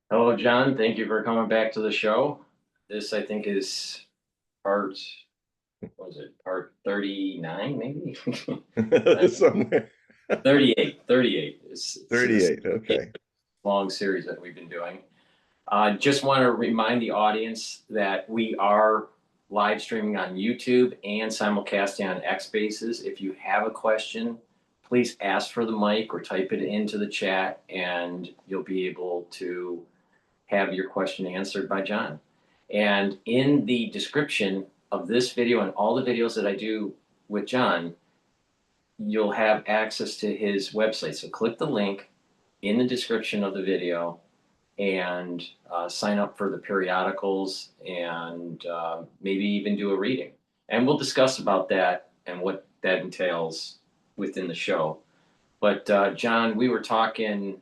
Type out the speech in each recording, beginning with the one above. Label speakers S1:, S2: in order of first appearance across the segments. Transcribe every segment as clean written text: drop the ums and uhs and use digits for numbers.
S1: Hello, John. Thank you for coming back to the show. This, I think, is part, what was it, part 39, maybe?
S2: Somewhere.
S1: 38, 38. It's this
S2: 38. Okay.
S1: long series that we've been doing. Just want to remind the audience that we are live streaming on YouTube and simulcasting on X Spaces. If you have a question, please ask for the mic or type it into the chat, and you'll be able to have your question answered by John. And in the description of this video and all the videos that I do with John, you'll have access to his website. So click the link in the description of the video and sign up for the periodicals and maybe even do a reading. And we'll discuss about that and what that entails within the show. But John, we were talking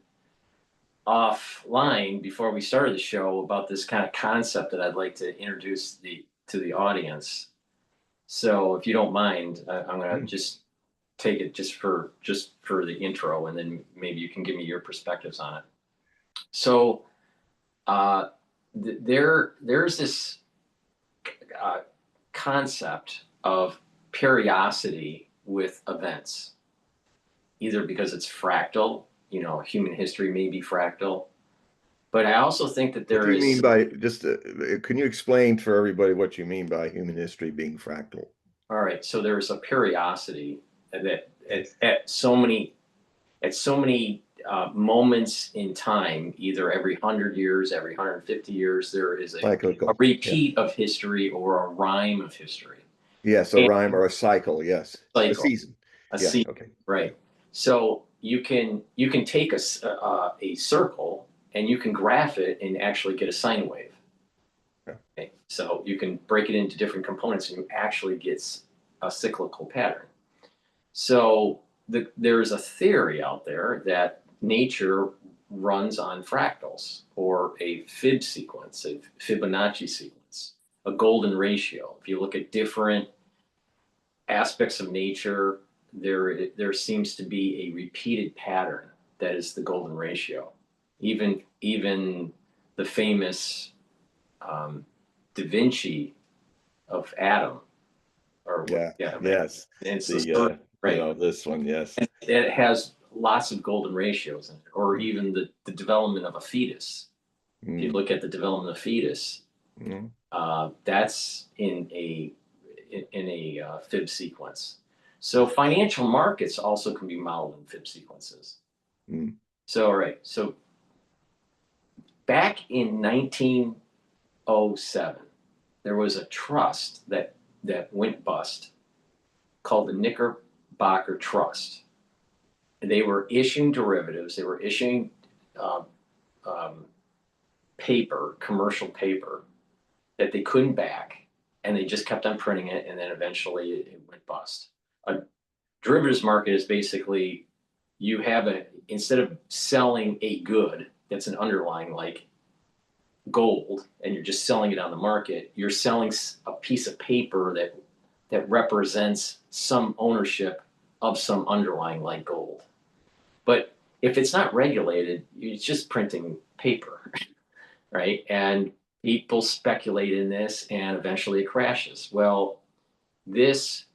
S1: offline before we started the show about this kind of concept that I'd like to introduce to the audience. So if you don't mind, I'm going to just take it just for the intro, and then maybe you can give me your perspectives on it. So there's this concept of periodicity with events, either because it's fractal, human history may be fractal. But I also think that
S2: What do
S1: there
S2: you mean
S1: is,
S2: by can you explain for everybody what you mean by human history being fractal?
S1: all right, so there's a periodicity that at so many moments in time, either every 100 years, every 150 years, there is a
S2: Cyclical. Yeah.
S1: repeat of history or a rhyme of history.
S2: Yes, a
S1: And
S2: rhyme or a cycle. Yes. A
S1: cycle,
S2: season.
S1: a
S2: Yeah.
S1: season,
S2: Okay.
S1: right? So you can take a circle and you can graph it and actually get a sine wave.
S2: Yeah.
S1: Okay? So you can break it into different components and you actually get a cyclical pattern. So there is a theory out there that nature runs on fractals or a Fib sequence, a Fibonacci sequence, a golden ratio. If you look at different aspects of nature, there seems to be a repeated pattern that is the golden ratio. Even the famous Da Vinci of Adam, or
S2: Yeah.
S1: yeah,
S2: Yes.
S1: it's the
S2: The
S1: right.
S2: this one, yes.
S1: It has lots of golden ratios in it, or even the development of a fetus. If you
S2: Mm.
S1: look at the development of fetus,
S2: Mm.
S1: that's in a fib sequence. So financial markets also can be modeled in fib sequences.
S2: Mm.
S1: So all right, so back in 1907, there was a trust that went bust called the Knickerbocker Trust. They were issuing derivatives. They were issuing uh, um, paper, commercial paper, that they couldn't back, and they just kept on printing it, and then eventually it went bust. A derivatives market is basically you have instead of selling a good that's an underlying like gold, and you're just selling it on the market, you're selling a piece of paper that represents some ownership of some underlying like gold. But if it's not regulated, it's just printing paper, right? And people speculate in this and eventually it crashes. Well, this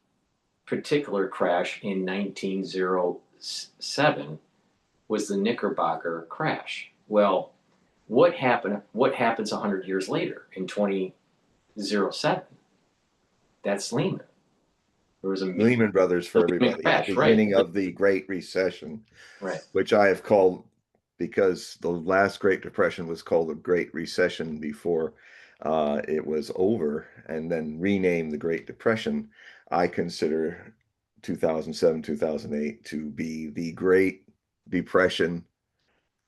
S1: particular crash in 1907 was the Knickerbocker crash. Well, what happened? What happens 100 years later in 2007? That's Lehman. There was a
S2: Lehman Brothers for
S1: Lehman
S2: everybody. Yeah.
S1: crash, right?
S2: Beginning of the Great Recession,
S1: Right.
S2: which I have called because the last Great Depression was called the Great Recession before it was over, and then renamed the Great Depression. I consider 2007, 2008 to be the Great Depression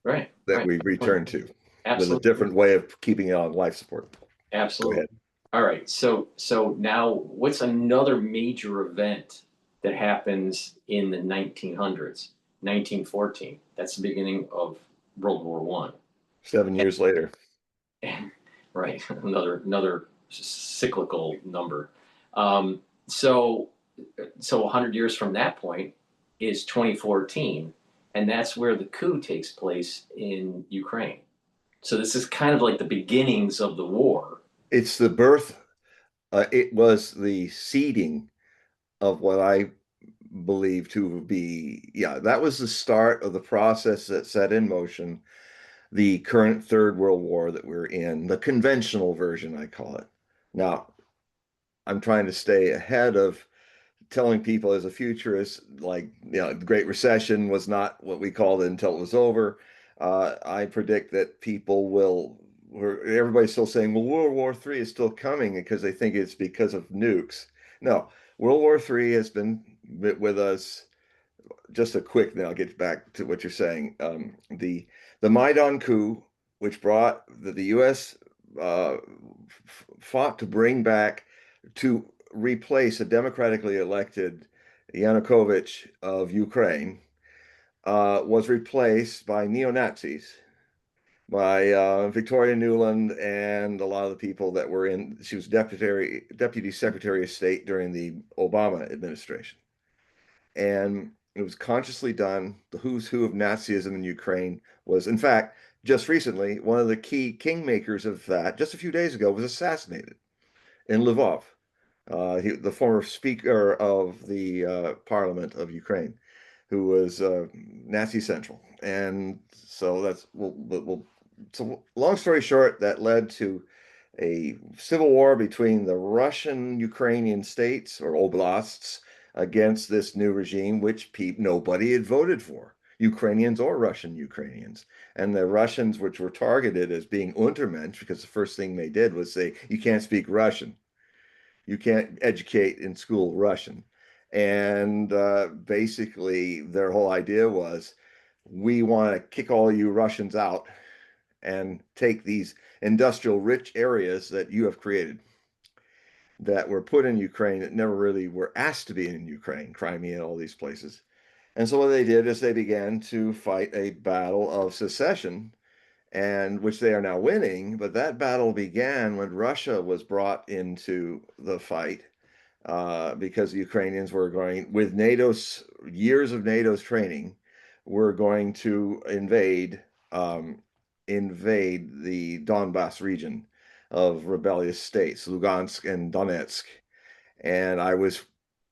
S1: Right.
S2: that
S1: Right.
S2: we return to with a
S1: Absolutely.
S2: different way of keeping it on life support. Go
S1: Absolutely.
S2: ahead.
S1: All right. So now what's another major event that happens in the 1900s? 1914. That's the beginning of World War One.
S2: 7 years later.
S1: Right. Another cyclical number. Um, so so 100 years from that point is 2014, and that's where the coup takes place in Ukraine. So this is kind of like the beginnings of the war.
S2: It's the birth, it was the seeding of what I believe to be, yeah, that was the start of the process that set in motion the current Third World War that we're in, the conventional version, I call it. Now, I'm trying to stay ahead of telling people as a futurist, like, the Great Recession was not what we called it until it was over. I predict that people will, everybody's still saying, well, World War III is still coming because they think it's because of nukes. No, World War III has been with us. Just a quick, then I'll get back to what you're saying. The Maidan coup, which brought the U.S. Uh, fought to bring back, to replace a democratically elected Yanukovych of Ukraine, was replaced by neo-Nazis, by Victoria Nuland and a lot of the people that were in. She was deputy secretary of state during the Obama administration, and it was consciously done. The who's who of Nazism in Ukraine was, in fact, just recently, one of the key kingmakers of that, just a few days ago, was assassinated in Lvov. The former speaker of the parliament of Ukraine, who was Nazi Central. And so so long story short, that led to a civil war between the Russian Ukrainian states or oblasts against this new regime, which nobody had voted for, Ukrainians or Russian Ukrainians. And the Russians, which were targeted as being Untermensch, because the first thing they did was say, you can't speak Russian. You can't educate in school Russian. And basically, their whole idea was, we want to kick all you Russians out and take these industrial rich areas that you have created, that were put in Ukraine, that never really were asked to be in Ukraine, Crimea and all these places. And so what they did is they began to fight a battle of secession, and which they are now winning. But that battle began when Russia was brought into the fight, because the Ukrainians were going, with NATO's years of NATO's training, were going to invade the Donbass region of rebellious states, Lugansk and Donetsk. And I was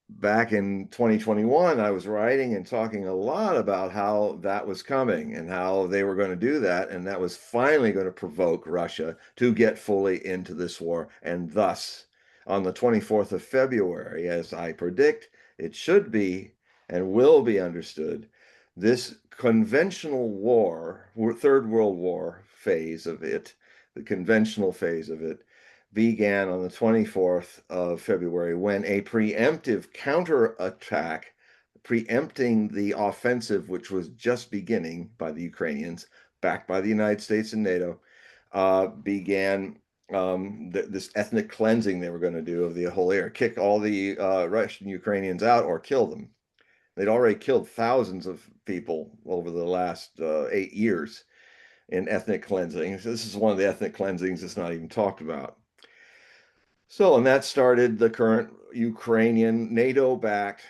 S2: back in 2021, I was writing and talking a lot about how that was coming and how they were going to do that. And that was finally going to provoke Russia to get fully into this war. And thus, on the 24th of February, as I predict it should be and will be understood, this conventional war, Third World War phase of it, the conventional phase of it, began on the 24th of February when a preemptive counterattack, preempting the offensive, which was just beginning by the Ukrainians, backed by the United States and NATO, began this ethnic cleansing they were going to do of the whole area, kick all the Russian Ukrainians out or kill them. They'd already killed thousands of people over the last 8 years in ethnic cleansing. So this is one of the ethnic cleansings that's not even talked about. So, and that started the current Ukrainian NATO-backed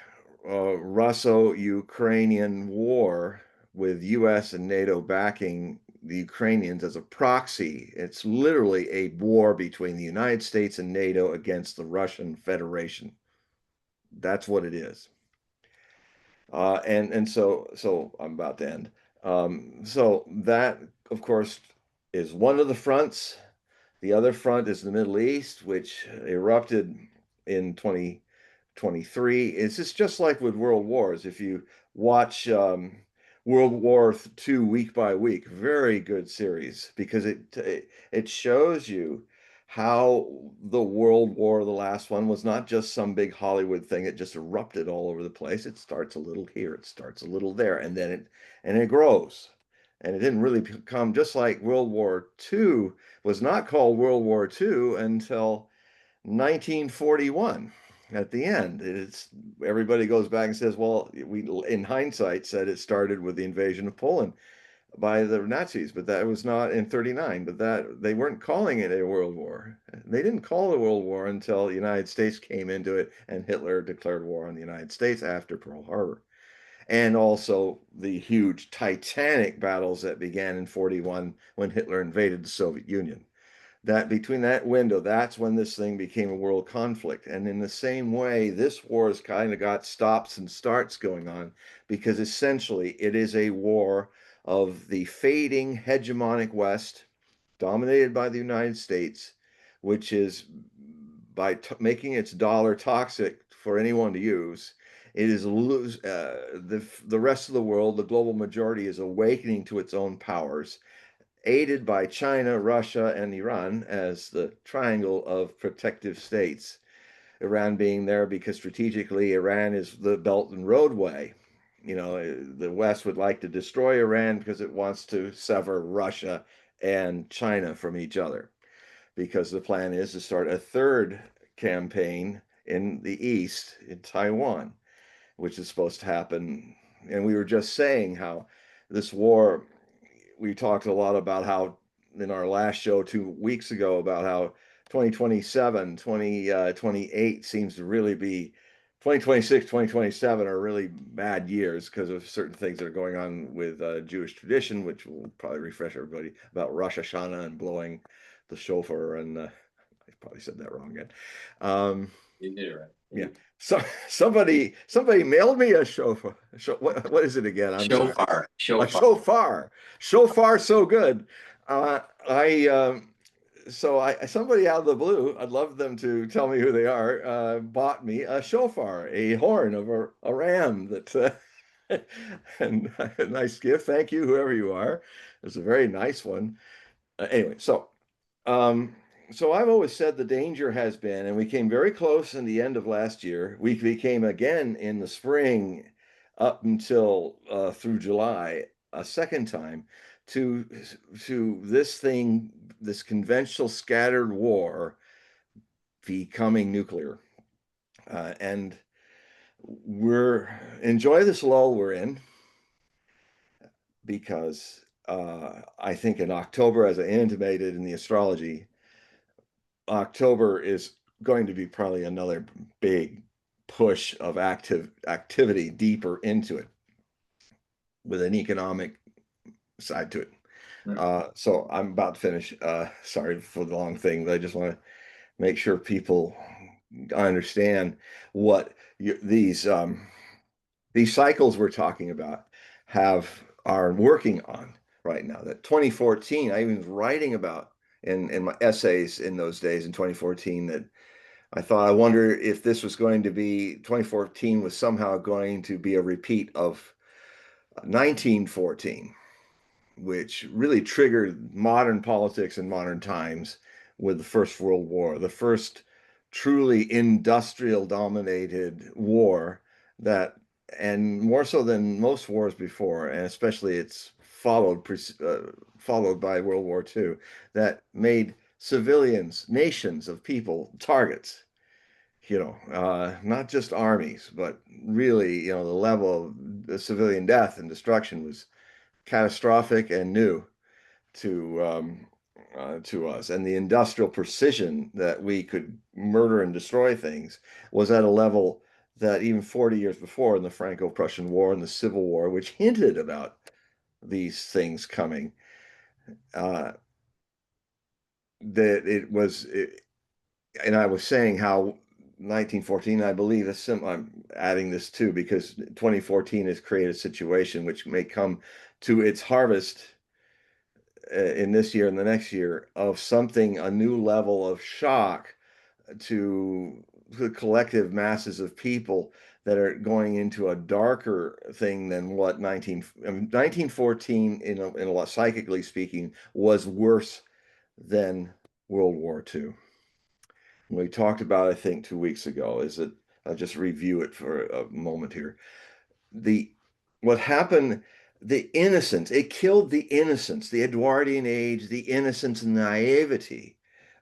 S2: Russo-Ukrainian war, with US and NATO backing the Ukrainians as a proxy. It's literally a war between the United States and NATO against the Russian Federation. That's what it is. So I'm about to end. So that, of course, is one of the fronts. The other front is the Middle East, which erupted in 2023. It's just like with world wars. If you watch World War II week by week, very good series, because it shows you how the World War, the last one, was not just some big Hollywood thing. It just erupted all over the place. It starts a little here, it starts a little there, and then it grows. And it didn't really become, just like World War II was not called World War II until 1941 at the end. Everybody goes back and says, well, we in hindsight said it started with the invasion of Poland by the Nazis, but that was not in 39. But that they weren't calling it a world war. They didn't call it a world war until the United States came into it and Hitler declared war on the United States after Pearl Harbor. and also the huge titanic battles that began in 41 when Hitler invaded the Soviet Union. That between that window, that's when this thing became a world conflict. And in the same way, this war has kind of got stops and starts going on because essentially it is a war of the fading hegemonic West, dominated by the United States, which is by making its dollar toxic for anyone to use. It is the rest of the world, the global majority, is awakening to its own powers, aided by China, Russia, and Iran as the triangle of protective states. Iran being there because strategically Iran is the Belt and Roadway. You know, the West would like to destroy Iran because it wants to sever Russia and China from each other, because the plan is to start a third campaign in the East, in Taiwan, which is supposed to happen. And we were just saying how this war, we talked a lot about how in our last show 2 weeks ago about how 2027, 2028 seems to really be 2026, 2027 are really bad years because of certain things that are going on with Jewish tradition, which will probably refresh everybody about Rosh Hashanah and blowing the shofar. And I probably said that wrong again. Um,
S1: You did it right.
S2: yeah. So somebody mailed me a shofar. What is it again? I'm sorry.
S1: Shofar,
S2: A
S1: shofar.
S2: shofar. So far, so good. I so I somebody out of the blue, I'd love them to tell me who they are, bought me a shofar, a horn of a ram that and a nice gift. Thank you, whoever you are. It's a very nice one. Anyway, um, so I've always said the danger has been, and we came very close in the end of last year. We became again in the spring up until through July a second time to this thing, this conventional scattered war becoming nuclear. And we're enjoy this lull we're in because I think in October, as I intimated in the astrology, October is going to be probably another big push of activity deeper into it with an economic side to it. So I'm about to finish. Sorry for the long thing, but I just want to make sure people understand what these cycles we're talking about are working on right now. That 2014, I even was writing about in my essays in those days in 2014 that I wonder if this was going to be 2014 was somehow going to be a repeat of 1914, which really triggered modern politics and modern times with the First World War, the first truly industrial dominated war that, and more so than most wars before, and especially it's followed by World War II, that made civilians, nations of people, targets. Not just armies, but really, the level of the civilian death and destruction was catastrophic and new to us. And the industrial precision that we could murder and destroy things was at a level that even 40 years before in the Franco-Prussian War and the Civil War, which hinted about these things coming, uh, that it was, and I was saying how 1914, I believe, I'm adding this too, because 2014 has created a situation which may come to its harvest in this year and the next year of something, a new level of shock to the collective masses of people that are going into a darker thing than what 1914 in a lot psychically speaking was worse than World War II. We talked about, I think 2 weeks ago, is that I'll just review it for a moment here. The what happened, the innocence, it killed the innocence, the Edwardian age, the innocence and naivety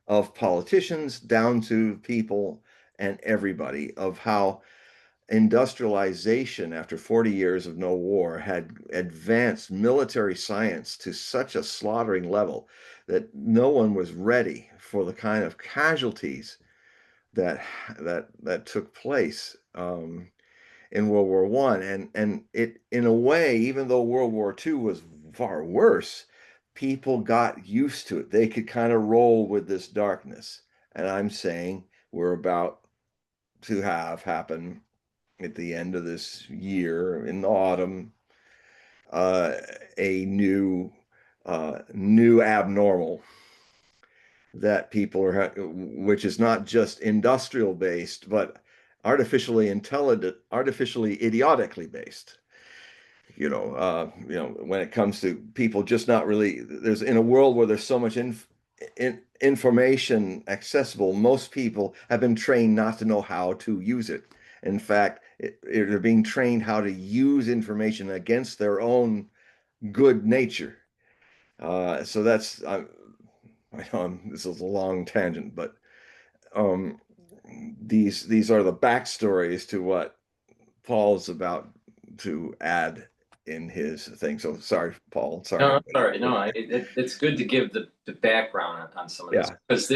S2: of politicians down to people and everybody, of how industrialization after 40 years of no war had advanced military science to such a slaughtering level that no one was ready for the kind of casualties that took place. in World War One, and it, in a way, even though World War Two was far worse, people got used to it. They could kind of roll with this darkness. And I'm saying we're about to have happen at the end of this year in the autumn, uh, a new abnormal that people are, which is not just industrial based, but artificially intelligent, artificially idiotically based. When it comes to people just not really, there's, in a world where there's so much information accessible, most people have been trained not to know how to use it. In fact, they're being trained how to use information against their own good nature. So that's, I know this is a long tangent, but um, these are the backstories to what Paul's about to add in his thing. So sorry, Paul.
S1: No,
S2: Sorry.
S1: I'm sorry. No, it's good to give the background on some of this
S2: Yeah,
S1: because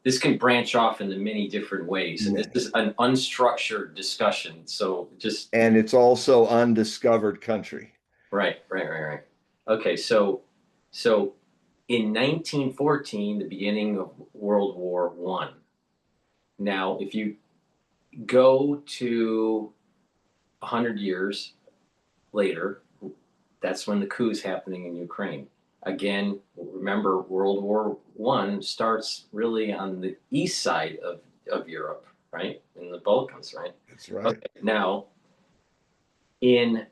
S1: this can branch off into many different ways, and this is an unstructured discussion. So just
S2: and it's also undiscovered country.
S1: right. Okay, so in 1914, the beginning of World War One. Now, if you go to 100 years later, that's when the coup's happening in Ukraine. Again, remember World War One starts really on the east side of Europe, right? In the Balkans, right?
S2: That's right.
S1: Okay. Now, in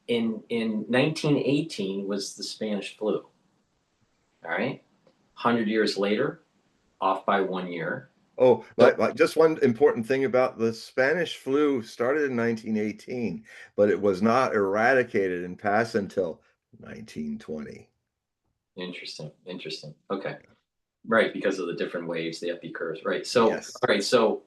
S1: in 1918 was the Spanish flu. All right. 100 years later, off by 1 year.
S2: Oh,
S1: So
S2: but just one important thing about the Spanish flu started in 1918, but it was not eradicated and passed until 1920.
S1: interesting. Okay. Right, because of the different waves, the epi curves, right? So,
S2: Yes,
S1: all right, so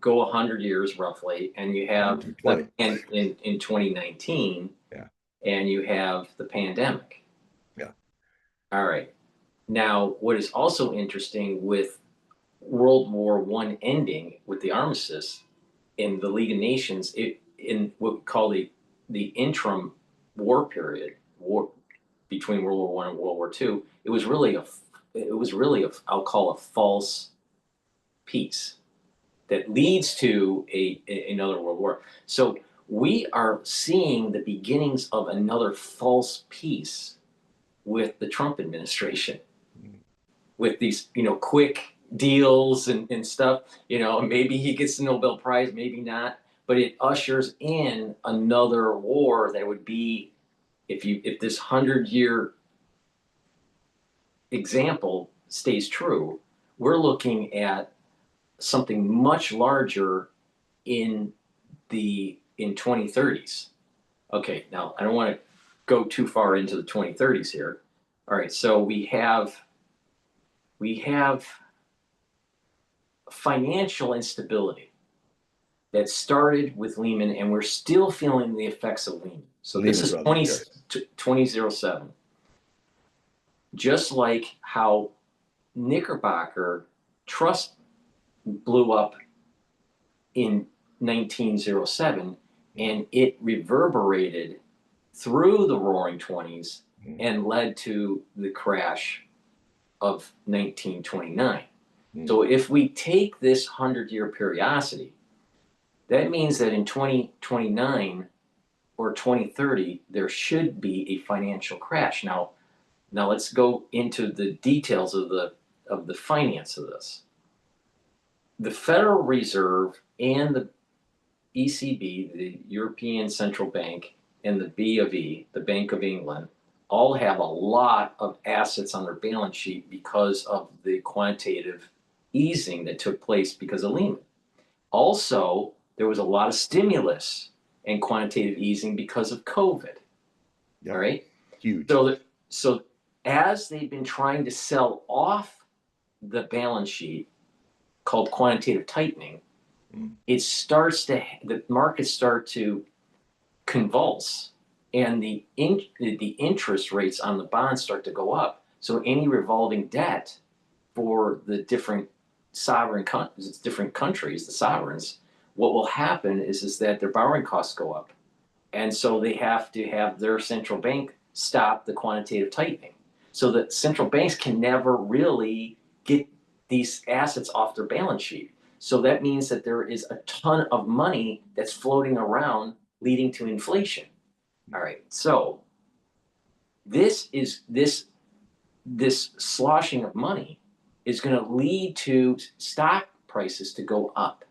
S1: go 100 years roughly, and you have the
S2: 120.
S1: in 2019,
S2: Yeah,
S1: and you have the pandemic.
S2: yeah.
S1: All right. Now, what is also interesting with World War One ending with the armistice in the League of Nations, it in what we call the interim war between World War One and World War Two, it was really a I'll call a false peace that leads to another world war. So we are seeing the beginnings of another false peace with the Trump administration, with these quick deals and stuff. Maybe he gets the Nobel Prize, maybe not, but it ushers in another war that would be if this 100-year example stays true, we're looking at something much larger in the in 2030s. Okay, now I don't want to go too far into the 2030s here. All right, so we have financial instability that started with Lehman, and we're still feeling the effects of Lehman. So this
S2: Lehman
S1: is
S2: Brothers, yes.
S1: 2007. Just like how Knickerbocker Trust blew up in 1907, and it reverberated through the roaring 20s and led to the crash of 1929. So if we take this 100-year periodicity, that means that in 2029 or 2030, there should be a financial crash. Now let's go into the details of the finance of this. The Federal Reserve and the ECB, the European Central Bank, and the B of E, the Bank of England, all have a lot of assets on their balance sheet because of the quantitative easing that took place because of Lehman. Also, there was a lot of stimulus and quantitative easing because of COVID.
S2: Yep.
S1: All right.
S2: Huge.
S1: So as they've been trying to sell off the balance sheet, called quantitative tightening, the markets start to convulse, and the interest rates on the bonds start to go up. So any revolving debt for the different different countries, the sovereigns, what will happen is that their borrowing costs go up. And so they have to have their central bank stop the quantitative tightening. So that central banks can never really get these assets off their balance sheet. So that means that there is a ton of money that's floating around, leading to inflation. All right. So this sloshing of money is going to lead to stock prices to go up,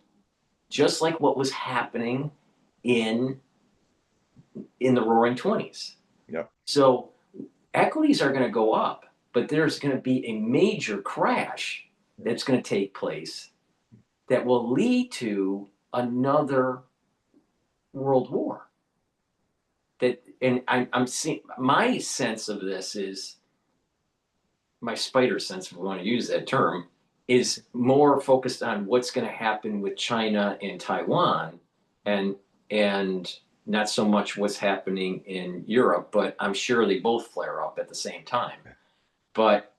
S1: just like what was happening in the Roaring '20s.
S2: Yep.
S1: So equities are going to go up, but there's going to be a major crash that's going to take place that will lead to another world war. I'm seeing, my sense of this is, my spider sense, if we want to use that term, is more focused on what's going to happen with China and Taiwan, and not so much what's happening in Europe, but I'm sure they both flare up at the same time. But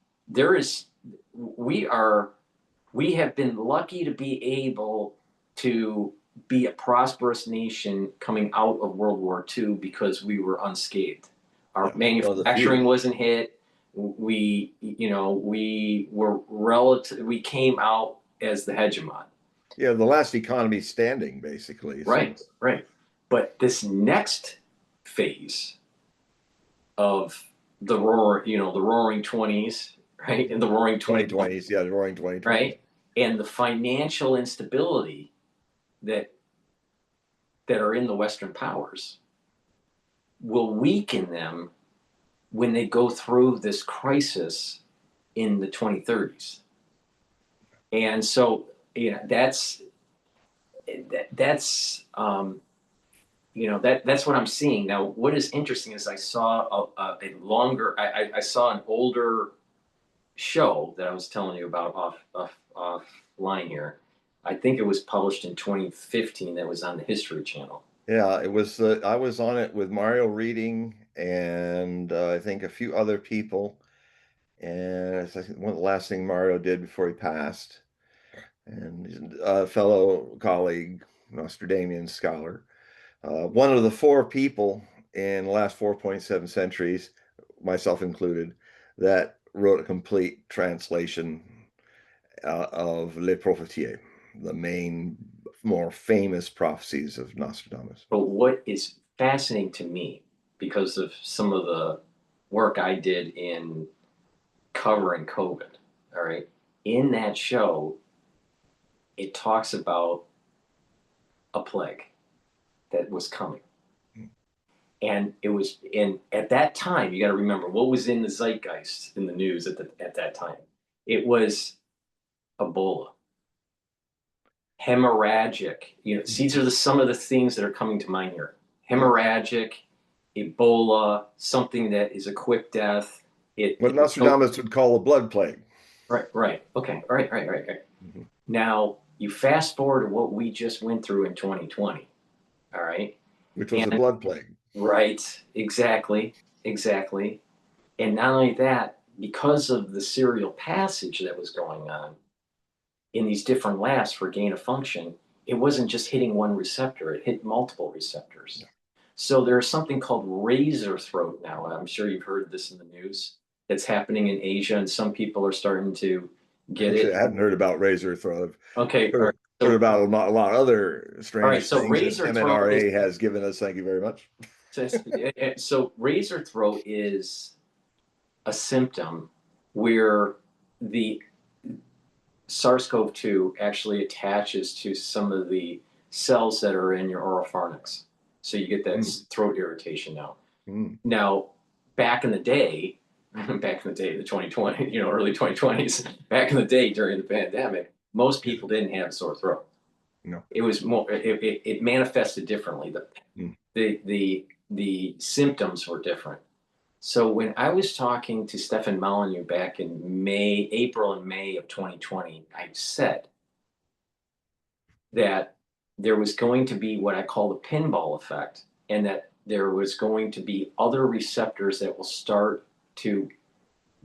S1: we have been lucky to be able to be a prosperous nation coming out of World War II because we were unscathed. Our manufacturing wasn't hit. We came out as the hegemon.
S2: Yeah, the last economy standing, basically.
S1: Right, right. But this next phase of the Roaring '20s, right, and the Roaring
S2: 2020s, yeah, the Roaring 2020s,
S1: right, and the financial instability that are in the Western powers will weaken them when they go through this crisis in the 2030s. And so, that's that's what I'm seeing now. What is interesting is I saw I saw an older show that I was telling you about offline here. I think it was published in 2015. That was on the History Channel.
S2: Yeah, it was. I was on it with Mario Reading and I think a few other people. And I think one of the last thing Mario did before he passed, and a fellow colleague, Nostradamian scholar, one of the four people in the last 4.7 centuries, myself included, that wrote a complete translation of Les Prophètes, the main, more famous prophecies of Nostradamus.
S1: But what is fascinating to me, because of some of the work I did in covering COVID, all right, in that show, it talks about a plague that was coming. And at that time, you got to remember what was in the zeitgeist in the news at that time. It was Ebola, hemorrhagic. These are some of the things that are coming to mind here. Hemorrhagic, Ebola, something that is a quick death.
S2: What Nostradamus would call a blood plague.
S1: Right. Okay. Right. Mm-hmm. Now you fast forward to what we just went through in 2020. All right.
S2: Which was a blood plague.
S1: Right. Exactly. And not only that, because of the serial passage that was going on in these different labs for gain of function, it wasn't just hitting one receptor, it hit multiple receptors. Yeah. So there's something called razor throat now. I'm sure you've heard this in the news. It's happening in Asia, and some people are starting to get it.
S2: I hadn't heard about razor throat.
S1: Okay.
S2: Heard about a lot of other strange things
S1: razor
S2: that MNRA has given us. Thank you very much.
S1: So razor throat is a symptom where the SARS-CoV-2 actually attaches to some of the cells that are in your oropharynx. So you get that throat irritation now. Now, back in the day, the 2020, early 2020s, back in the day during the pandemic, most people didn't have sore throat.
S2: No.
S1: It was more, it manifested differently. The symptoms were different. So when I was talking to Stefan Molyneux back in April and May of 2020, I said that there was going to be what I call the pinball effect, and that there was going to be other receptors that will start to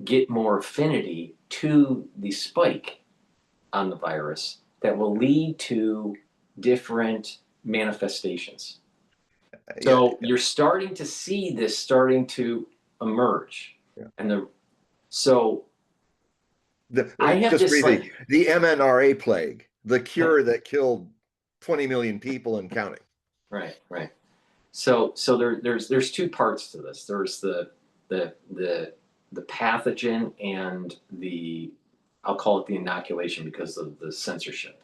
S1: get more affinity to the spike on the virus that will lead to different manifestations.
S2: Yeah,
S1: So you're starting to see this starting to emerge.
S2: yeah.
S1: And so I have
S2: Just
S1: this
S2: briefly,
S1: like,
S2: the MNRA plague, the cure that killed 20 million people and counting.
S1: right. So there's two parts to this. There's the pathogen and I'll call it the inoculation because of the censorship.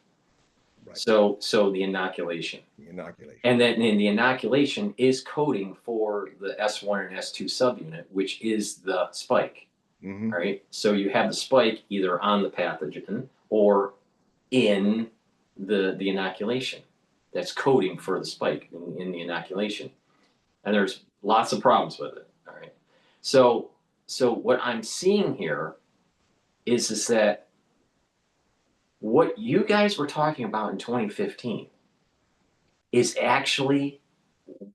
S2: Right.
S1: So the inoculation.
S2: The inoculation.
S1: And then in the inoculation is coding for the S1 and S2 subunit, which is the spike.
S2: Mm-hmm.
S1: All right. So you have the spike either on the pathogen or in the inoculation. That's coding for the spike in the inoculation. And there's lots of problems with it. All right. So what I'm seeing here is that what you guys were talking about in 2015 is actually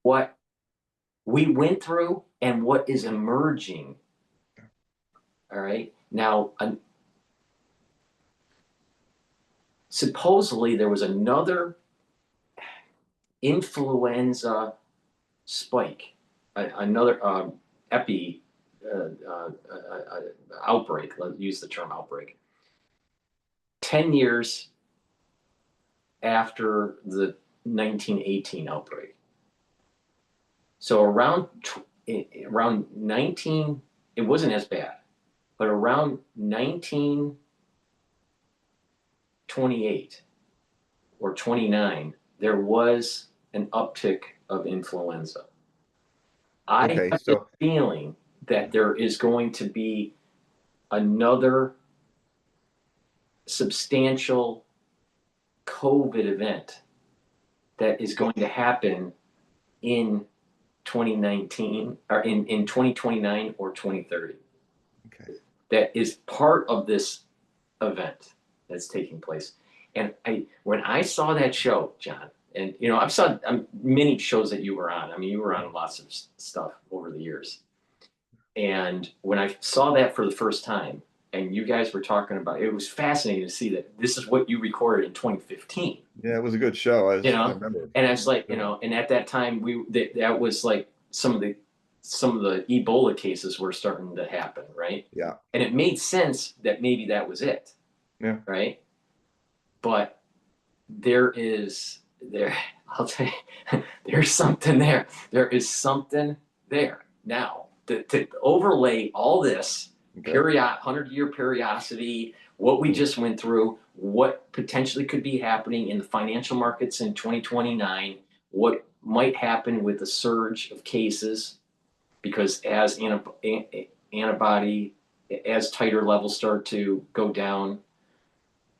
S1: what we went through and what is emerging. All right. Now, supposedly there was another influenza spike, another epi outbreak. Let's use the term outbreak. 10 years after the 1918 outbreak. So around 19, it wasn't as bad, but around 1928 or 29, there was an uptick of influenza. I
S2: Okay,
S1: have the feeling that there is going to be another substantial COVID event that is going to happen in 2019 or in 2029 or 2030.
S2: okay.
S1: That is part of this event that's taking place. And when I saw that show, John, and I've saw many shows that you were on. I mean, you were on lots of stuff over the years. And when I saw that for the first time, and you guys were talking about, it was fascinating to see that this is what you recorded in 2015.
S2: Yeah, it was a good show. I
S1: And
S2: remember.
S1: I was like, and at that time that was like some of the Ebola cases were starting to happen, right?
S2: Yeah.
S1: And it made sense that maybe that was it.
S2: Yeah.
S1: Right. But I'll tell you, there's something there. There is something there. Now, to overlay all this,
S2: Okay.
S1: 100-year periodicity, what we just went through, what potentially could be happening in the financial markets in 2029, what might happen with the surge of cases, because as antibody, as titer levels start to go down,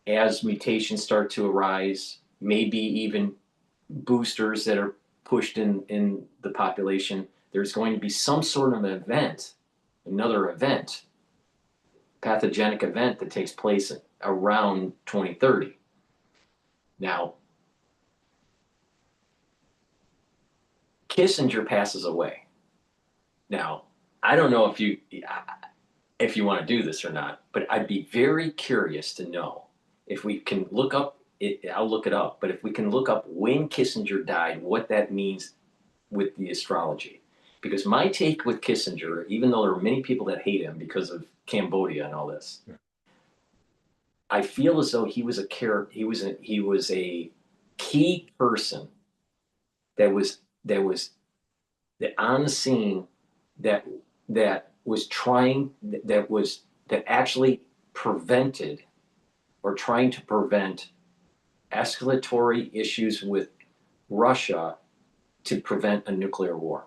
S1: as mutations start to arise, maybe even boosters that are pushed in the population, there's going to be some sort of event, another event, pathogenic event that takes place around 2030. Now, Kissinger passes away. Now, I don't know if you want to do this or not, but I'd be very curious to know if we can look up it. I'll look it up, but if we can look up when Kissinger died, what that means with the astrology. Because my take with Kissinger, even though there are many people that hate him because of Cambodia and all this, I feel as though he was a character. He was a key person that was on the scene that was trying that actually prevented or trying to prevent escalatory issues with Russia to prevent a nuclear war.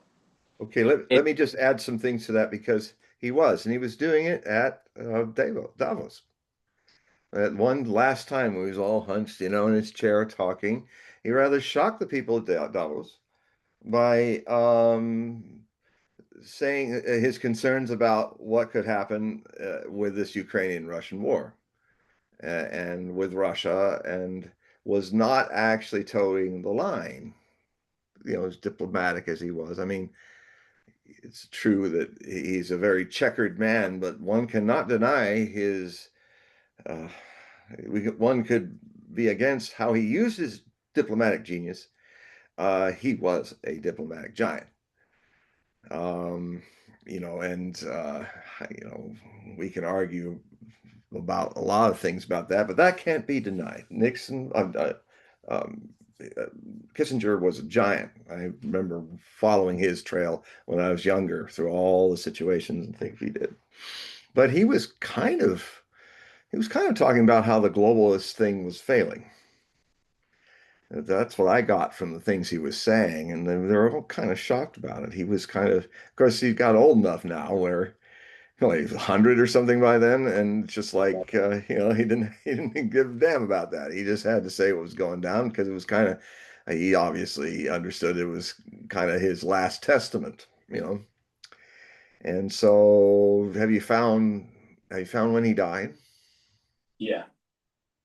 S2: Okay, let me just add some things to that, because he was doing it at Davos. At one last time, he was all hunched, in his chair talking. He rather shocked the people at Davos by saying his concerns about what could happen with this Ukrainian-Russian war and with Russia, and was not actually towing the line, as diplomatic as he was. I mean, it's true that he's a very checkered man, but one cannot deny his one could be against how he uses diplomatic genius. He was a diplomatic giant. Um, you know, and you know, we can argue about a lot of things about that, but that can't be denied. Um, uh, Kissinger was a giant. I remember following his trail when I was younger through all the situations and things he did. But he was kind of talking about how the globalist thing was failing. That's what I got from the things he was saying, and they were all kind of shocked about it. He was of course, he got old enough now where he was 100 or something by then, and just like you know, he didn't give a damn about that. He just had to say what was going down because it was kind of he obviously understood it was kind of his last testament, you know. And so, have you found when he died?
S1: Yeah.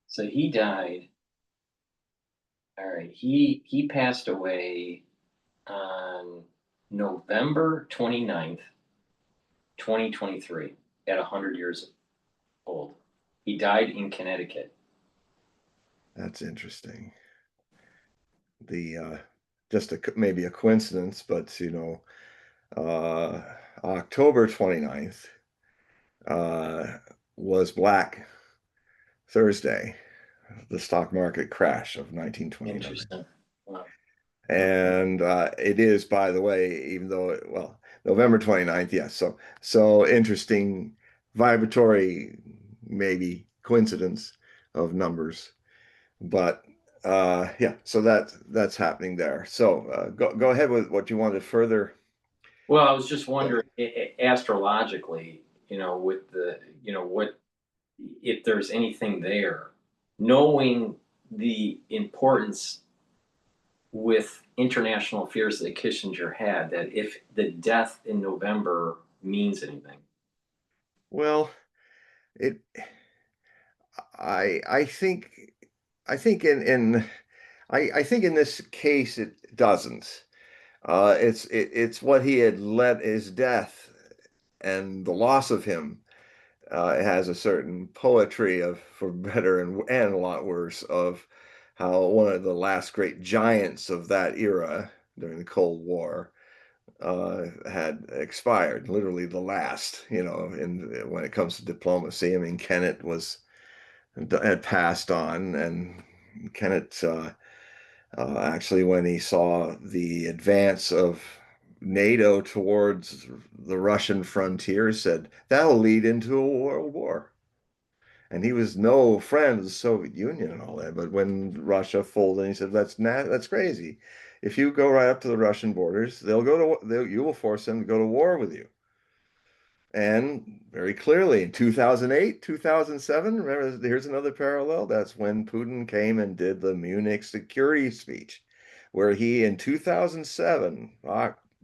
S1: So he died. All right. He passed away on November 29th, 2023, at 100 years old. He died in Connecticut.
S2: That's interesting. The just maybe a coincidence, but you know, uh, October 29th uh, was Black Thursday, the stock market crash of 1929.
S1: Interesting. Wow.
S2: And it is, by the way, even though, well, November 29th, yes. So interesting, vibratory, maybe coincidence of numbers. But yeah, so that's happening there. So go ahead with what you wanted further
S1: Well, I was just
S2: say.
S1: wondering, astrologically, with what if there's anything there, knowing the importance with international affairs that Kissinger had, that if the death in November means anything.
S2: Well, it I think I think I think in this case it doesn't. It's what he had let his death and the loss of him has a certain poetry of, for better and a lot worse, of how one of the last great giants of that era during the Cold War had expired, literally the last, you know, in when it comes to diplomacy. I mean, Kennett had passed on, and Kennett actually, when he saw the advance of NATO towards the Russian frontier, said that'll lead into a world war. And he was no friend of the Soviet Union and all that. But when Russia folded, he said, that's crazy. If you go right up to the Russian borders, you will force them to go to war with you." And very clearly in 2008, 2007, remember, here's another parallel. That's when Putin came and did the Munich security speech, where he in 2007,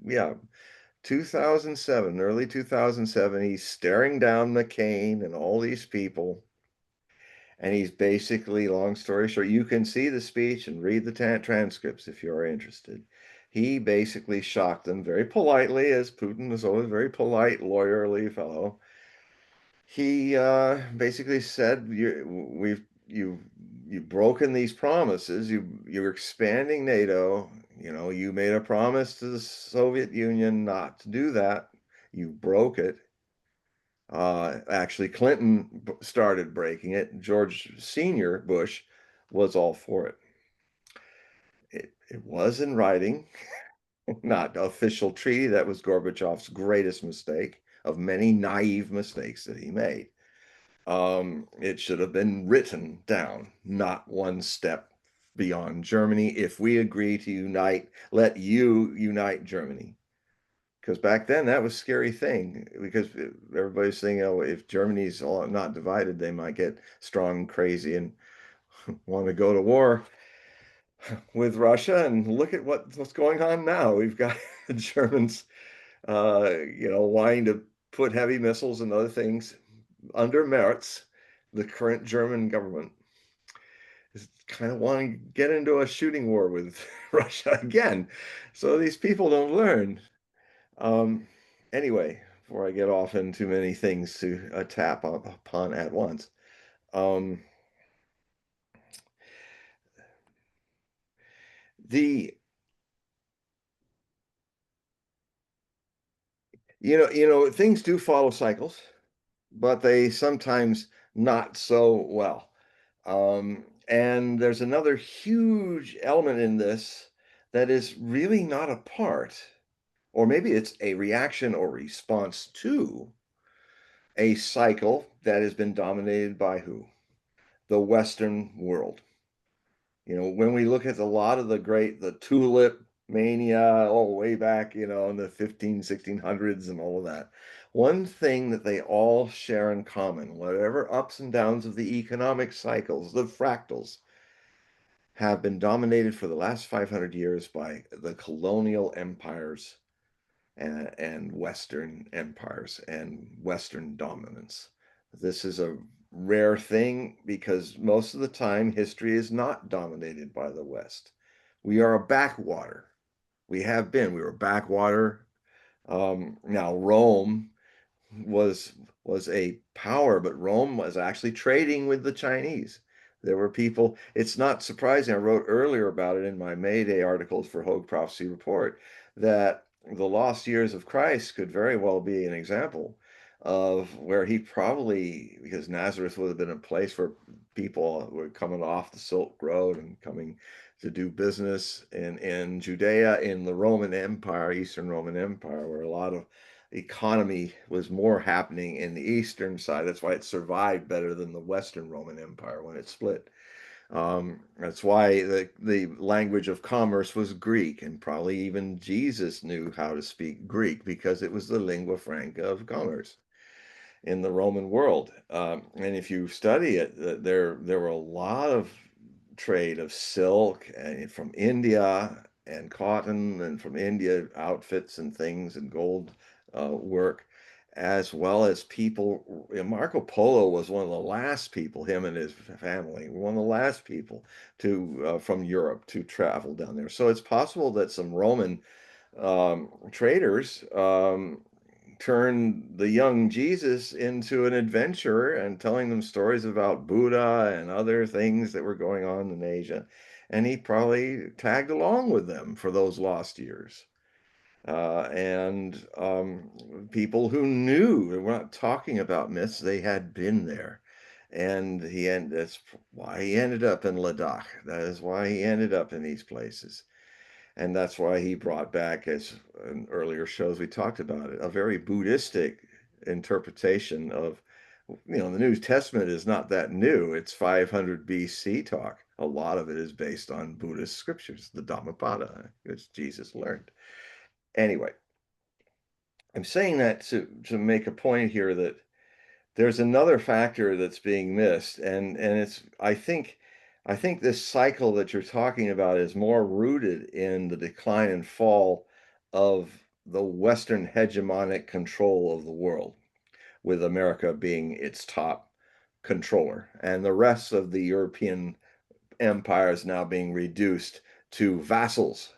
S2: yeah, 2007, early 2007, he's staring down McCain and all these people. And he's basically, long story short, you can see the speech and read the transcripts if you're interested. He basically shocked them very politely, as Putin was always a very polite, lawyerly fellow. He basically said, you've broken these promises. You're expanding NATO. You know, you made a promise to the Soviet Union not to do that. You broke it. Actually, Clinton started breaking it. George Senior Bush was all for it. It was in writing, not official treaty. That was Gorbachev's greatest mistake of many naive mistakes that he made. It should have been written down, not one step beyond Germany. If we agree to unite, let you unite Germany. Because back then that was a scary thing because everybody's saying, oh, if Germany's not divided, they might get strong and crazy and want to go to war with Russia. And look at what's going on now. We've got the Germans, you know, wanting to put heavy missiles and other things under Merz, the current German government is kind of wanting to get into a shooting war with Russia again. So these people don't learn. Um, anyway, before I get off into too many things to tap upon at once, um, The things do follow cycles, but they sometimes not so well. And there's another huge element in this that is really not a part, or maybe it's a reaction or response to a cycle that has been dominated by who? The Western world. When we look at a lot of the tulip mania all the way back, in the 1600s and all of that, one thing that they all share in common, whatever ups and downs of the economic cycles, the fractals, have been dominated for the last 500 years by the colonial empires and Western empires and Western dominance. This is a rare thing because most of the time history is not dominated by the West. We are a backwater. We have been. We were a backwater. Now Rome was was a power, but Rome was actually trading with the Chinese. There were people, it's not surprising, I wrote earlier about it in my May Day articles for Hogue Prophecy Report, that the lost years of Christ could very well be an example of where he probably, because Nazareth would have been a place where people were coming off the Silk Road and coming to do business in Judea, in the Roman Empire, Eastern Roman Empire, where a lot of economy was more happening in the eastern side. That's why it survived better than the Western Roman Empire when it split. That's why the language of commerce was Greek, and probably even Jesus knew how to speak Greek because it was the lingua franca of commerce in the Roman world. And if you study it, there were a lot of trade of silk and from India and cotton, and from India outfits and things and gold work, as well as people. Marco Polo was one of the last people, him and his family, one of the last people to from Europe to travel down there. So it's possible that some Roman traders turned the young Jesus into an adventurer and telling them stories about Buddha and other things that were going on in Asia. And he probably tagged along with them for those lost years. And people who knew, we're not talking about myths, they had been there. And that's why he ended up in Ladakh. That is why he ended up in these places. And that's why he brought back, as in earlier shows we talked about it, a very Buddhistic interpretation of, the New Testament is not that new. It's 500 BC talk. A lot of it is based on Buddhist scriptures, the Dhammapada, which Jesus learned. Anyway, I'm saying that to make a point here that there's another factor that's being missed, and it's I think this cycle that you're talking about is more rooted in the decline and fall of the Western hegemonic control of the world, with America being its top controller, and the rest of the European empires now being reduced to vassals.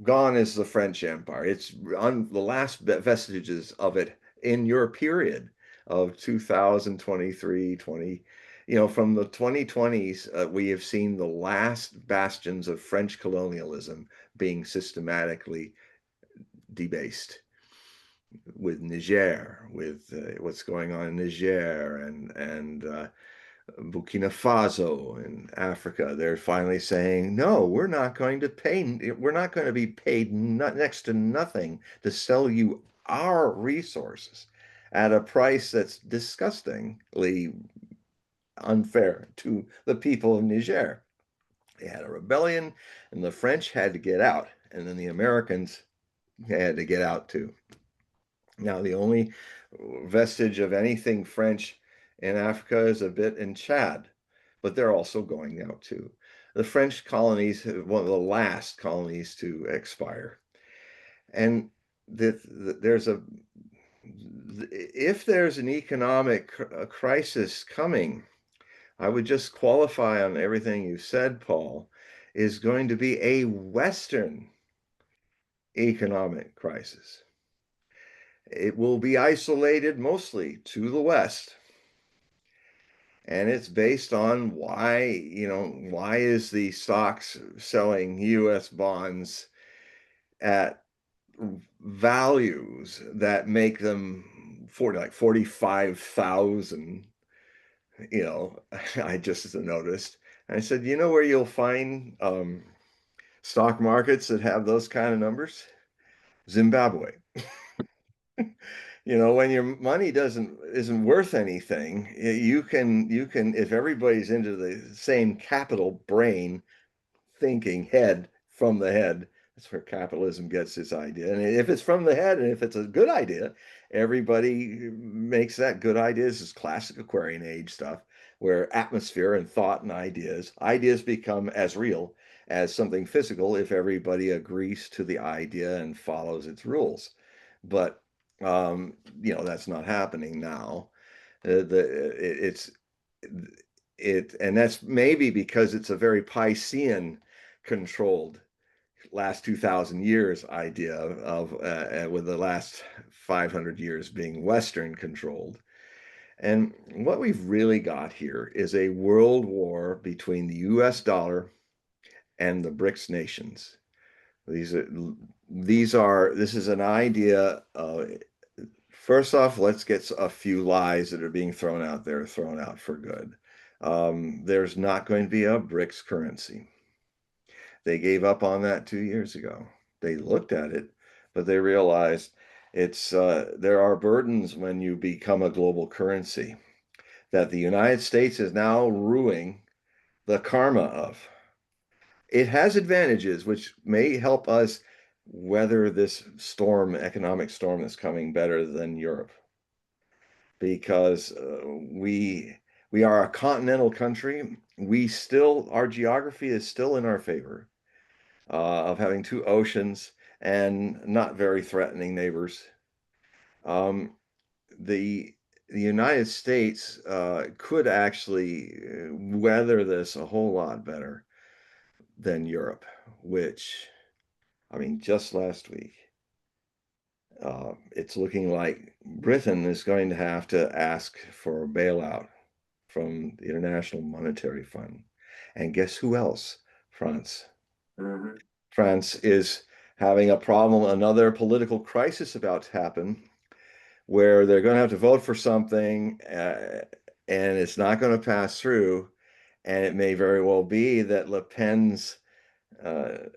S2: Gone is the French Empire. It's on the last vestiges of it in your period of 2023, 20, from the 2020s, we have seen the last bastions of French colonialism being systematically debased with Niger, with what's going on in Niger and Burkina Faso in Africa. They're finally saying, no, we're not going to pay, we're not going to be paid next to nothing to sell you our resources at a price that's disgustingly unfair to the people of Niger. They had a rebellion, and the French had to get out, and then the Americans had to get out too. Now, the only vestige of anything French in Africa is a bit in Chad, but they're also going out too. The French colonies, one of the last colonies to expire. And there's if there's an economic crisis coming, I would just qualify on everything you said, Paul, is going to be a Western economic crisis. It will be isolated mostly to the West. And it's based on why, why is the stocks selling US bonds at values that make them 45,000, I just noticed. And I said, you know where you'll find stock markets that have those kind of numbers? Zimbabwe. When your money isn't worth anything, you can if everybody's into the same capital brain thinking head from the head. That's where capitalism gets its idea. And if it's from the head and if it's a good idea, everybody makes that good idea. This is classic Aquarian age stuff where atmosphere and thought and ideas become as real as something physical if everybody agrees to the idea and follows its rules. But that's not happening now. It's and that's maybe because it's a very Piscean controlled last 2,000 years idea of with the last 500 years being Western controlled. And what we've really got here is a world war between the US dollar and the BRICS nations. These are this is an idea. First off, let's get a few lies that are being thrown out there, thrown out for good. There's not going to be a BRICS currency. They gave up on that 2 years ago. They looked at it, but they realized there are burdens when you become a global currency that the United States is now ruining the karma of. It has advantages which may help us weather this economic storm that's coming better than Europe, because we are a continental country. Our geography is still in our favor of having two oceans and not very threatening neighbors. Um, the the United States could actually weather this a whole lot better than Europe, which, I mean, just last week, it's looking like Britain is going to have to ask for a bailout from the International Monetary Fund. And guess who else? France.
S1: Mhm.
S2: France is having a problem, another political crisis about to happen, where they're going to have to vote for something and it's not going to pass through. And it may very well be that Le Pen's uh,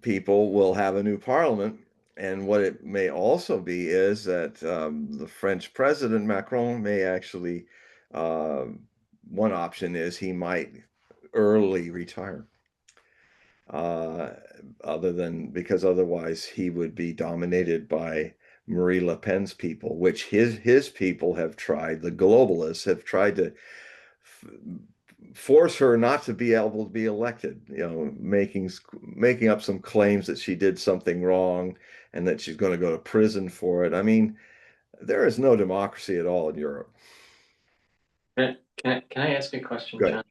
S2: people will have a new parliament. And what it may also be is that the French president, Macron, may actually, uh, one option is he might early retire. Uh, because otherwise he would be dominated by Marie Le Pen's people, which his people have tried, the globalists have tried to force her not to be able to be elected, making up some claims that she did something wrong and that she's going to go to prison for it. I mean, there is no democracy at all in Europe.
S1: Can I ask a question,
S2: Good.
S1: John?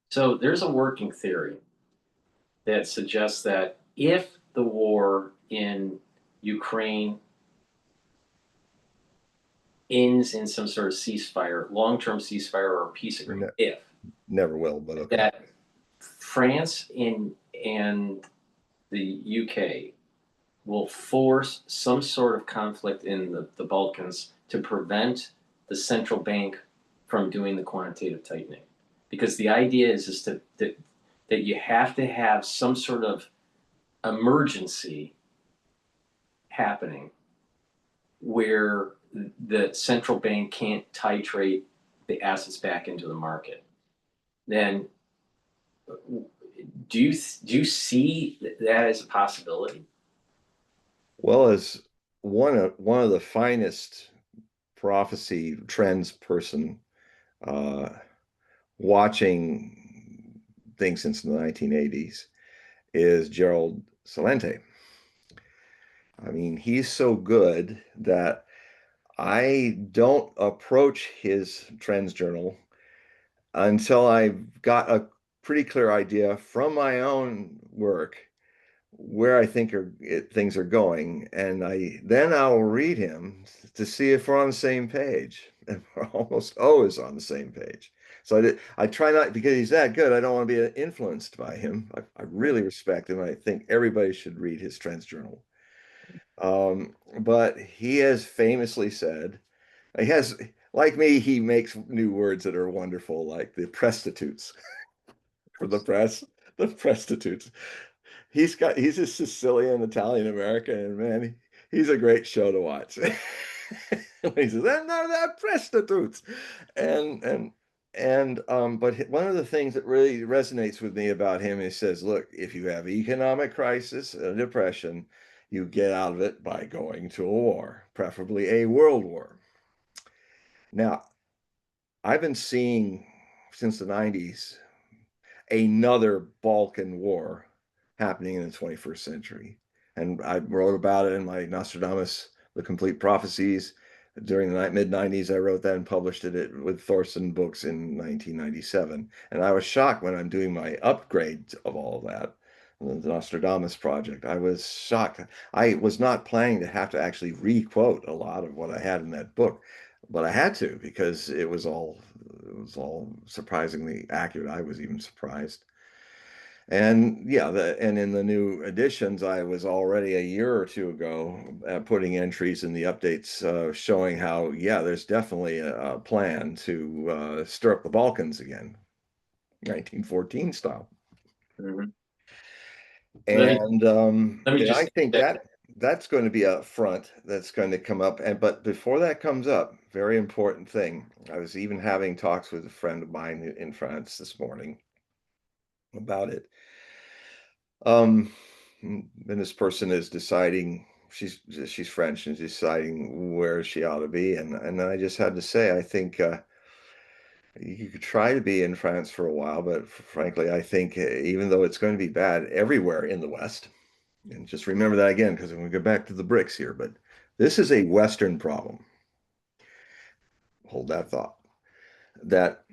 S1: So there's a working theory that suggests that if the war in Ukraine ends in some sort of ceasefire, long-term ceasefire or peace agreement,
S2: Never will, but okay.
S1: that France and the UK will force some sort of conflict in the Balkans to prevent the central bank from doing the quantitative tightening. Because the idea is that you have to have some sort of emergency happening where the central bank can't titrate the assets back into the market. Then do you see that as a possibility?
S2: Well, as one of the finest prophecy trends person, uh, watching things since the 1980s, is Gerald Celente. I mean, he's so good that I don't approach his trends journal until I've got a pretty clear idea from my own work where I think things are going, and I'll read him to see if we're on the same page, and we're almost always on the same page. So I try not, because he's that good, I don't want to be influenced by him. I really respect him. I think everybody should read his Trends Journal. But he has famously said, he has, like me, he makes new words that are wonderful, like the prostitutes for the press, the prostitutes. He's a Sicilian Italian American, and man, he's a great show to watch. He says, they're prostitutes. And but one of the things that really resonates with me about him, he says, look, if you have economic crisis, a depression, you get out of it by going to a war, preferably a world war. Now, I've been seeing since the 90s another Balkan War happening in the 21st century. And I wrote about it in my Nostradamus, The Complete Prophecies. During the mid 90s, I wrote that and published it with Thorson Books in 1997. And I was shocked when I'm doing my upgrade of all of that, the Nostradamus project. I was shocked. I was not planning to have to actually re-quote a lot of what I had in that book, but I had to because it was all surprisingly accurate. I was even surprised. And yeah, and in the new editions, I was already a year or two ago putting entries in the updates showing how, yeah, there's definitely a plan to stir up the Balkans again, 1914 style.
S1: Mhm. Let me let me
S2: And I
S1: just
S2: think
S1: check.
S2: that's going to be a front that's going to come up. And but before that comes up, very important thing. I was even having talks with a friend of mine in France this morning about it. And this person is deciding, she's French and deciding where she ought to be. And I just had to say, I think you could try to be in France for a while, but frankly, I think even though it's going to be bad everywhere in the West, and just remember that again, because I'm going to go back to the BRICS here, but this is a Western problem. Hold that thought. That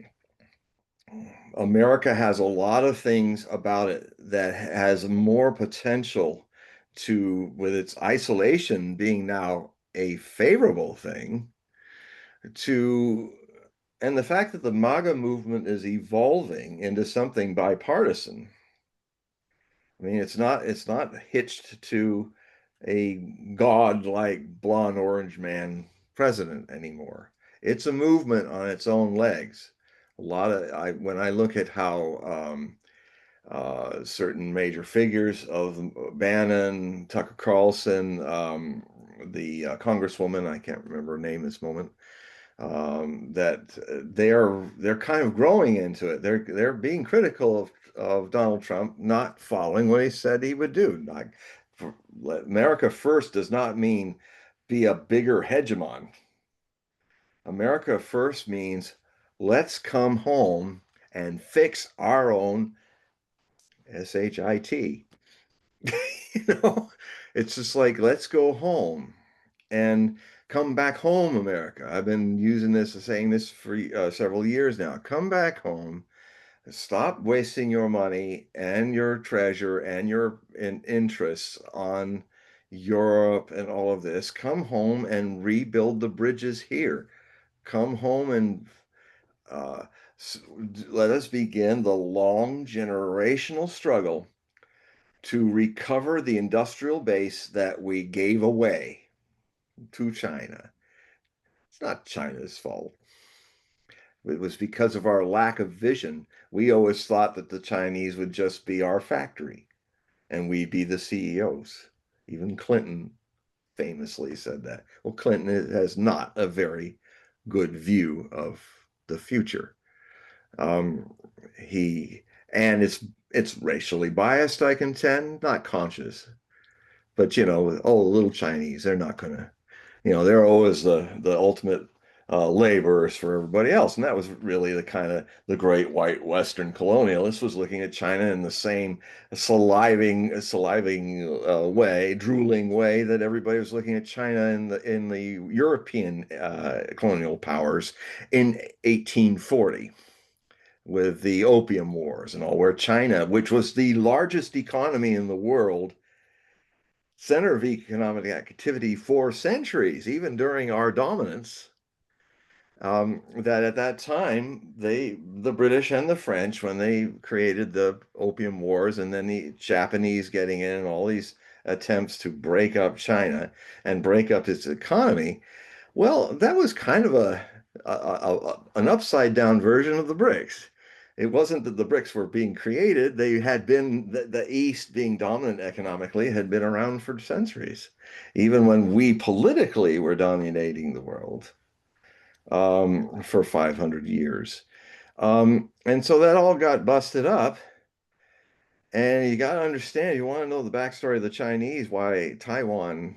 S2: America has a lot of things about it that has more potential to, with its isolation being now a favorable thing, to, and the fact that the MAGA movement is evolving into something bipartisan. I mean, it's not hitched to a god-like blonde orange man president anymore. It's a movement on its own legs. A lot of I when I look at how certain major figures of Bannon, Tucker Carlson, the Congresswoman, I can't remember her name this moment, that they're kind of growing into it. They're being critical of Donald Trump not following what he said he would do. Like, America first does not mean be a bigger hegemon. America first means let's come home and fix our own shit. You know, it's just like let's go home and come back home, America. I've been using this, saying this for several years now. Come back home. Stop wasting your money and your treasure and your interests on Europe and all of this. Come home and rebuild the bridges here. Come home and uh, let us begin the long generational struggle to recover the industrial base that we gave away to China. It's not China's fault. It was because of our lack of vision. We always thought that the Chinese would just be our factory and we'd be the CEOs. Even Clinton famously said that. Well, Clinton has not a very good view of the future. Um, he and it's racially biased, I contend, not conscious. But oh, little Chinese, they're not gonna, they're always the ultimate laborers for everybody else. And that was really the kind of the great white Western colonialist was looking at China in the same saliving way, drooling way that everybody was looking at China in the European colonial powers in 1840 with the Opium Wars and all, where China, which was the largest economy in the world, center of economic activity for centuries, even during our dominance, that at that time the British and the French, when they created the Opium Wars, and then the Japanese getting in, and all these attempts to break up China and break up its economy, well, that was kind of an upside down version of the BRICS. It wasn't that the BRICS were being created; they had been the East being dominant economically had been around for centuries, even when we politically were dominating the world for 500 years. And so that all got busted up. And you got to understand, you want to know the backstory of the Chinese, why Taiwan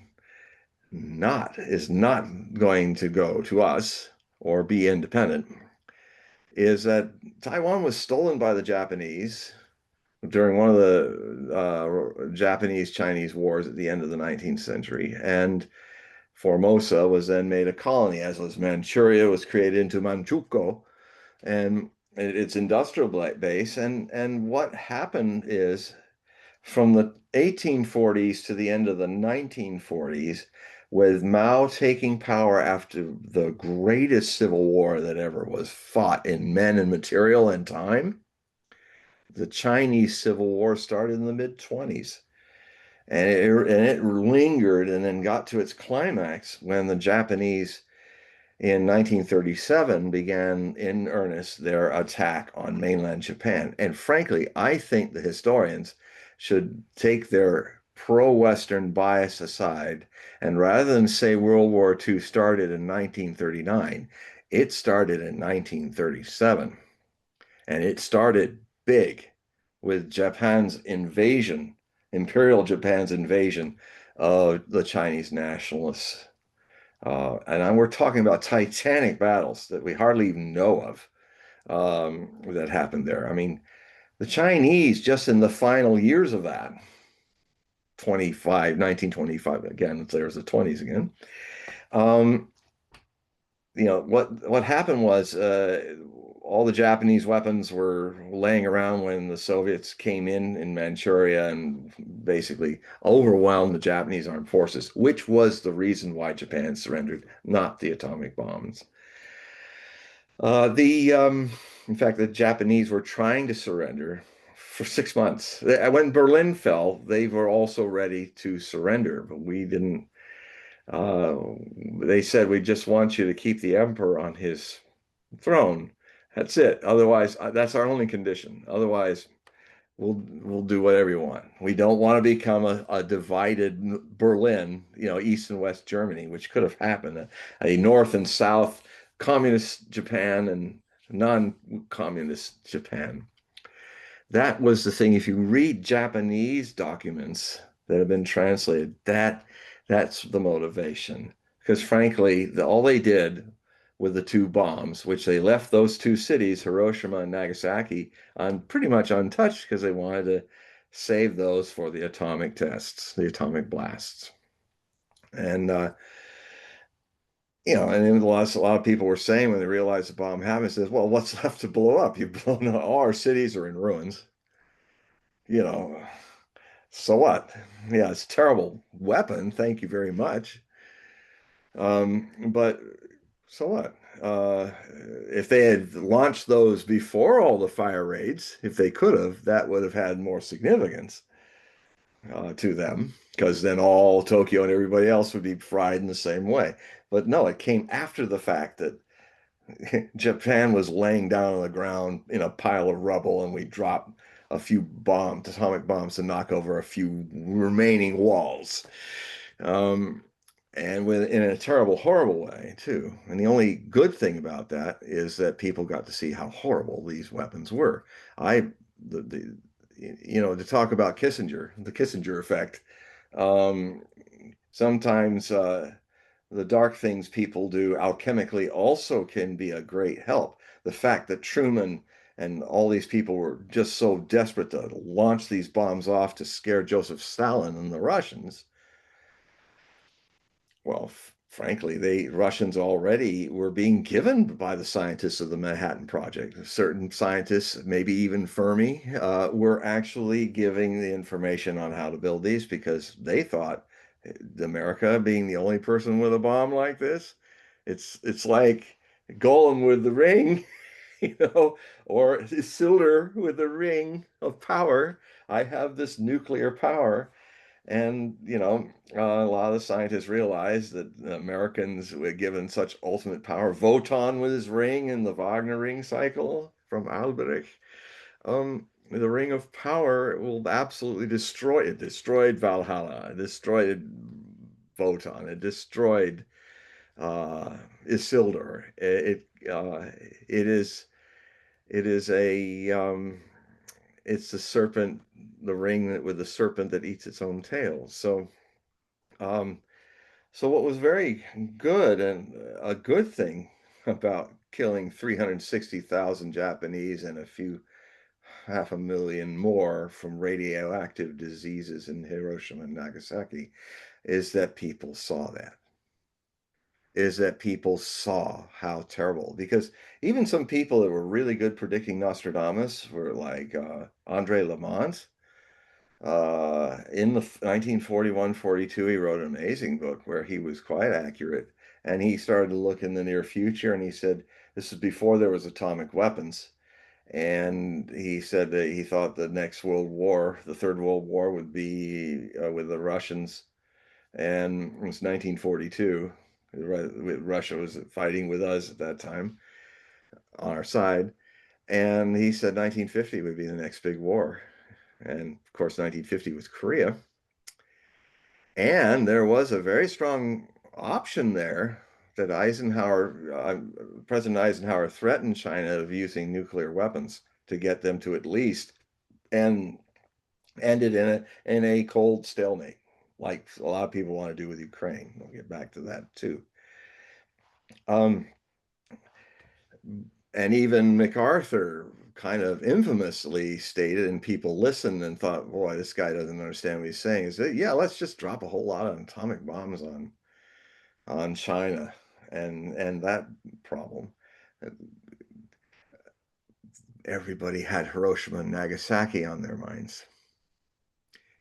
S2: not is not going to go to us or be independent, is that Taiwan was stolen by the Japanese during one of the Japanese-Chinese wars at the end of the 19th century. And Formosa was then made a colony, as was Manchuria, was created into Manchukuo, and its industrial base. And what happened is from the 1840s to the end of the 1940s, with Mao taking power after the greatest civil war that ever was fought in men and material and time, the Chinese Civil War started in the mid-20s. And it lingered and then got to its climax when the Japanese in 1937 began in earnest their attack on mainland Japan. And frankly, I think the historians should take their pro-Western bias aside, and rather than say World War II started in 1939, it started in 1937. And it started big with Japan's invasion, Imperial Japan's invasion of the Chinese nationalists. And we're talking about titanic battles that we hardly even know of that happened there. I mean, the Chinese, just in the final years of that, 1925, again, there's the 20s again. Um, what happened was all the Japanese weapons were laying around when the Soviets came in Manchuria and basically overwhelmed the Japanese armed forces, which was the reason why Japan surrendered, not the atomic bombs. In fact, the Japanese were trying to surrender for 6 months. When Berlin fell, they were also ready to surrender, but we didn't. Uh, they said, we just want you to keep the emperor on his throne. That's it. Otherwise, that's our only condition. Otherwise, we'll do whatever you want. We don't want to become a divided Berlin, East and West Germany, which could have happened. A North and South communist Japan and non-communist Japan. That was the thing. If you read Japanese documents that have been translated, that's the motivation. Because frankly, all they did with the two bombs, which they left those two cities, Hiroshima and Nagasaki, on pretty much untouched because they wanted to save those for the atomic tests, the atomic blasts. And and then a lot of people were saying when they realized the bomb happened, says, "Well, what's left to blow up? You've blown up, all our cities are in ruins. You know, so what? Yeah, it's a terrible weapon. Thank you very much. But so what? If they had launched those before all the fire raids, if they could have, that would have had more significance to them, because then all Tokyo and everybody else would be fried in the same way. But no, it came after the fact that Japan was laying down on the ground in a pile of rubble, and we dropped a few bombs, atomic bombs, to knock over a few remaining walls. Um, and in a terrible, horrible way too. And the only good thing about that is that people got to see how horrible these weapons were. I, the to talk about Kissinger, the Kissinger effect. Um, Sometimes the dark things people do alchemically also can be a great help. The fact that Truman and all these people were just so desperate to launch these bombs off to scare Joseph Stalin and the Russians. Well, frankly, the Russians already were being given by the scientists of the Manhattan Project. Certain scientists, maybe even Fermi, were actually giving the information on how to build these because they thought America being the only person with a bomb like this, it's like Golem with the ring, you know, or Isildur with the ring of power. I have this nuclear power. And, a lot of scientists realized that the Americans were given such ultimate power. Wotan with his ring in the Wagner ring cycle from Albrecht. The ring of power will absolutely destroy it. Destroyed Valhalla, it destroyed Wotan, it destroyed Isildur. It is it's the serpent, the ring with the serpent that eats its own tail. Um, so what was very good and a good thing about killing 360,000 Japanese and a few half a million more from radioactive diseases in Hiroshima and Nagasaki is that people saw how terrible, because even some people that were really good predicting Nostradamus were like Andre Lamont. In the 1941-42, he wrote an amazing book where he was quite accurate, and he started to look in the near future, and he said this is before there was atomic weapons, and he said that he thought the next World War, the Third World War, would be with the Russians, and it was 1942. Russia was fighting with us at that time on our side, and he said 1950 would be the next big war. And of course, 1950 was Korea. And there was a very strong option there that President Eisenhower threatened China of using nuclear weapons to get them to at least end it in a cold stalemate, like a lot of people want to do with Ukraine. We'll get back to that too. Um, and even MacArthur kind of infamously stated, and people listened and thought, boy, this guy doesn't understand what he's saying, is that, yeah, let's just drop a whole lot of atomic bombs on China and that problem. Everybody had Hiroshima and Nagasaki on their minds.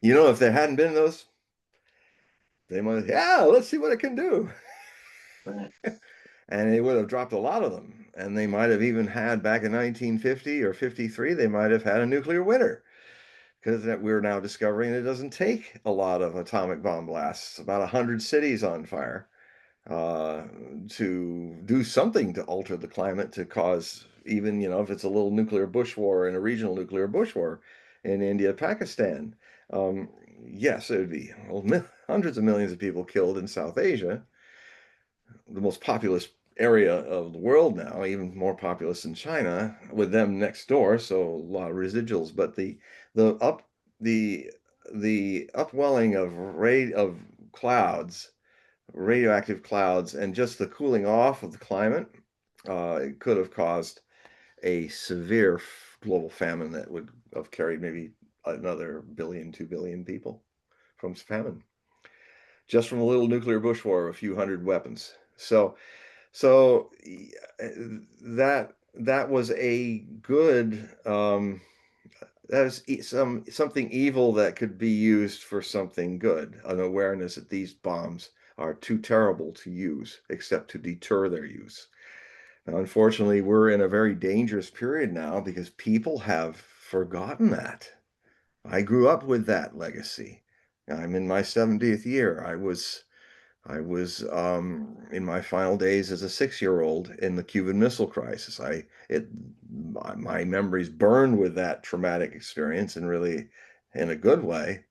S2: If there hadn't been those, they might have, yeah, let's see what it can do.
S1: Right.
S2: And they would have dropped a lot of them. And they might have even had, back in 1950 or 53, they might have had a nuclear winter. Because we're now discovering it doesn't take a lot of atomic bomb blasts, about 100 cities on fire, uh, to do something to alter the climate, to cause, even, if it's a little nuclear bush war and a regional nuclear bush war in India, Pakistan. Yes, it would be hundreds of millions of people killed in South Asia, the most populous area of the world now, even more populous than China, with them next door, so a lot of residuals. But the up the the upwelling of clouds, radioactive clouds, and just the cooling off of the climate, it could have caused a severe global famine that would have carried maybe another 2 billion people from famine, just from a little nuclear bush war of a few hundred weapons. So that was a good, that was something evil that could be used for something good, an awareness that these bombs are too terrible to use, except to deter their use. Now, unfortunately, we're in a very dangerous period now because people have forgotten that. I grew up with that legacy. I'm in my 70th year. I was in my final days as a 6-year-old in the Cuban Missile Crisis. My memories burn with that traumatic experience, and really, in a good way,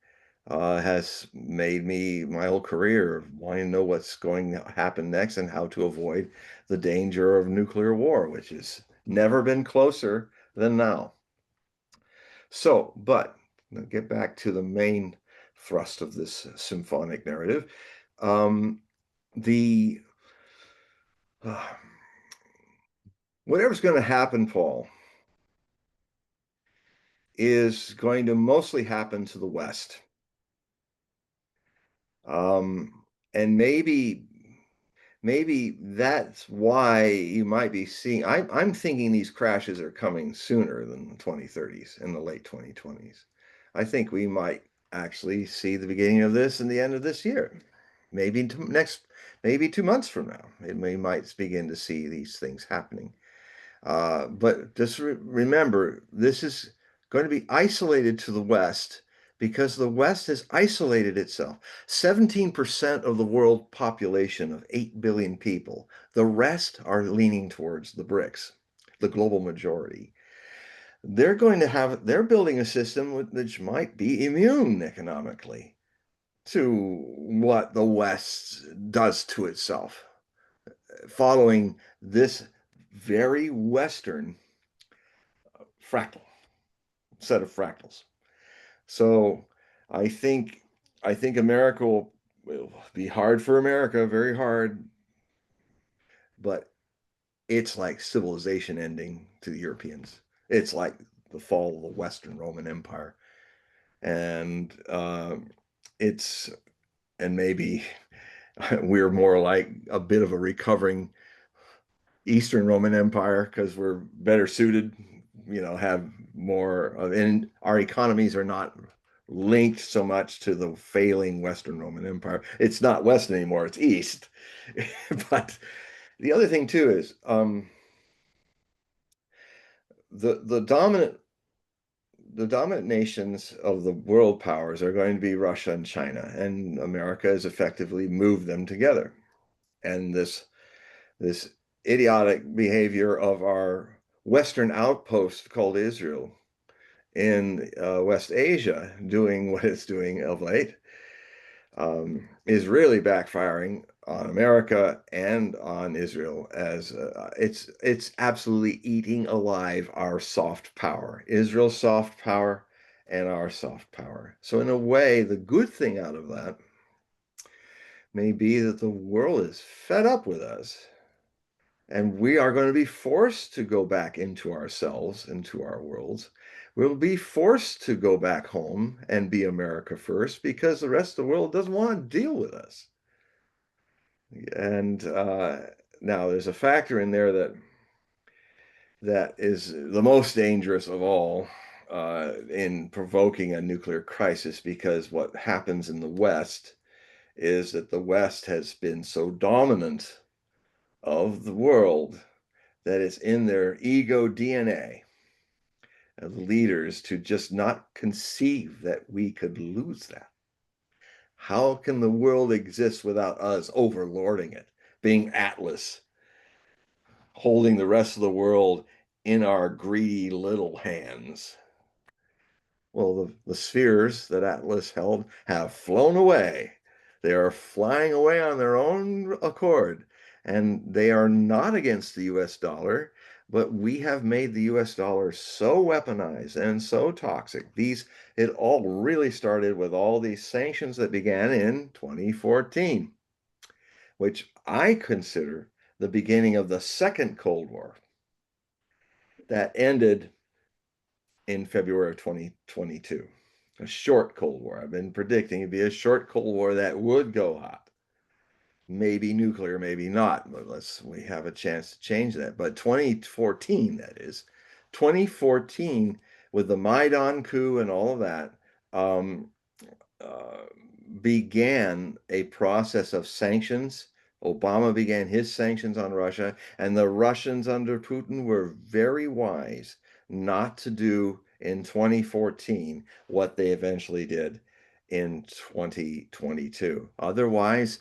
S2: has made me my whole career wanting to know what's going to happen next and how to avoid the danger of nuclear war, which has never been closer than now. So, but get back to the main thrust of this symphonic narrative. Um, the Whatever's going to happen, Paul, is going to mostly happen to the West. And maybe that's why you might be seeing, I'm thinking these crashes are coming sooner than the 2030s and the late 2020s. I think we might actually see the beginning of this and the end of this year. Maybe maybe 2 months from now. We might begin to see these things happening. But just remember, this is going to be isolated to the West because the West has isolated itself. 17% of the world population of 8 billion people. The rest are leaning towards the BRICS, the global majority. They're building a system which might be immune economically to what the West does to itself, following this very Western fractal set of fractals. So I think America will be hard for America, very hard, but it's like civilization ending to the Europeans. It's like the fall of the Western Roman Empire, and it's and maybe we're more like a bit of a recovering Eastern Roman Empire because we're better suited, have more of, and our economies are not linked so much to the failing Western Roman Empire. It's not West anymore, it's East. But the other thing too is the dominant nations of the world powers are going to be Russia and China, and America has effectively moved them together. And this idiotic behavior of our Western outpost called Israel in West Asia, doing what it's doing of late, is really backfiring on America and on Israel, as it's absolutely eating alive our soft power, Israel's soft power and our soft power. So in a way, the good thing out of that may be that the world is fed up with us. And we are going to be forced to go back into ourselves, into our worlds. We'll be forced to go back home and be America first because the rest of the world doesn't want to deal with us. And now there's a factor in there that is the most dangerous of all in provoking a nuclear crisis, because what happens in the West is that the West has been so dominant of the world that it's in their ego DNA of leaders to just not conceive that we could lose that. How can the world exist without us overlording it, being Atlas, holding the rest of the world in our greedy little hands? Well, the spheres that Atlas held have flown away. They are flying away on their own accord, and they are not against the US dollar, but we have made the US dollar so weaponized and so toxic. It all really started with all these sanctions that began in 2014, which I consider the beginning of the second Cold War that ended in February of 2022. A short Cold War. I've been predicting it'd be a short Cold War that would go hot. Maybe nuclear, maybe not, but we have a chance to change that. But 2014, that is, 2014, with the Maidan coup and all of that, um, uh, began a process of sanctions. Obama began his sanctions on Russia, and the Russians under Putin were very wise not to do in 2014 what they eventually did in 2022. Otherwise,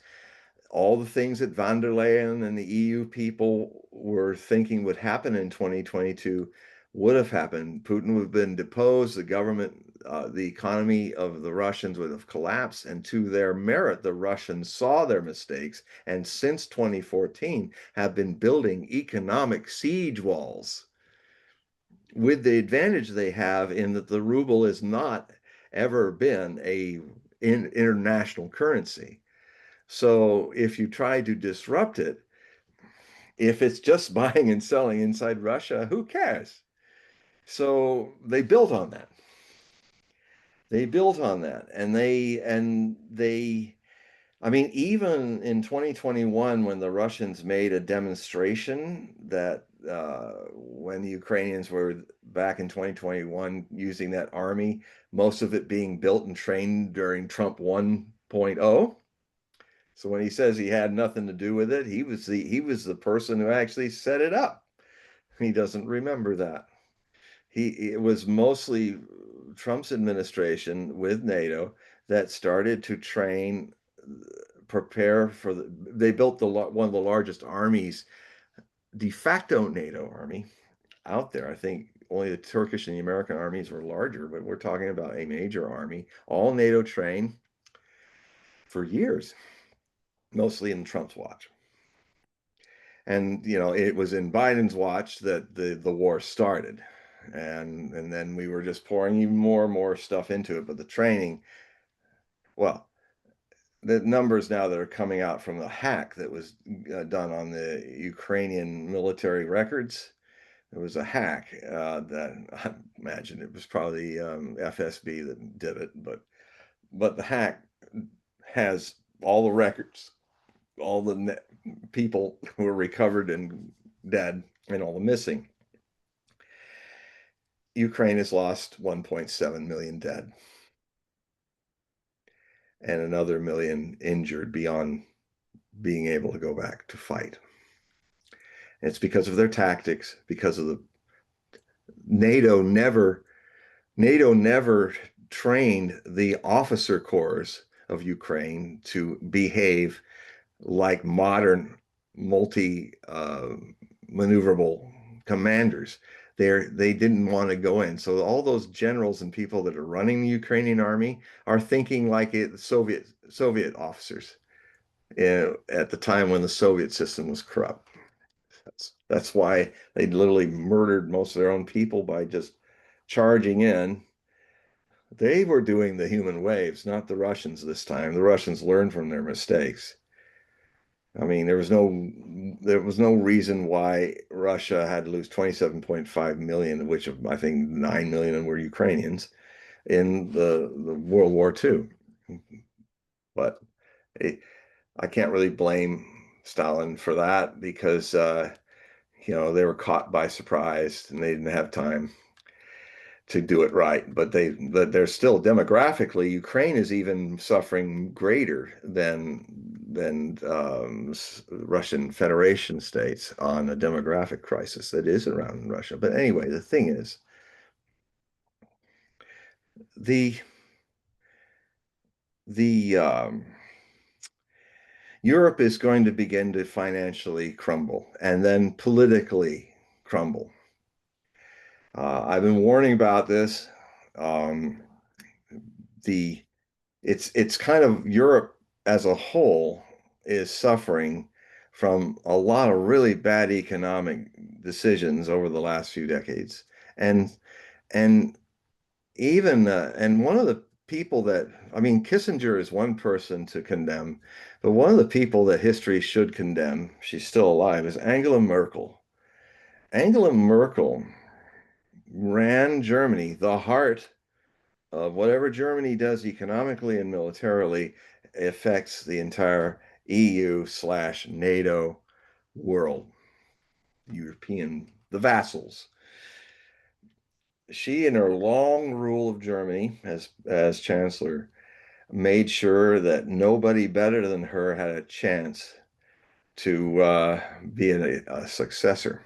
S2: all the things that von der Leyen and the EU people were thinking would happen in 2022 would have happened. Putin would have been deposed, the government, the economy of the Russians would have collapsed, and to their merit, the Russians saw their mistakes, and since 2014 have been building economic siege walls, with the advantage they have in that the ruble has not ever been an international currency. So if you try to disrupt it, if it's just buying and selling inside Russia, who cares? So they built on that. I mean, even in 2021, when the Russians made a demonstration that when the Ukrainians were back in 2021 using that army, most of it being built and trained during Trump 1.0, So when he says he had nothing to do with it, he was the person who actually set it up. He doesn't remember that. It was mostly Trump's administration with NATO that started to train, prepare for they built one of the largest armies, de facto NATO army out there. I think only the Turkish and the American armies were larger, but we're talking about a major army, all NATO trained for years, mostly in Trump's watch. And it was in Biden's watch that the war started, and then we were just pouring even more and more stuff into it. But the training, well, the numbers now that are coming out from the hack that was done on the Ukrainian military records. It was a hack that I imagine it was probably FSB that did it, but the hack has all the records, all the people who were recovered and dead, and all the missing. Ukraine has lost 1.7 million dead and another million injured beyond being able to go back to fight. It's because of their tactics, because of the NATO never trained the officer corps of Ukraine to behave like modern multi maneuverable commanders. They didn't want to go in. So all those generals and people that are running the Ukrainian army are thinking like Soviet officers at the time when the Soviet system was corrupt. That's why they literally murdered most of their own people by just charging in. They were doing the human waves, not the Russians this time. The Russians learned from their mistakes. I mean, there was no reason why Russia had to lose 27.5 million, of which I think 9 million were Ukrainians in the World War II. But it, I can't really blame Stalin for that because they were caught by surprise and they didn't have time to do it right. But they're still demographically, Ukraine is even suffering greater than Russian Federation states on a demographic crisis that is around Russia. But anyway, the thing is, the the Europe is going to begin to financially crumble and then politically crumble. I've been warning about this. Um, the it's kind of Europe as a whole is suffering from a lot of really bad economic decisions over the last few decades, and and even and one of the people that I mean, Kissinger is one person to condemn, but one of the people that history should condemn, she's still alive, is Angela Merkel. Angela Merkel ran Germany, the heart of whatever Germany does economically and militarily affects the entire EU/NATO world, the vassals. She, in her long rule of Germany as chancellor, made sure that nobody better than her had a chance to be a successor.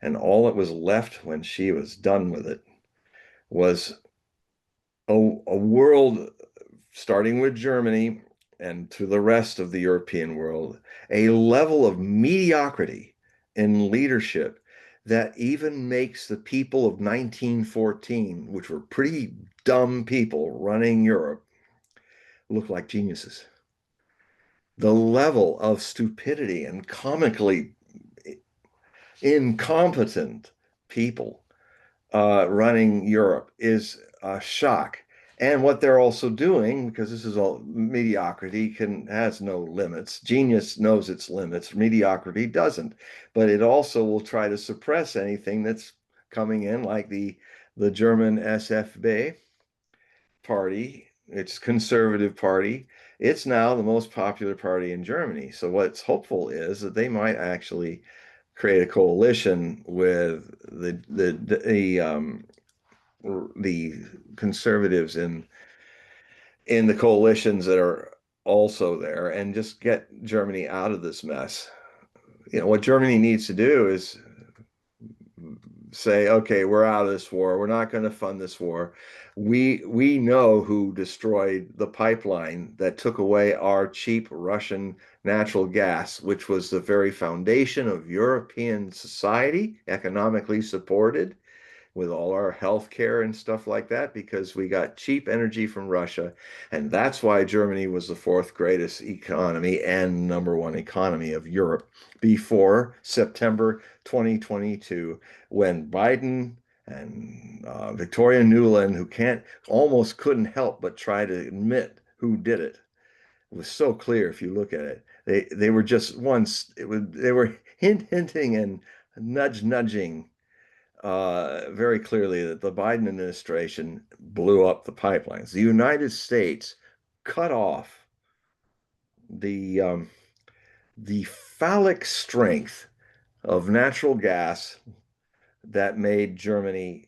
S2: And all that was left when she was done with it was a world, starting with Germany and to the rest of the European world, a level of mediocrity in leadership that even makes the people of 1914, which were pretty dumb people running Europe, look like geniuses. The level of stupidity and comically incompetent people running Europe is a shock. And what they're also doing, because this is all mediocrity has no limits. Genius knows its limits. Mediocrity doesn't. But it also will try to suppress anything that's coming in, like the German SFB party, its conservative party. It's now the most popular party in Germany. So what's hopeful is that they might actually create a coalition with the conservatives in the coalitions that are also there and just get Germany out of this mess. What Germany needs to do is say, okay, we're out of this war. We're not going to fund this war. We know who destroyed the pipeline that took away our cheap Russian natural gas, which was the very foundation of European society, economically supported, with all our health care and stuff like that, because we got cheap energy from Russia. And that's why Germany was the fourth greatest economy and number one economy of Europe before September 2022, when Biden and Victoria Nuland, who can't almost couldn't help but try to admit who did it. It was so clear if you look at it. They were just once they were hinting and nudging very clearly that the Biden administration blew up the pipelines. The United States cut off the the phallic strength of natural gas that made Germany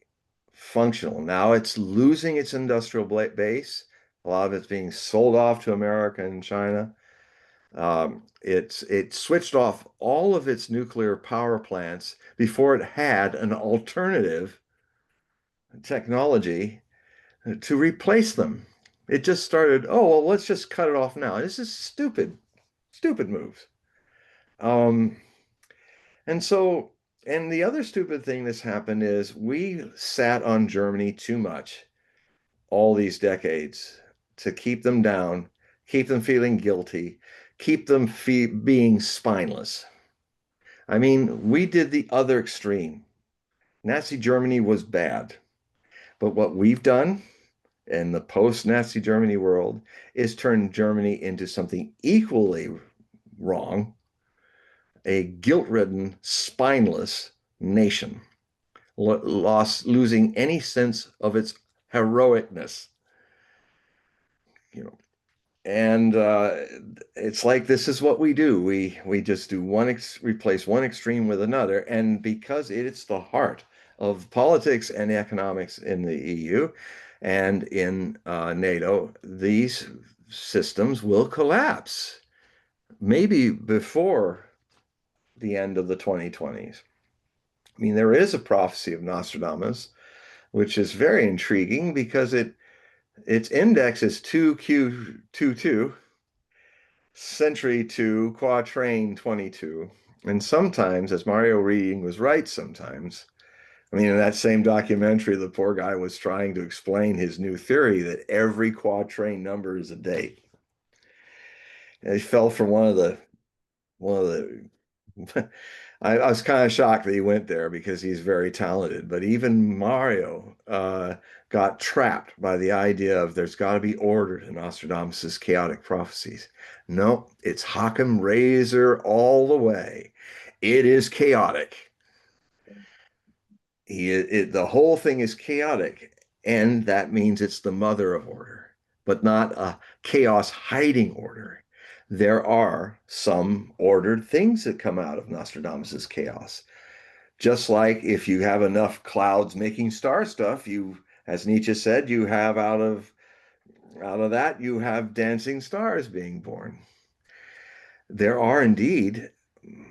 S2: functional. Now it's losing its industrial base. A lot of it's being sold off to America and China. It switched off all of its nuclear power plants before it had an alternative technology to replace them. It just started, oh, well, let's just cut it off now. This is stupid, stupid moves. Um, and so, and the other stupid thing that's happened is we sat on Germany too much all these decades to keep them down, keep them feeling guilty, keep them being spineless. I mean, we did the other extreme. Nazi Germany was bad. But what we've done in the post-Nazi Germany world is turn Germany into something equally wrong, a guilt-ridden, spineless nation, losing any sense of its heroicness. You know, and it's like this is what we do. We just do replace one extreme with another, and because it's the heart of politics and economics in the EU and in NATO, these systems will collapse, maybe before the end of the 2020s. I mean, there is a prophecy of Nostradamus, which is very intriguing because its index is 2Q22, century 2, quatrain 22. And sometimes, as Mario Reading was right sometimes, I mean, in that same documentary, the poor guy was trying to explain his new theory that every quatrain number is a date. And he fell for one of the I was kind of shocked that he went there because he's very talented. But even Mario got trapped by the idea of there's got to be order in Nostradamus's chaotic prophecies. No, it's Occam razor all the way. It is chaotic. The whole thing is chaotic, and that means it's the mother of order, but not a chaos hiding order. There are some ordered things that come out of Nostradamus's chaos. Just like if you have enough clouds making star stuff, as Nietzsche said, you have out of that, you have dancing stars being born. There are indeed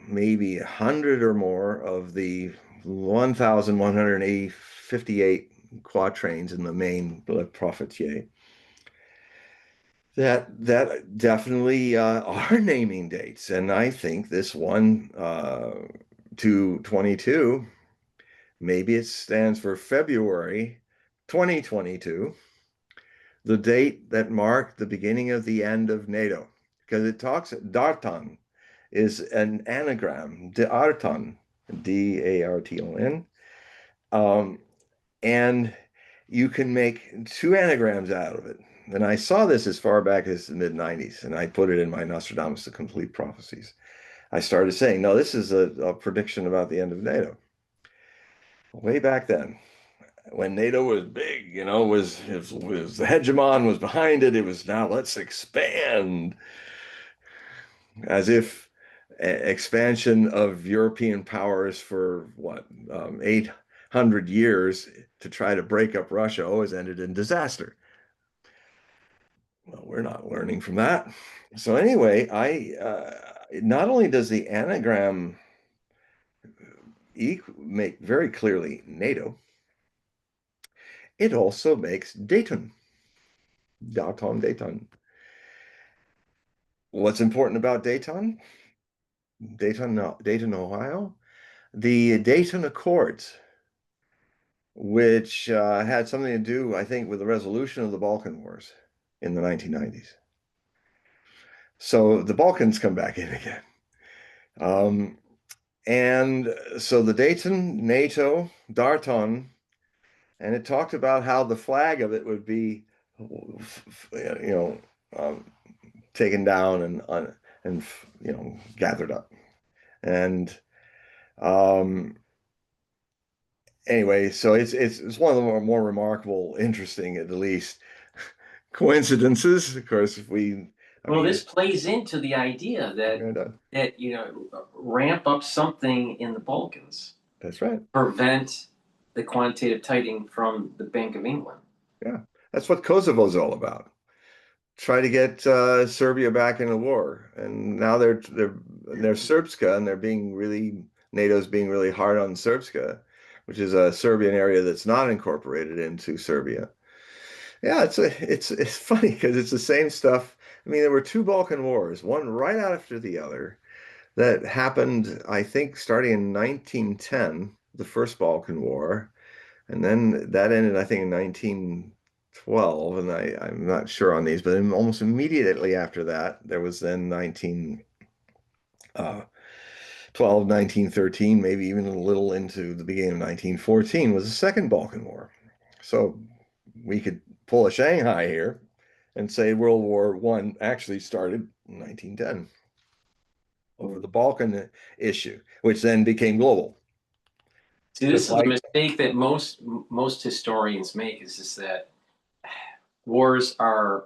S2: maybe 100 or more of the 1,158 quatrains in the main Ep30 that definitely are naming dates. And I think this one, 222, maybe it stands for February 2022, the date that marked the beginning of the end of NATO, because it talks Darton is an anagram, Darton, Darton. Um, and you can make two anagrams out of it. And I saw this as far back as the mid 90s, and I put it in my Nostradamus, The Complete Prophecies. I started saying, no, this is a prediction about the end of NATO. Way back then, when NATO was big, was the hegemon was behind it. It was now let's expand, as if expansion of European powers for 800 years to try to break up Russia always ended in disaster. Well, we're not learning from that. So anyway, I not only does the anagram make very clearly NATO, it also makes Dayton, Dayton, Dayton. What's important about Dayton? Dayton, no, Dayton, Ohio? The Dayton Accords, which had something to do, I think, with the resolution of the Balkan Wars in the 1990s. So the Balkans come back in again. Um, and so the Dayton, NATO, Darton, and it talked about how the flag of it would be, um, taken down and gathered up. And um, anyway, so it's one of the more remarkable, interesting, at the least, coincidences. Of course, if we, I
S1: Well,
S2: mean,
S1: this plays into the idea that ramp up something in the Balkans,
S2: that's right.
S1: prevent the quantitative tightening from the Bank of England.
S2: Yeah, that's what Kosovo's all about. Try to get Serbia back in the war, and now they're Srpska, and they're being really NATO's being really hard on Srpska, which is a Serbian area that's not incorporated into Serbia. Yeah, it's funny because it's the same stuff. I mean, there were two Balkan wars, one right after the other, that happened, I think, starting in 1910, the first Balkan War, and then that ended, I think, in 1912, and I'm not sure on these, but almost immediately after that, there was then 1912, 1913, maybe even a little into the beginning of 1914 was the Second Balkan War. So we could pull a Shanghai here and say World War I actually started in 1910 over the Balkan issue, which then became global.
S1: See,
S2: Just
S1: this is the
S2: like,
S1: mistake that most historians make, is just that wars are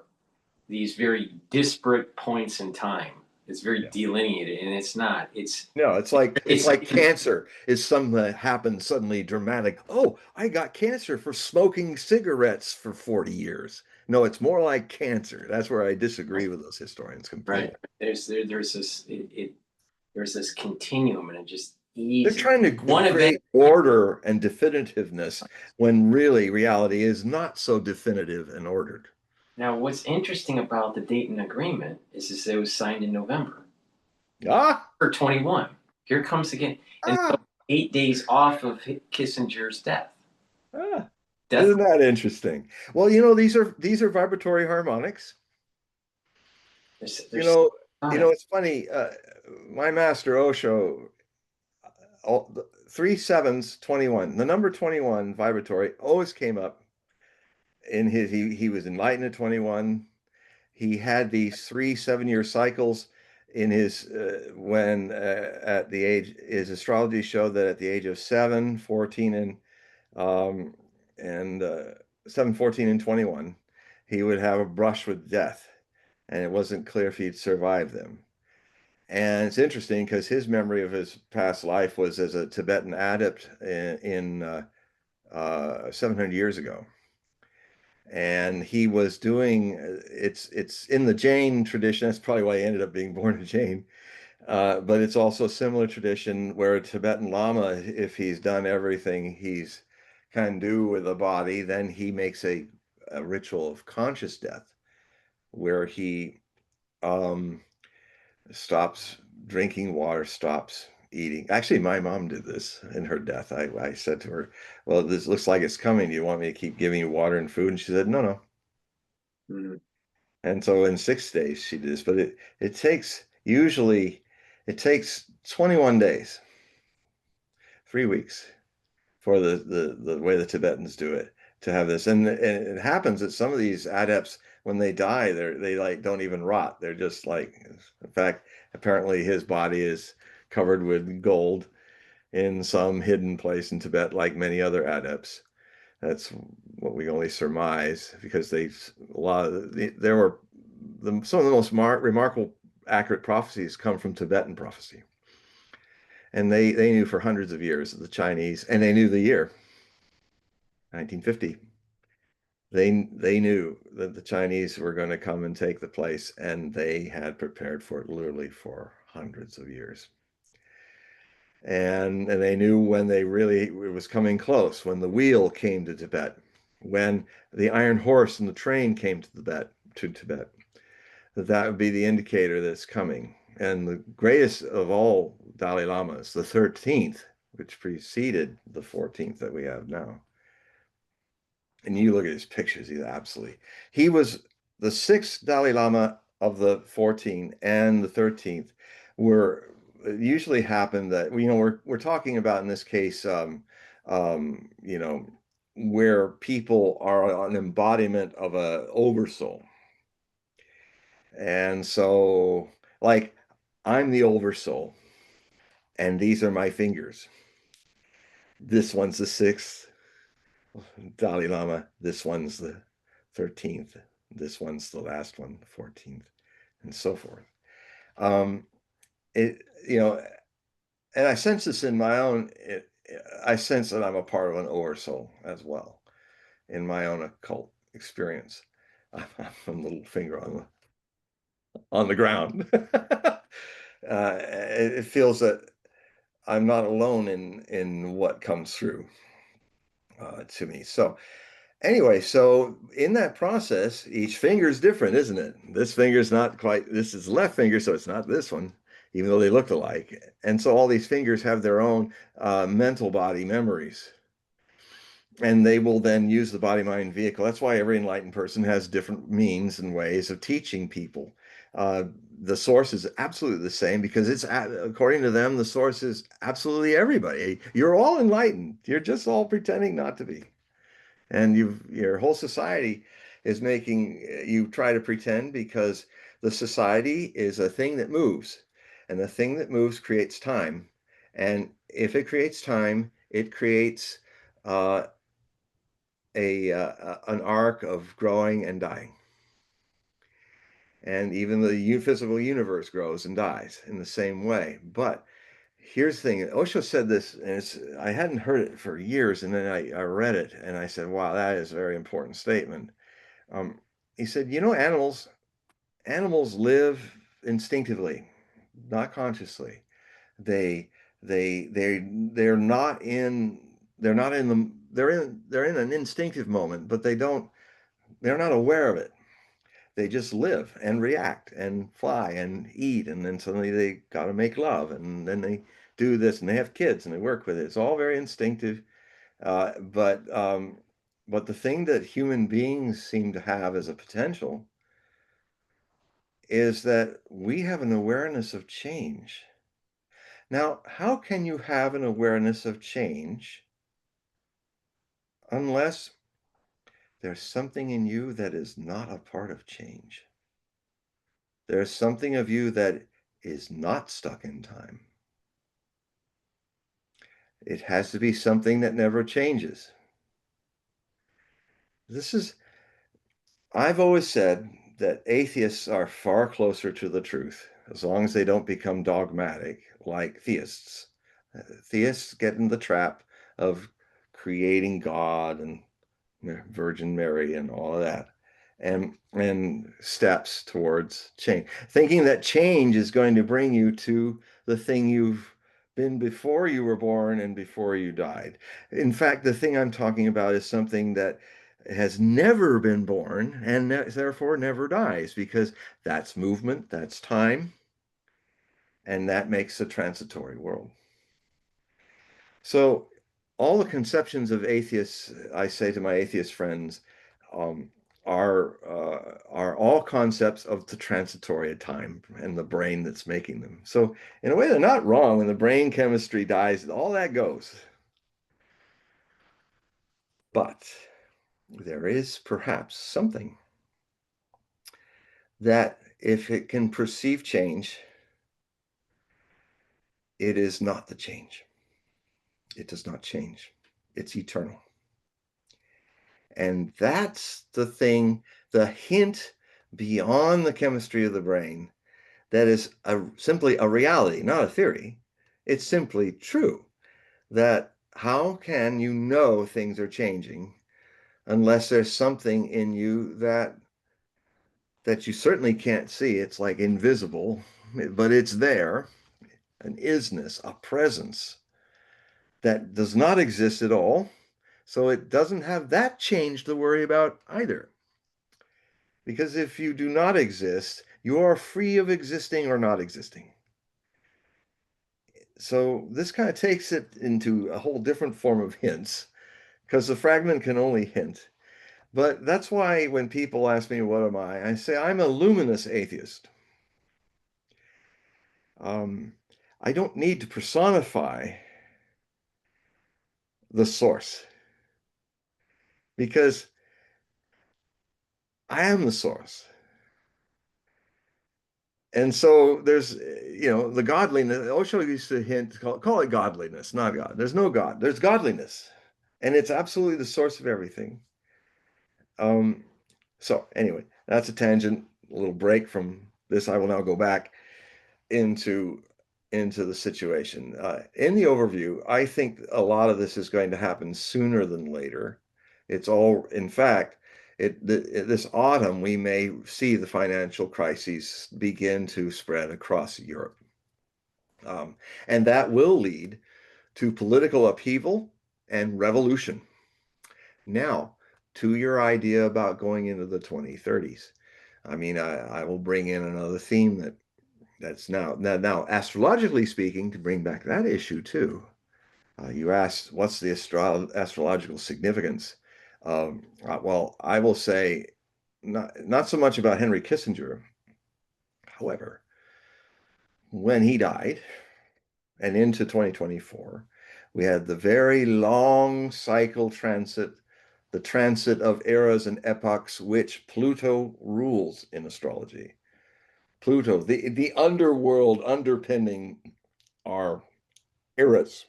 S1: these very disparate points in time. It's very
S2: yeah.
S1: delineated, and it's not.
S2: No, it's
S1: It's
S2: like cancer is something that happens suddenly dramatic. Oh, I got cancer for smoking cigarettes for 40 years. No, it's more like cancer. That's where I disagree with those historians
S1: right.
S2: completely.
S1: There's this continuum, and it just
S2: They're
S1: easy.
S2: trying to
S1: One event.
S2: create order and definitiveness when really reality is not so definitive and ordered.
S1: Now, what's interesting about the Dayton Agreement is it was signed in November
S2: Ah,
S1: or 21. Here comes again, and so
S2: ah,
S1: 8 days off of Kissinger's death.
S2: ah.
S1: Death.
S2: Isn't that interesting? Well, these are vibratory harmonics. You
S1: There's
S2: know,
S1: on it.
S2: it's funny. My master Osho, all, 3 7s, 21. The number 21 vibratory always came up in his. He was enlightened at 21. He had these 3 7-year cycles in his when at the age his astrology showed that at the age of 7, 14, um, and 7, 14, and 21, he would have a brush with death, and it wasn't clear if he'd survive them. And it's interesting because his memory of his past life was as a Tibetan adept in 700 years ago. And he was doing it's in the Jain tradition. That's probably why he ended up being born a Jain. But it's also a similar tradition where a Tibetan Lama, if he's done everything he's can do with the body, then he makes a ritual of conscious death where he um, stops drinking water, stops eating. Actually, my mom did this in her death. I said to her, "Well, this looks like it's coming. Do you want me to keep giving you water and food?" And she said, "No, no."
S1: Mhm.
S2: And so in 6 days she did this, but it takes usually it takes 21 days, 3 weeks for the way the Tibetans do it to have this. And it happens that some of these adepts, when they die, they like don't even rot. They're just like, in fact, apparently his body is covered with gold in some hidden place in Tibet, like many other adepts. That's what we only surmise because there were some of the most remarkable accurate prophecies come from Tibetan prophecy. And they knew for hundreds of years, the Chinese, and they knew the year 1950. They knew that the Chinese were going to come and take the place, and they had prepared for it literally for hundreds of years. And they knew when they really it was coming close, when the wheel came to Tibet, when the iron horse and the train came to Tibet, that that would be the indicator that it's coming. And the greatest of all Dalai Lamas, the 13th, which preceded the 14th that we have now. And you look at his pictures, he was the sixth Dalai Lama of the 14 and the 13th were it usually happened that, we're talking about in this case, you know, where people are an embodiment of a oversoul. And so, like, I'm the oversoul, and these are my fingers. This one's the sixth Dalai Lama. This one's the 13th. This one's the last one, the 14th, and so forth. Um, it, you know, and I sense this in my own, I sense that I'm a part of an oversoul as well in my own occult experience. I'm a little finger on the ground. It feels that I'm not alone in what comes through to me. So anyway, so in that process, each finger is different, isn't it? This finger is not quite, this is left finger, so it's not this one, even though they look alike. And so all these fingers have their own mental body memories. And they will then use the body mind vehicle. That's why every enlightened person has different means and ways of teaching people. The source is absolutely the same because it's, according to them, the source is absolutely everybody. You're all enlightened. You're just all pretending not to be. And your whole society is making you try to pretend because the society is a thing that moves, and the thing that moves creates time. And if it creates time, it creates uh, an arc of growing and dying. And even the physical universe grows and dies in the same way. But here's the thing. Osho said this, and I hadn't heard it for years, and then I read it, and I said, wow, that is a very important statement. He said, animals live instinctively, not consciously. They they're not in they're in an instinctive moment, but they're not aware of it. They just live and react and fly and eat, and then suddenly they got to make love, and then they do this, and they have kids, and they work with it. It's all very instinctive. Uh, but um, but the thing that human beings seem to have as a potential is that we have an awareness of change. Now, how can you have an awareness of change unless there's something in you that is not a part of change? There's something of you that is not stuck in time. It has to be something that never changes. This is, I've always said that atheists are far closer to the truth as long as they don't become dogmatic like theists. Theists get in the trap of creating God and Virgin Mary and all of that, and steps towards change, thinking that change is going to bring you to the thing you've been before you were born and before you died. In fact, the thing I'm talking about is something that has never been born and therefore never dies, because that's movement, that's time, and that makes a transitory world. So all the conceptions of atheists, I say to my atheist friends, um, are all concepts of the transitory time and the brain that's making them. So in a way, they're not wrong. When the brain chemistry dies, all that goes. But there is perhaps something that, if it can perceive change, it is not the change. It does not change. It's eternal. And that's the thing, the hint beyond the chemistry of the brain, that is simply a reality, not a theory. It's simply true that how can you know things are changing unless there's something in you that you certainly can't see. It's like invisible, but it's there, an isness, a presence that does not exist at all. So it doesn't have that change to worry about either. Because if you do not exist, you are free of existing or not existing. So this kind of takes it into a whole different form of hints, because the fragment can only hint. But that's why when people ask me, what am I say, I'm a luminous atheist. I don't need to personify the source because I am the source. And so there's, the godliness. Osho used to hint, call it godliness, not God. There's no God. There's godliness. And it's absolutely the source of everything. Um, so anyway, that's a tangent, a little break from this. I will now go back into the situation. In the overview, I think a lot of this is going to happen sooner than later. It's all, in fact, this autumn, we may see the financial crises begin to spread across Europe. And that will lead to political upheaval and revolution. Now, to your idea about going into the 2030s, I mean, I will bring in another theme that's now astrologically speaking, to bring back that issue too. You asked, what's the astrological significance? Well, I will say not so much about Henry Kissinger. However, when he died and into 2024, we had the very long cycle transit, the transit of eras and epochs which Pluto rules in astrology. Pluto, the underworld underpinning our eras,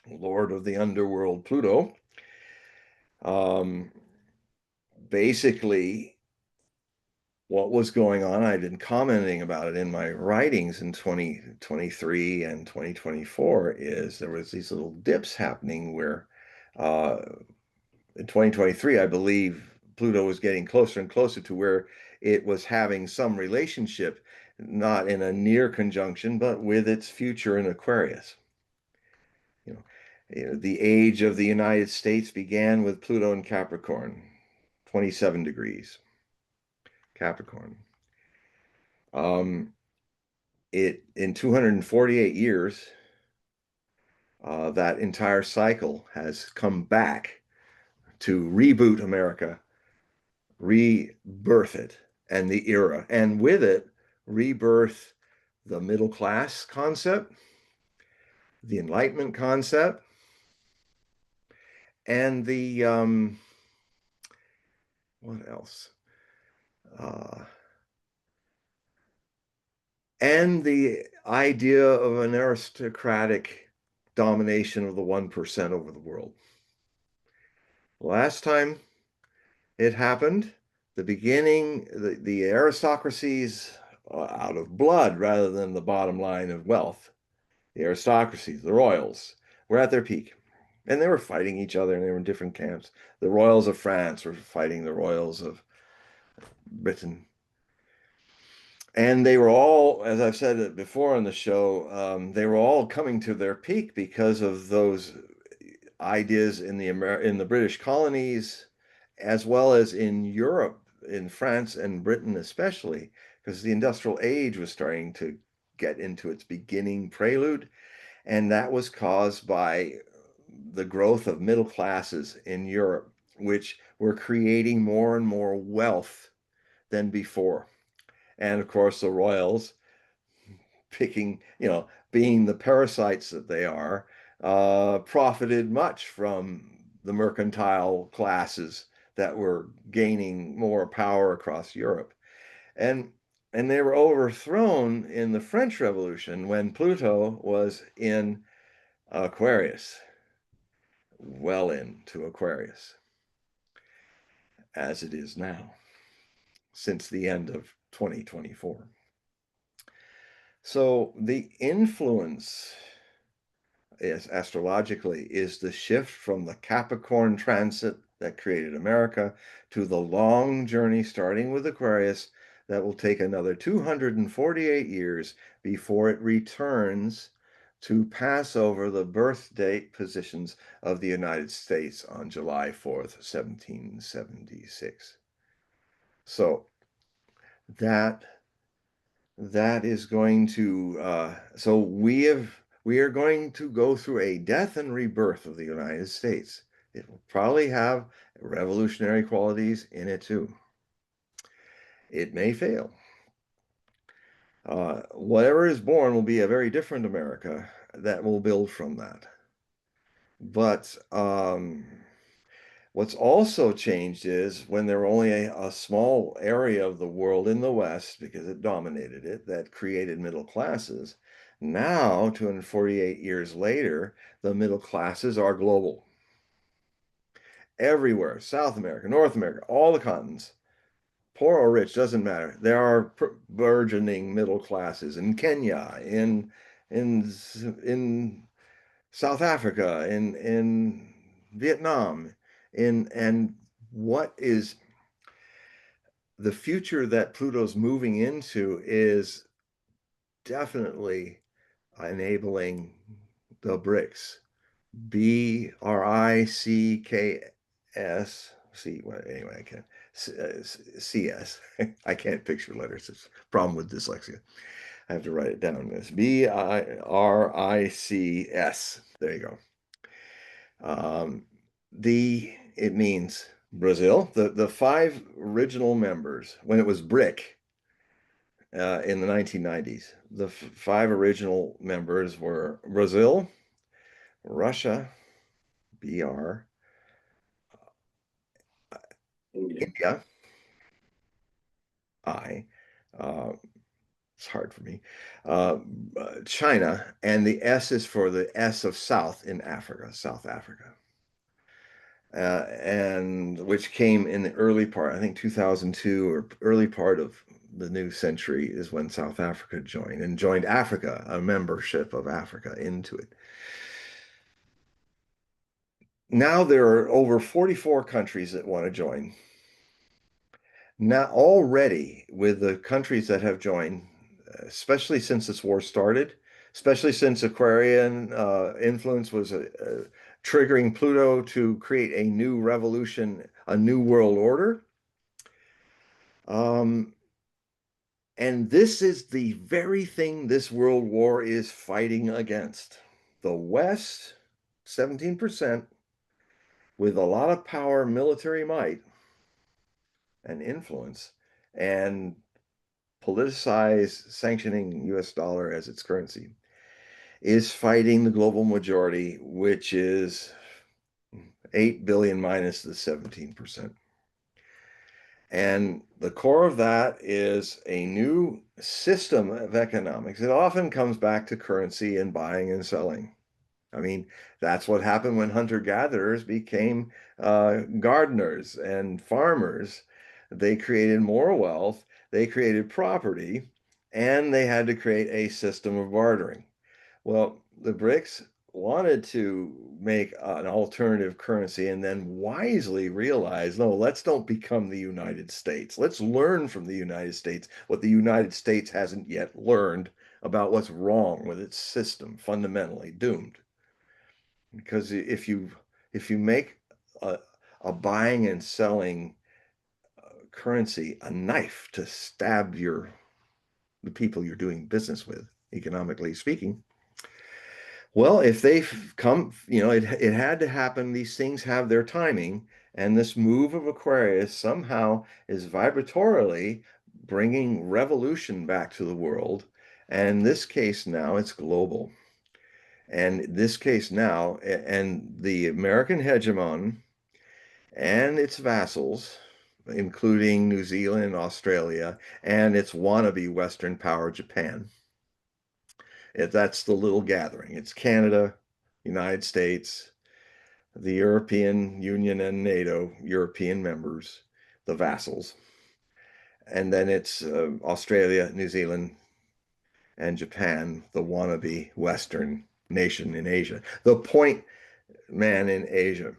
S2: Lord of the underworld, Pluto, basically what was going on, I've been commenting about it in my writings in 2023 and 2024, is there was these little dips happening where in 2023, I believe Pluto was getting closer and closer to where it was having some relationship, not in a near conjunction, but with its future in Aquarius. The age of the United States began with Pluto in Capricorn, 27 degrees, Capricorn. It in 248 years, that entire cycle has come back to reboot America, rebirth it, and the era, and with it, rebirth the middle class concept, the Enlightenment concept, and the what else? And the idea of an aristocratic domination of the 1% over the world. Last time it happened, the beginning, the aristocracies out of blood rather than the bottom line of wealth. The aristocracies, the royals, were at their peak. And they were fighting each other and they were in different camps. The royals of France were fighting the royals of Britain. And they were all, as I've said it before on the show, they were all coming to their peak because of those ideas in the British colonies, as well as in Europe, in France and Britain especially, because the industrial age was starting to get into its beginning prelude, and that was caused by the growth of middle classes in Europe, which were creating more and more wealth than before. And of course, the royals picking, being the parasites that they are, profited much from the mercantile classes that were gaining more power across Europe. And they were overthrown in the French Revolution when Pluto was in Aquarius, well into Aquarius, as it is now, since the end of 2024. So the influence is astrologically is the shift from the Capricorn transit that created America to the long journey starting with Aquarius that will take another 248 years before it returns to pass over the birth date positions of the United States on July 4th, 1776. So that that is going to so we are going to go through a death and rebirth of the United States. It will probably have revolutionary qualities in it too. It may fail. Whatever is born will be a very different America that will build from that. But what's also changed is when there were only a small area of the world in the West, because it dominated it, that created middle classes. Now, 248 years later, the middle classes are global. Everywhere, South America, North America, all the continents, poor or rich, doesn't matter. There are burgeoning middle classes in Kenya, in South Africa, in Vietnam, and what is the future that Pluto's moving into is definitely enabling the BRICS. BRICKS. See, well, anyway, I can't. CS. I can't picture letters. It's a problem with dyslexia. I have to write it down. It's BIRICS. There you go. It means Brazil. The five original members, when it was BRIC in the 1990s, the five original members were Brazil, Russia, BR, India, I. It's hard for me. China, and the S is for the S of South in Africa, South Africa. And which came in the early part, I think 2002 or early part of the new century is when South Africa joined Africa, a membership of Africa into it. Now there are over 44 countries that want to join. Now already with the countries that have joined, especially since this war started, especially since Aquarian influence was triggering Pluto to create a new revolution, a new world order. And this is the very thing this world war is fighting against. The West, 17%, with a lot of power, military might, and influence, and politicized sanctioning US dollar as its currency, is fighting the global majority, which is 8 billion minus the 17%. And the core of that is a new system of economics. It often comes back to currency and buying and selling. I mean, that's what happened when hunter-gatherers became gardeners and farmers. They created more wealth, they created property, and they had to create a system of bartering. Well, the BRICS wanted to make an alternative currency and then wisely realized, no, let's don't become the United States. Let's learn from the United States what the United States hasn't yet learned about what's wrong with its system, fundamentally doomed. Because if you make a buying and selling currency a knife to stab the people you're doing business with, economically speaking, well, if they come, it had to happen. These things have their timing, and this move of Aquarius somehow is vibratorily bringing revolution back to the world. And in this case now, it's global. And this case now, and the American hegemon and its vassals, including New Zealand and Australia, and its wannabe Western power, Japan. That's the little gathering. It's Canada, United States, the European Union and NATO, European members, the vassals. And then it's Australia, New Zealand, and Japan, the wannabe Western nation in Asia. The point man in Asia.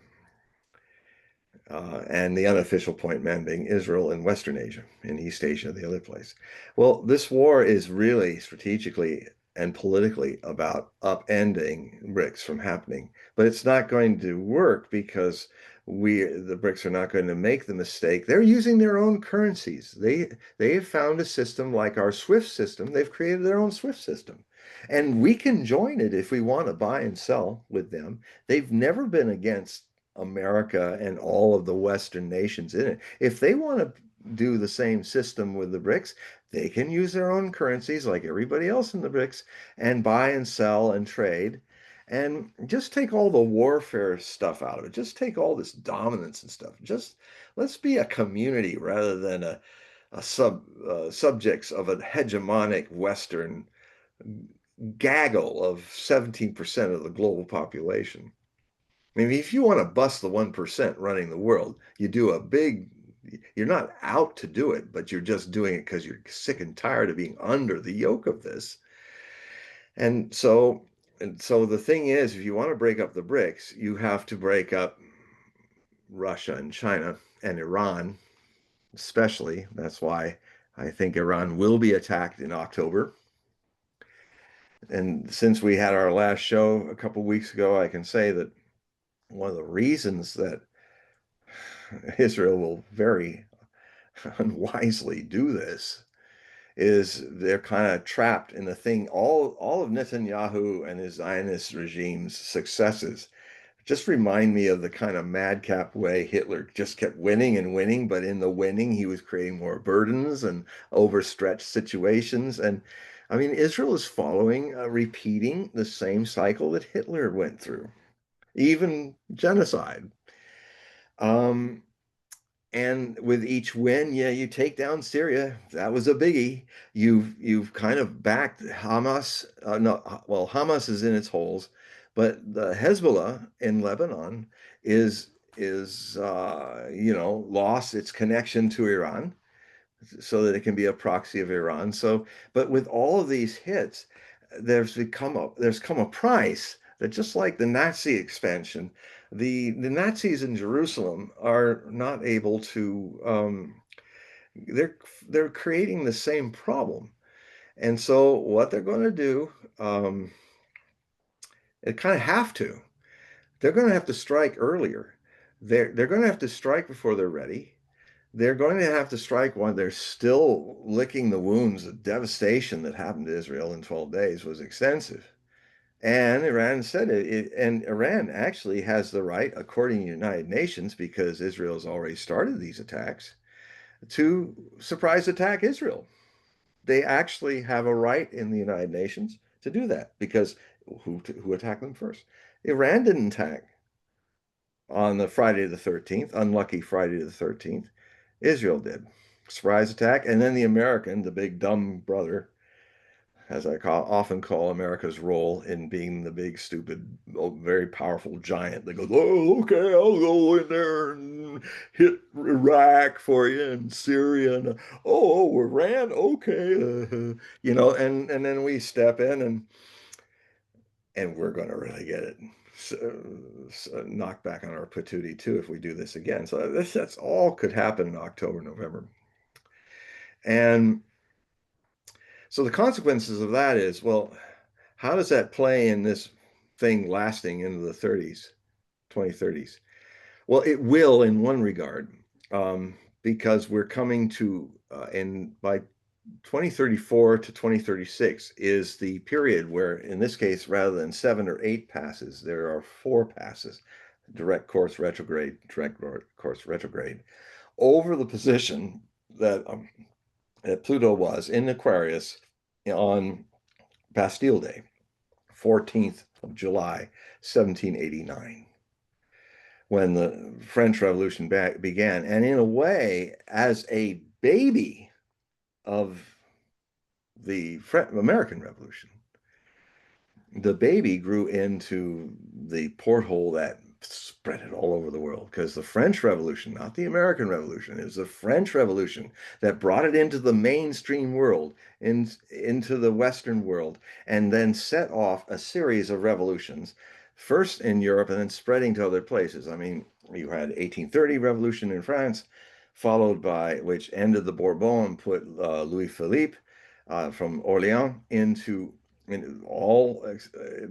S2: and the unofficial point man being Israel and Western Asia, and East Asia, the other place. Well, this war is really strategically and politically about upending BRICS from happening, but it's not going to work because the BRICS are not going to make the mistake. They're using their own currencies. They have found a system like our SWIFT system. They've created their own SWIFT system. And we can join it if we want to buy and sell with them. They've never been against America and all of the Western nations in it. If they want to do the same system with the BRICS, they can use their own currencies like everybody else in the BRICS and buy and sell and trade. And just take all the warfare stuff out of it. Just take all this dominance and stuff. Just let's be a community rather than subjects of a hegemonic Western gaggle of 17% of the global population. I mean, if you want to bust the 1% running the world, you're not out to do it, but you're just doing it because you're sick and tired of being under the yoke of this. And so the thing is, if you want to break up the BRICS, you have to break up Russia and China and Iran, especially. That's why I think Iran will be attacked in October. And since we had our last show a couple weeks ago, I can say that one of the reasons that Israel will very unwisely do this is they're kind of trapped in the thing. All of Netanyahu and his Zionist regime's successes just remind me of the kind of madcap way Hitler just kept winning and winning, but in the winning he was creating more burdens and overstretched situations. And I mean, Israel is following, repeating the same cycle that Hitler went through, even genocide. Um, and with each win, yeah, you take down Syria. That was a biggie. You've kind of backed Hamas. No, well, Hamas is in its holes, but the Hezbollah in Lebanon is lost its connection to Iran so that it can be a proxy of Iran. So, but with all of these hits, there's come a price that, just like the Nazi expansion, the Nazis in Jerusalem are not able to. They're creating the same problem, and so what they're going to do, they kind of have to. They're going to have to strike earlier. They're going to have to strike before they're ready. They're going to have to strike while they're still licking the wounds. The devastation that happened to Israel in 12 days was extensive. And Iran said it, and Iran actually has the right, according to the United Nations, because Israel has already started these attacks, to surprise attack Israel. They actually have a right in the United Nations to do that because who attacked them first? Iran didn't attack on the Friday the 13th, unlucky Friday the 13th. Israel did. Surprise attack. And then the American, the big dumb brother, as often call America's role in being the big, stupid, very powerful giant that goes, oh, okay, I'll go in there and hit Iraq for you and Syria. And, Iran, okay. And then we step in and we're going to really get it knocked back on our patootie too if we do this again. So that's all could happen in October, November. And so the consequences of that is, well, how does that play in this thing lasting into the 30s, 2030s? Well, it will in one regard, because we're coming to, and by 2034 to 2036 is the period where, in this case, rather than 7 or 8 passes, there are 4 passes, direct course retrograde, over the position that Pluto was in Aquarius on Bastille Day, 14th of July, 1789, when the French Revolution began. And in a way, as a baby of the American Revolution, the baby grew into the porthole that spread it all over the world, because the French Revolution, not the American Revolution, is the French Revolution that brought it into the mainstream world, into the Western world, and then set off a series of revolutions, first in Europe and then spreading to other places. I mean, You had 1830 revolution in France, followed by which ended the Bourbon and put Louis Philippe from Orleans into all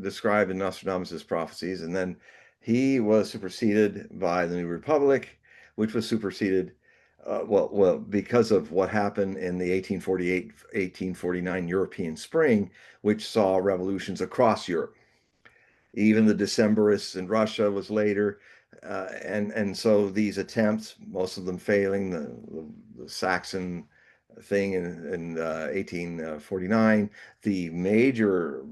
S2: described in Nostradamus' prophecies, and then he was superseded by the New Republic, which was superseded because of what happened in the 1848-1849 European Spring, which saw revolutions across Europe. Even the Decembrists in Russia was later. And so these attempts, most of them failing, the Saxon thing in 1849, the major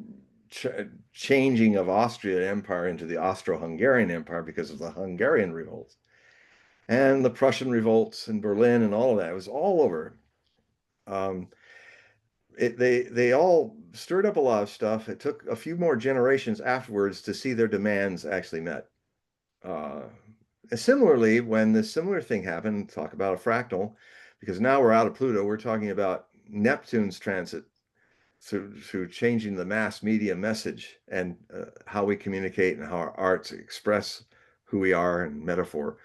S2: changing of Austrian Empire into the Austro-Hungarian Empire because of the Hungarian revolts, and the Prussian revolts in Berlin and all of that. It was all over. Um, they all stirred up a lot of stuff. It took a few more generations afterwards to see their demands actually met. Uh, Similarly, when this similar thing happened, talk about a fractal, because now we're out of Pluto, we're talking about Neptune's transit through changing the mass media message and how we communicate and how our arts express who we are and metaphor.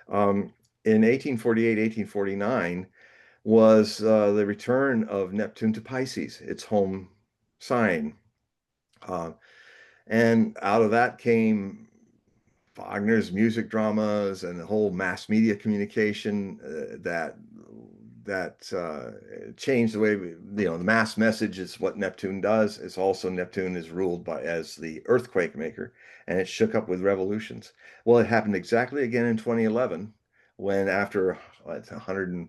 S2: In 1848, 1849 was the return of Neptune to Pisces, its home sign. And out of that came Wagner's music dramas and the whole mass media communication that changed the way the mass message is what Neptune does. It's also Neptune is ruled by as the earthquake maker, and it shook up with revolutions. Well, it happened exactly again in 2011 when after 100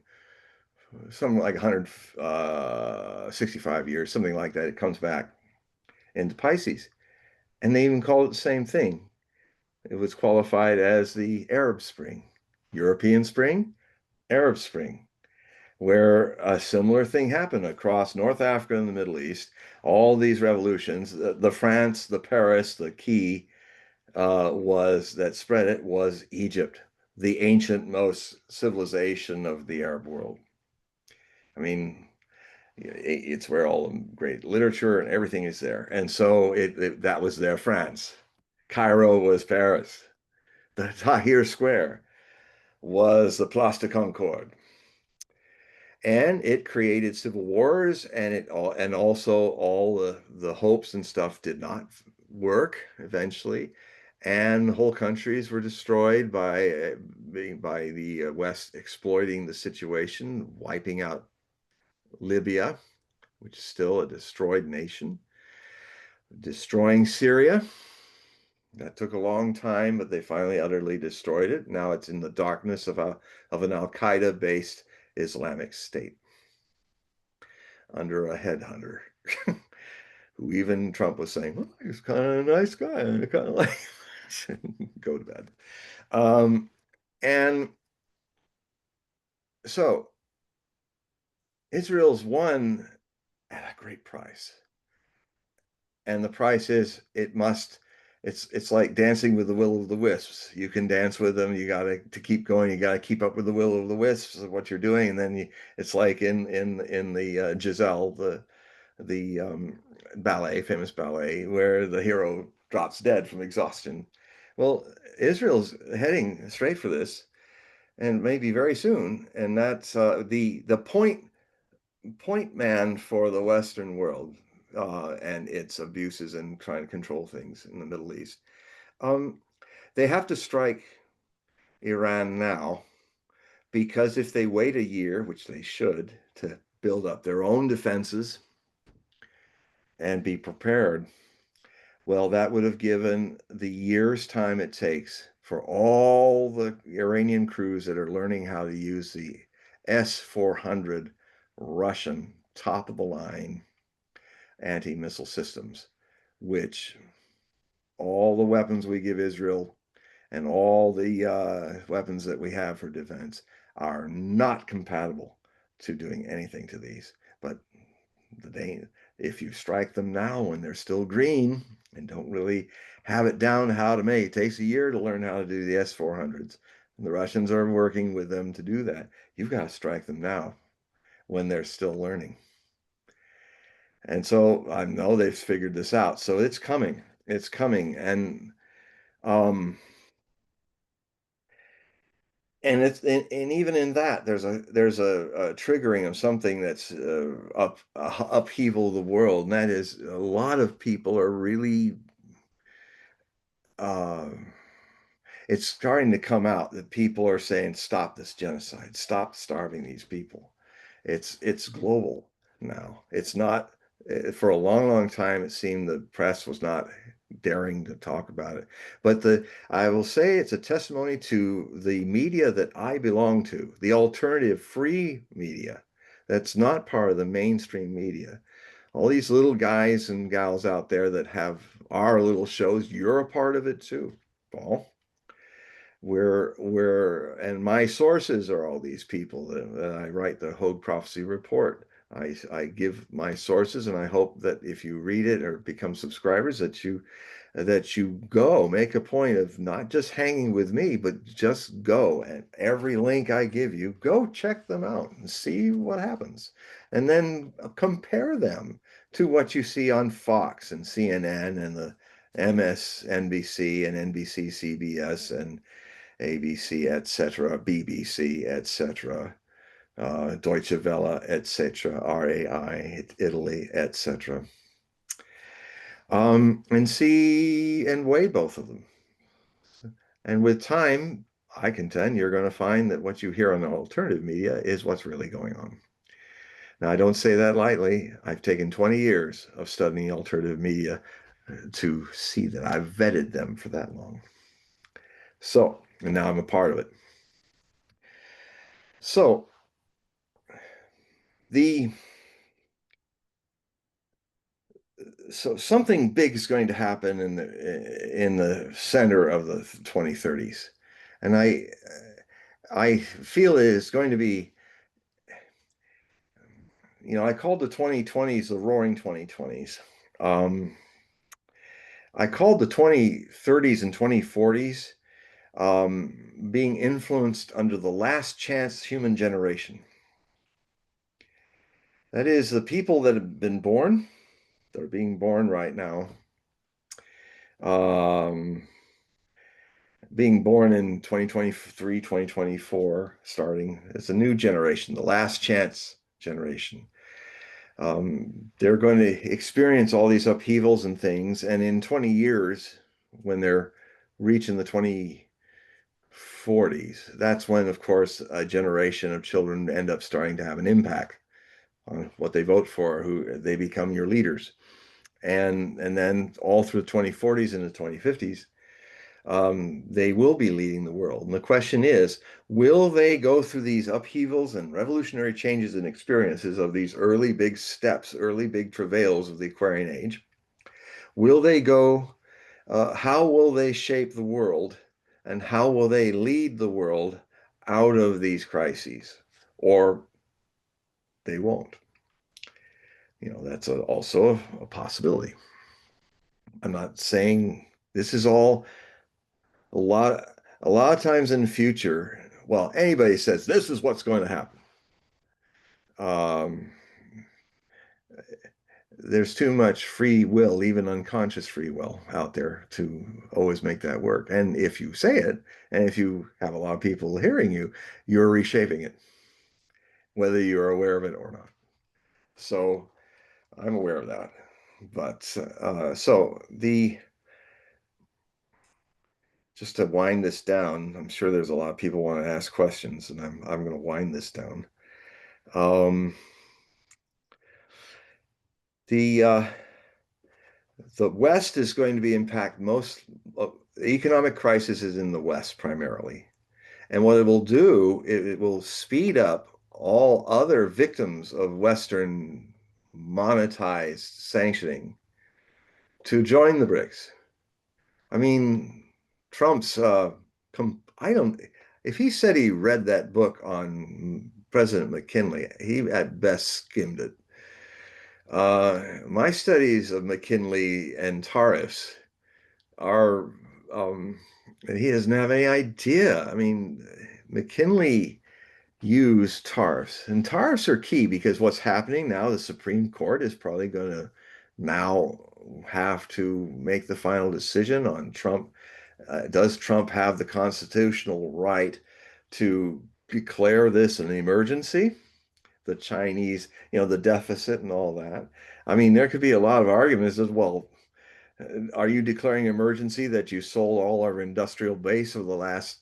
S2: something like 165 years, something like that, it comes back into Pisces, and they even call it the same thing. It was qualified as the Arab Spring, European Spring, Arab Spring, where a similar thing happened across North Africa and the Middle East. All these revolutions, the France, the Paris, the key was that spread it was Egypt, the ancient most civilization of the Arab world. I mean, it's where all the great literature and everything is there. And so that was their France. Cairo was Paris. The Tahrir Square was the Place de Concorde. And it created civil wars, and also all the hopes and stuff did not work eventually, and whole countries were destroyed by the West exploiting the situation, wiping out Libya, which is still a destroyed nation, destroying Syria. That took a long time, but they finally utterly destroyed it. Now it's in the darkness of an Al-Qaeda-based Islamic State under a headhunter, who even Trump was saying, well, he's kind of a nice guy. I kind of like go to bed. And so Israel's won at a great price. And the price is it's like dancing with the will of the wisps. You can dance with them. You got to keep going. You got to keep up with the will of the wisps of what you're doing. And then it's like in the Giselle, the ballet, famous ballet, where the hero drops dead from exhaustion. Well, Israel's heading straight for this, and maybe very soon. And that's the point man for the Western world and its abuses and trying to control things in the Middle East. They have to strike Iran now, because if they wait a year, which they should, to build up their own defenses and be prepared, well, that would have given the year's time it takes for all the Iranian crews that are learning how to use the S-400 Russian top of the line anti-missile systems, which all the weapons we give Israel and all the weapons that we have for defense are not compatible to doing anything to these. But if you strike them now when they're still green and don't really have it down how to make, it takes a year to learn how to do the S-400s. And the Russians are working with them to do that. You've got to strike them now when they're still learning. And so I know they've figured this out. So it's coming. It's coming. And and and even in that there's a triggering of something that's upheaval of the world, and that is a lot of people are really uh, it's starting to come out that people are saying, stop this genocide, stop starving these people. It's global now. It's not for a long, long time it seemed the press was not daring to talk about it. But the I will say it's a testimony to the media that I belong to, the alternative free media that's not part of the mainstream media. All these little guys and gals out there that have our little shows, you're a part of it too, Paul. And my sources are all these people that I write the Hogue Prophecy Report. I give my sources, and I hope that if you read it or become subscribers, that you go make a point of not just hanging with me, but just go, and every link I give you, go check them out and see what happens, and then compare them to what you see on Fox and CNN and the MSNBC and NBC, CBS and ABC, etc., BBC, etc., Deutsche Welle, etc., RAI, Italy, etc. And see and weigh both of them. And with time, I contend you're going to find that what you hear on the alternative media is what's really going on. Now, I don't say that lightly. I've taken 20 years of studying alternative media to see that I've vetted them for that long. So, and now I'm a part of it. So, the so something big is going to happen in the center of the 2030s, and I feel it is going to be, I called the 2020s the roaring 2020s. um, I called the 2030s and 2040s being influenced under the last chance human generation. That is, the people that have been born, that are being born right now, um, being born in 2023, 2024, starting. It's a new generation, the last chance generation. They're going to experience all these upheavals and things. And in 20 years, when they're reaching the 2040s, that's when, of course, a generation of children end up starting to have an impact on what they vote for, who they become your leaders. And then all through the 2040s and the 2050s, they will be leading the world. And the question is, will they go through these upheavals and revolutionary changes and experiences of these early big steps, early big travails of the Aquarian Age? Will they go, how will they shape the world? And how will they lead the world out of these crises? Or they won't. That's also a possibility. I'm not saying this is all a lot a lot of times in the future. Well, anybody says this is what's going to happen. Um, there's too much free will, even unconscious free will out there to always make that work. And if you say it, and if you have a lot of people hearing you, you're reshaping it, whether you're aware of it or not. So I'm aware of that. But so the just to wind this down, I'm sure there's a lot of people want to ask questions, and I'm going to wind this down. Um, the the West is going to be impacted most. The economic crisis is in the West primarily, and what it will do, it will speed up all other victims of Western monetized sanctioning to join the BRICS. I mean, Trump's I don't if he said he read that book on President McKinley, he at best skimmed it. My studies of McKinley and tariffs are he doesn't have any idea. I mean, McKinley used tariffs, and tariffs are key because what's happening now, the Supreme Court is probably going to now have to make the final decision on Trump. Does Trump have the constitutional right to declare this an emergency, the Chinese, the deficit and all that. I mean, there could be a lot of arguments as well. Are you declaring emergency that you sold all our industrial base of the last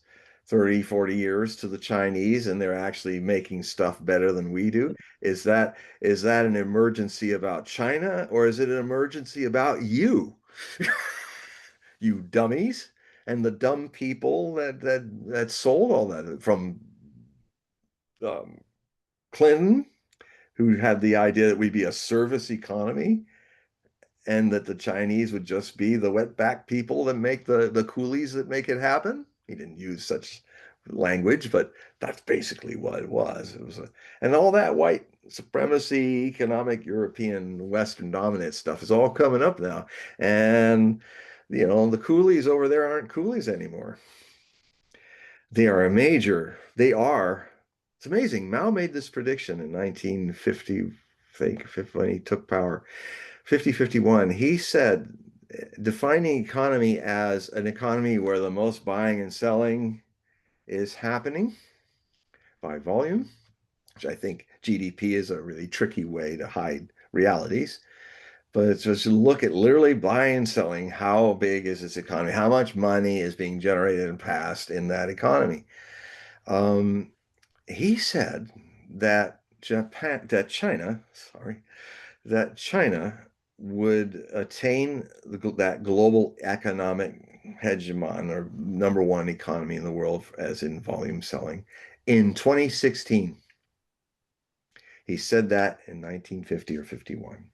S2: 30, 40 years to the Chinese and they're actually making stuff better than we do? Is that an emergency about China, or is it an emergency about you? You dummies, and the dumb people that sold all that from um, Clinton, who had the idea that we'd be a service economy and that the Chinese would just be the wetback people that make the coolies that make it happen. He didn't use such language, but that's basically what it was. And all that white supremacy, economic, European, Western dominant stuff is all coming up now. And the coolies over there aren't coolies anymore. It's amazing. Mao made this prediction in 1950, I think, when he took power. 5051, he said, defining economy as an economy where the most buying and selling is happening by volume, which I think GDP is a really tricky way to hide realities. But it's just look at literally buying and selling. How big is this economy? How much money is being generated and passed in that economy? Um, he said that China would attain that global economic hegemon, or number one economy in the world as in volume selling, in 2016. He said that in 1950 or 51.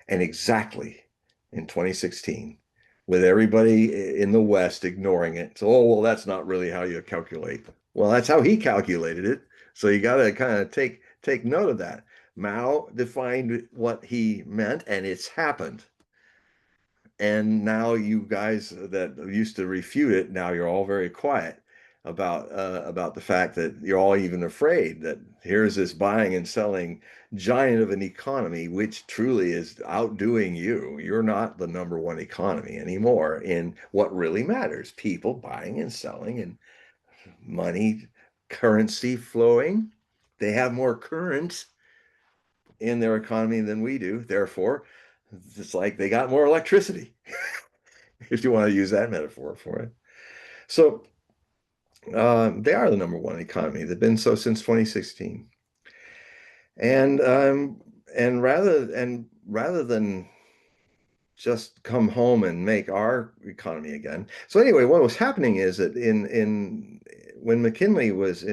S2: And exactly in 2016, with everybody in the West ignoring it. So, oh, well, that's not really how you calculate. Well, that's how he calculated it. So you got to kind of take note of that. Mao defined what he meant, and it's happened. And now you guys that used to refute it, now you're all very quiet about the fact that you're all even afraid that here's this buying and selling giant of an economy, which truly is outdoing you. You're not the number one economy anymore in what really matters: people buying and selling and money, currency flowing. They have more current in their economy than we do. Therefore, it's like they got more electricity, if you want to use that metaphor for it. So they are the number one economy. They've been so since 2016. And rather than just come home and make our economy again. So anyway, what was happening is that in when McKinley was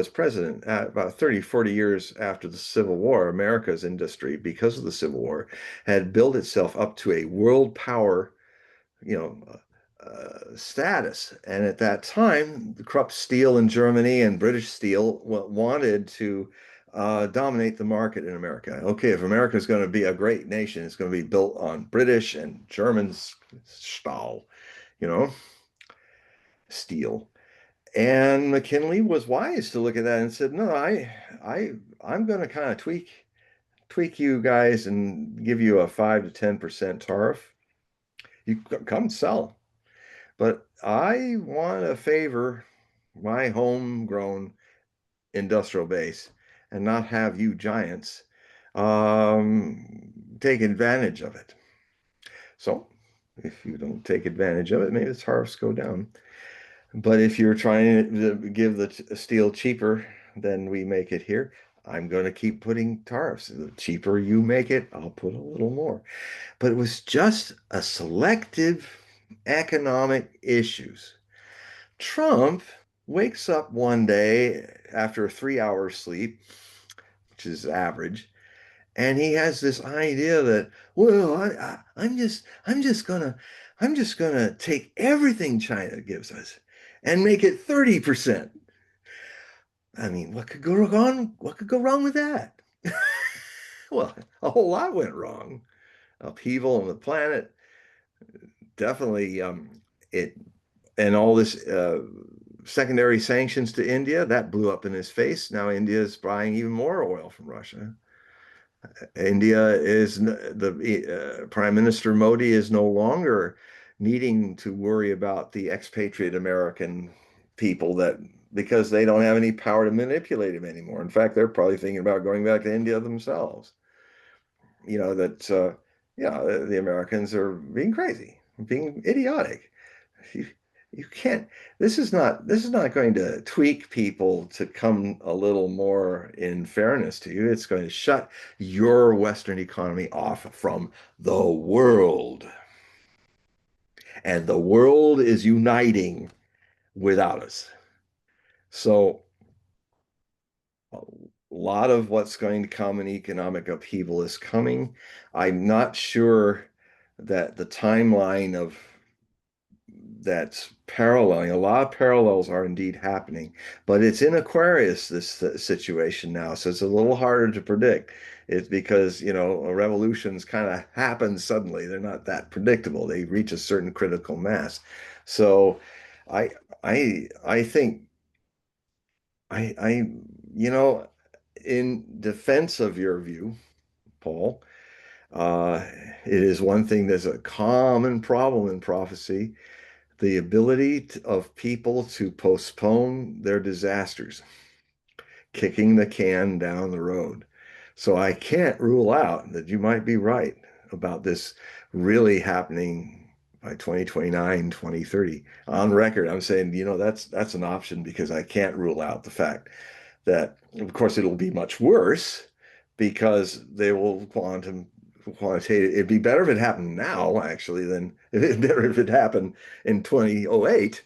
S2: president, about 30, 40 years after the Civil War, America's industry, because of the Civil War, had built itself up to a world power, you know, status. And at that time, the Krupp Steel in Germany and British Steel wanted to dominate the market in America. Okay, if America is going to be a great nation, it's going to be built on British and German Stahl, you know, steel. And McKinley was wise to look at that and said, "No, I'm going to kind of tweak you guys and give you a 5 to 10% tariff. You come sell. But I want to favor my homegrown industrial base and not have you giants take advantage of it. So if you don't take advantage of it, maybe the tariffs go down. But if you're trying to give the steel cheaper than we make it here, I'm going to keep putting tariffs. The cheaper you make it, I'll put a little more." But it was just a selective economic issues. Trump wakes up one day after a 3 hour sleep, which is average, and he has this idea that, well, I'm just gonna take everything China gives us and make it 30%. I mean, what could go wrong? What could go wrong with that? Well, a whole lot went wrong. Upheaval on the planet, definitely. It and all this secondary sanctions to India, that blew up in his face. Now India is buying even more oil from Russia. India is the Prime Minister Modi is no longer needing to worry about the expatriate American people that because they don't have any power to manipulate him anymore. In fact, they're probably thinking about going back to India themselves. You know, that, yeah, the Americans are being crazy, being idiotic. You, you can't, this is not going to tweak people to come a little more in fairness to you. It's going to shut your Western economy off from the world. And the world is uniting without us. So a lot of what's going to come in economic upheaval is coming. I'm not sure that the timeline of that's paralleling. A lot of parallels are indeed happening, but it's in Aquarius, this situation now, so it's a little harder to predict. It's because, you know, revolutions kind of happen suddenly. They're not that predictable. They reach a certain critical mass. So I I think I you know, in defense of your view, Paul, uh, it is one thing that's a common problem in prophecy, the ability of people to postpone their disasters, kicking the can down the road. So I can't rule out that you might be right about this really happening by 2029, 2030. On record, I'm saying, you know, that's an option because I can't rule out the fact that, of course, it'll be much worse because they will quantitative. It'd be better if it happened now, actually, than it'd better if it happened in 2008.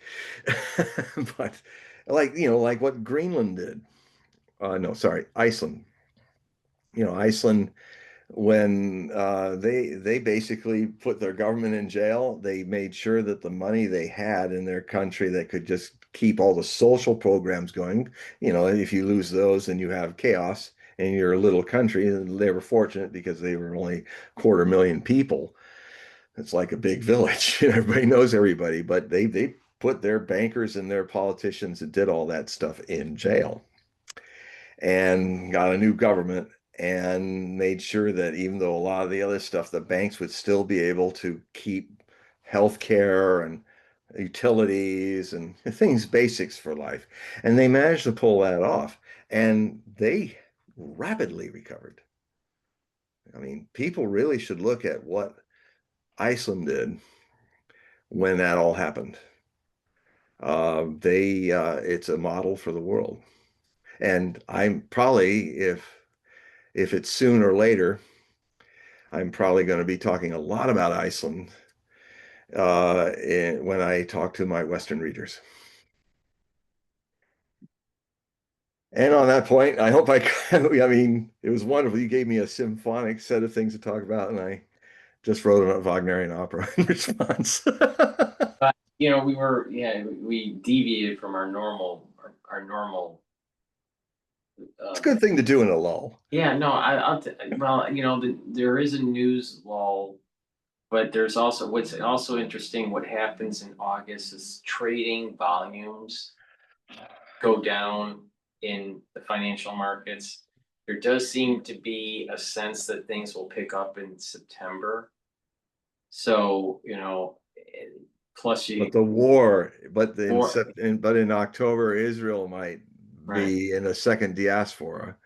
S2: But like, you know, like what Greenland did. No, sorry, Iceland. You know, Iceland, when they basically put their government in jail, they made sure that the money they had in their country that could just keep all the social programs going. You know, if you lose those, then you have chaos in your little country. And they were fortunate because they were only 250,000 people. It's like a big village. Everybody knows everybody, but they put their bankers and their politicians that did all that stuff in jail and got a new government and made sure that even though a lot of the other stuff, the banks would still be able to keep healthcare and utilities and things basics for life. And they managed to pull that off. And they rapidly recovered. I mean, people really should look at what Iceland did when that all happened. It's a model for the world. And I'm probably, if it's soon or later, I'm probably going to be talking a lot about Iceland when I talk to my Western readers. And on that point, I hope I mean, it was wonderful. You gave me a symphonic set of things to talk about, and I just wrote a Wagnerian opera in response.
S1: You know, we deviated from our normal.
S2: It's a
S1: Uh,
S2: good thing to do in a lull.
S1: yeah, no, well, you know, there is a news lull, but there's also what's also interesting. What happens in August is trading volumes go down in the financial markets. There does seem to be a sense that things will pick up in September. So, you know, plus
S2: But
S1: you
S2: the war,
S1: or
S2: but in October, Israel might
S1: right.
S2: be in a second diaspora.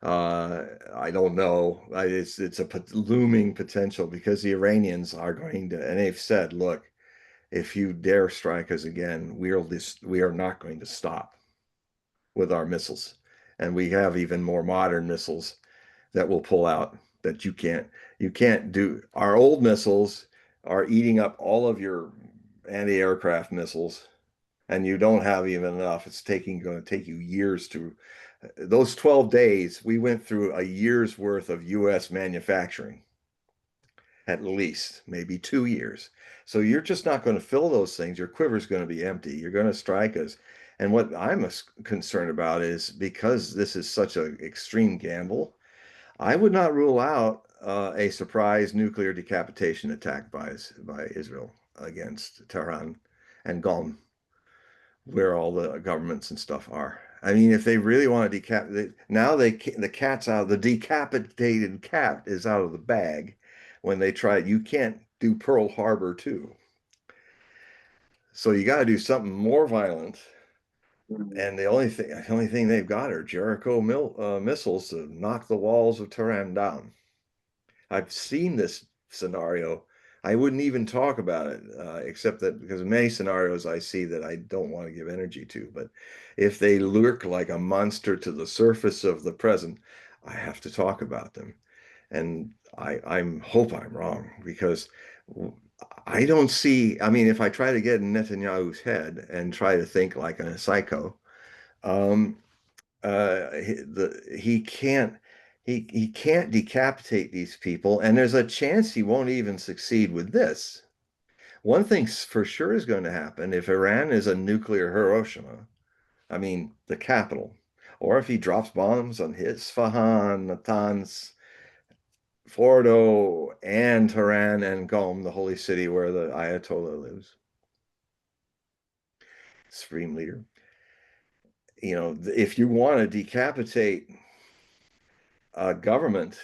S2: I don't know. It's a looming potential because the Iranians are going to, and they've said, look, if you dare strike us again, we are not going to stop with our missiles, and we have even more modern missiles that will pull out that you can't do. Our old missiles are eating up all of your anti-aircraft missiles, and you don't have even enough. It's going to take you years to those 12 days, we went through a year's worth of US manufacturing, at least, maybe 2 years. So you're just not going to fill those things. Your quiver's going to be empty. You're going to strike us. And what I'm concerned about is because this is such an extreme gamble, I would not rule out a surprise nuclear decapitation attack by Israel against Tehran and Gulf, where all the governments and stuff are. I mean, if they really want to now the cat's out, the decapitated cat is out of the bag when they try. You can't do Pearl Harbor too. So you got to do something more violent And the only thing they've got are Jericho missiles to knock the walls of Tehran down. I've seen this scenario. I wouldn't even talk about it, except that because in many scenarios I see that I don't want to give energy to. But if they lurk like a monster to the surface of the present, I have to talk about them. And I hope I'm wrong because I don't see. I mean, if I try to get in Netanyahu's head and try to think like a psycho, um, he can't he can't decapitate these people, and there's a chance he won't even succeed with this. One thing for sure is going to happen if Iran is a nuclear Hiroshima, I mean the capital, or if he drops bombs on Isfahan, Natanz, Fordo, and Tehran and Qom, the holy city where the Ayatollah lives, supreme leader. If you want to decapitate a government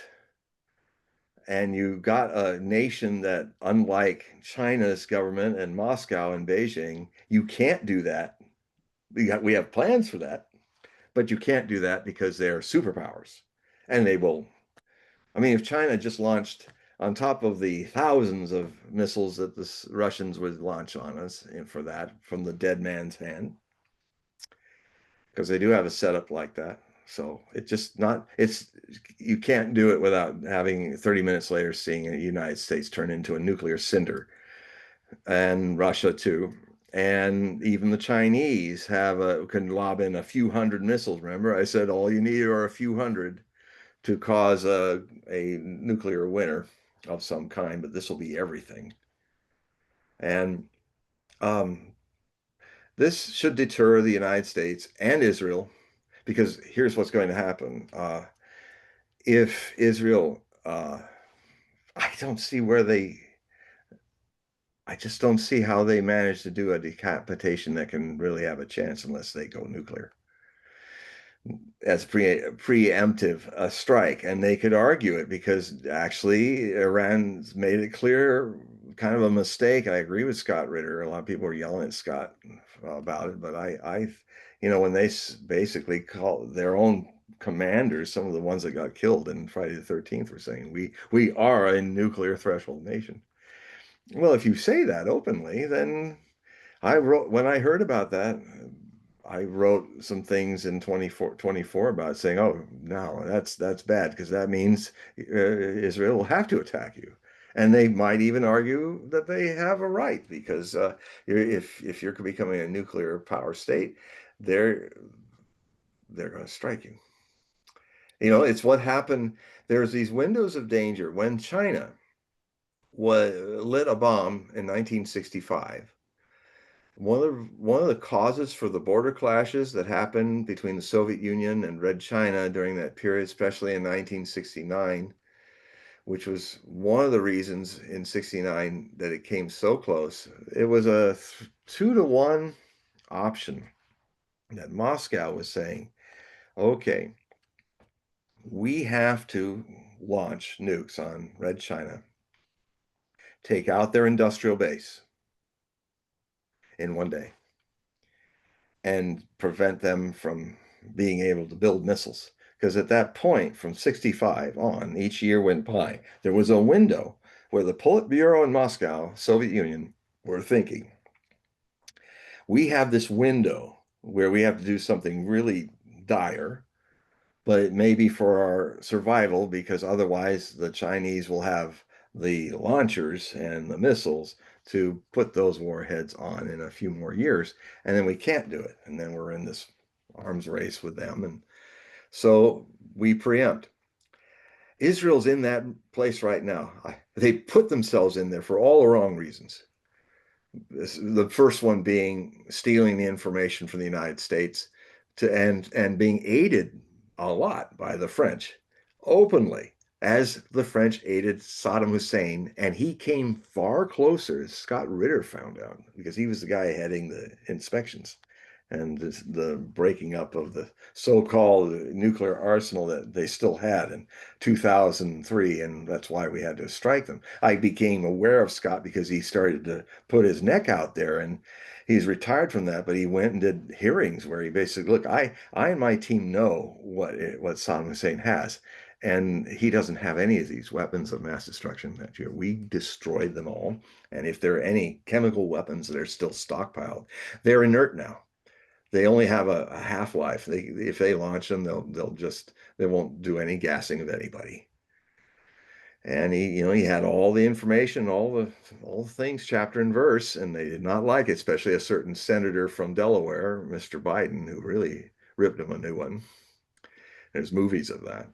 S2: and you got a nation that, unlike China's government and Moscow and Beijing, you can't do that. We have plans for that, but you can't do that because they're superpowers. And they will, I mean, if China just launched on top of the thousands of missiles that the Russians would launch on us, and for that, from the dead man's hand, because they do have a setup like that. So you can't do it without having 30 minutes later seeing the United States turn into a nuclear cinder, and Russia too. And even the Chinese can lob in a few hundred missiles. Remember, I said all you need are a few hundred to cause a nuclear winter of some kind, but this will be everything. And um, this should deter the United States and Israel, because here's what's going to happen. If Israel, I don't see where I just don't see how they manage to do a decapitation that can really have a chance unless they go nuclear as preemptive strike. And they could argue it because actually Iran's made it clear, kind of a mistake. I agree with Scott Ritter. A lot of people are yelling at Scott about it, but when they basically call their own commanders, some of the ones that got killed in Friday the 13th, were saying we are a nuclear threshold nation. Well, if you say that openly, then when I heard about that, I wrote some things in 24 about saying, oh, no, that's bad because that means Israel will have to attack you. And they might even argue that they have a right because if you're becoming a nuclear power state, they're going to strike you. It's what happened. There's these windows of danger when China lit a bomb in 1965. One of the causes for the border clashes that happened between the Soviet Union and Red China during that period, especially in 1969, which was one of the reasons in 69 that it came so close. It was a 2-to-1 option that Moscow was saying, okay, we have to launch nukes on Red China, take out their industrial base in one day, and prevent them from being able to build missiles. Because at that point, from 65 on, each year went by, there was a window where the Politburo in Moscow, Soviet Union, were thinking, we have this window where we have to do something really dire, but it may be for our survival because otherwise the Chinese will have the launchers and the missiles to put those warheads on in a few more years, and then we can't do it, and then we're in this arms race with them, and so we preempt. Israel's in that place right now. They put themselves in there for all the wrong reasons. The first one being stealing the information from the United States and being aided a lot by the French openly, as the French aided Saddam Hussein, and he came far closer, as Scott Ritter found out, because he was the guy heading the inspections. and the breaking up of the so-called nuclear arsenal that they still had in 2003, and that's why we had to strike them. I became aware of Scott because he started to put his neck out there, and he's retired from that, but he went and did hearings where he basically, look, I and my team know what Saddam Hussein has. And he doesn't have any of these weapons of mass destruction that year. We destroyed them all. And if there are any chemical weapons that are still stockpiled, they're inert now. They only have a half-life. If they launch them, they won't do any gassing of anybody. And he had all the information, all the things, chapter and verse, and they did not like it, especially a certain senator from Delaware, Mr. Biden, who really ripped him a new one. There's movies of that.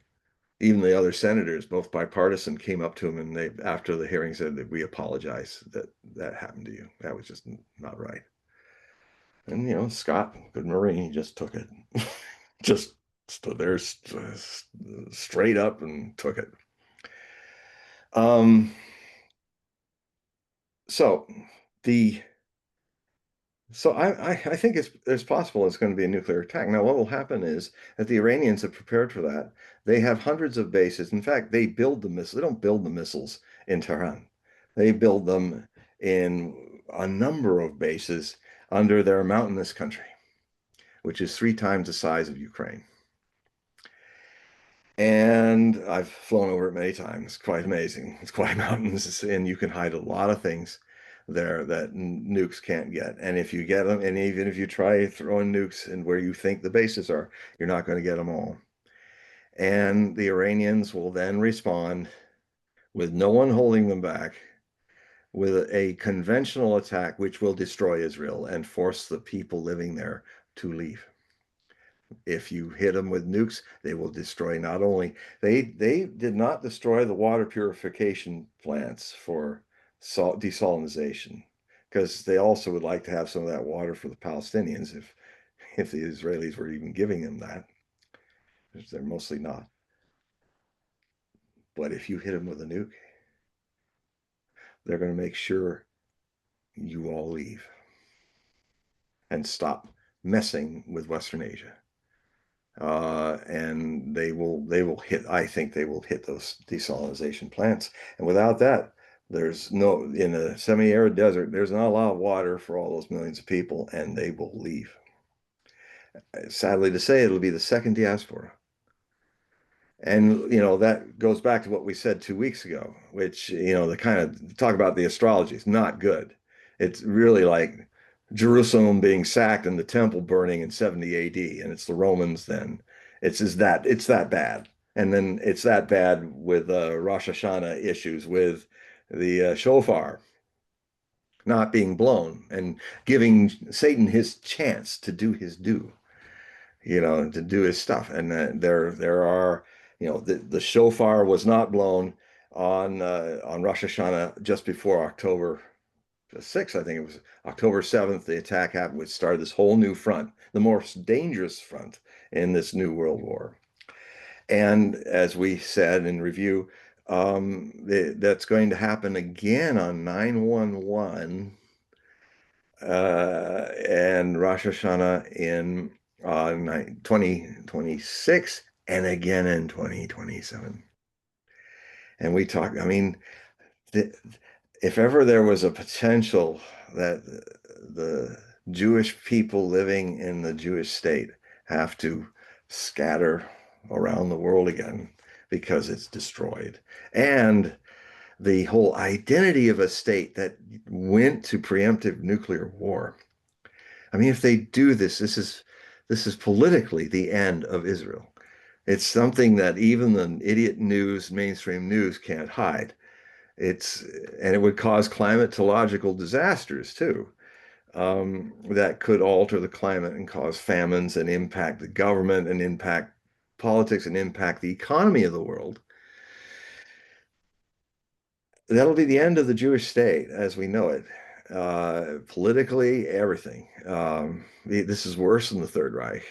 S2: Even the other senators, both bipartisan, came up to him and they, after the hearing, said that we apologize that that happened to you. That was just not right. And Scott, good Marine, he just took it, just stood there straight up and took it. Um, so the So I think it's possible it's going to be a nuclear attack. Now, what will happen is that the Iranians have prepared for that. They have hundreds of bases. In fact, they build the missiles. They don't build the missiles in Tehran. They build them in a number of bases under their mountainous country, which is 3 times the size of Ukraine. And I've flown over it many times. It's quite amazing. It's quite mountains, and you can hide a lot of things there that nukes can't get. And if you get them, and even if you try throwing nukes in where you think the bases are, you're not going to get them all. And the Iranians will then respond with no one holding them back with a conventional attack, which will destroy Israel and force the people living there to leave. If you hit them with nukes, they will destroy not only they did not destroy the water purification plants for desalination, because they also would like to have some of that water for the Palestinians if the Israelis were even giving them that, which they're mostly not. But if you hit them with a nuke, they're going to make sure you all leave and stop messing with Western Asia. And they will hit, I think they will hit those desalination plants. And without that, in a semi-arid desert, there's not a lot of water for all those millions of people, and they will leave. Sadly to say, it'll be the second diaspora. And that goes back to what we said 2 weeks ago, which the kind of talk about the astrology is not good. It's really like Jerusalem being sacked and the temple burning in 70 AD, and it's the Romans then. It's that bad. And then it's that bad with Rosh Hashanah issues with the shofar not being blown and giving Satan his chance to do his due, to do his stuff. And there are, the shofar was not blown on Rosh Hashanah just before October 6th. I think it was October 7th. The attack happened, which started this whole new front, the most dangerous front in this new world war. And as we said in review, that's going to happen again on 9/11 and Rosh Hashanah in 2026 and again in 2027. And we talk, I mean, if ever there was a potential that the Jewish people living in the Jewish state have to scatter around the world again because it's destroyed, and the whole identity of a state that went to preemptive nuclear war. I mean, if they do this is politically the end of Israel. It's something that even the idiot news, mainstream news can't hide. And it would cause climatological disasters too, that could alter the climate and cause famines and impact the government and impact politics and impact the economy of the world. That'll be the end of the Jewish state as we know it. Politically, everything. This is worse than the Third Reich,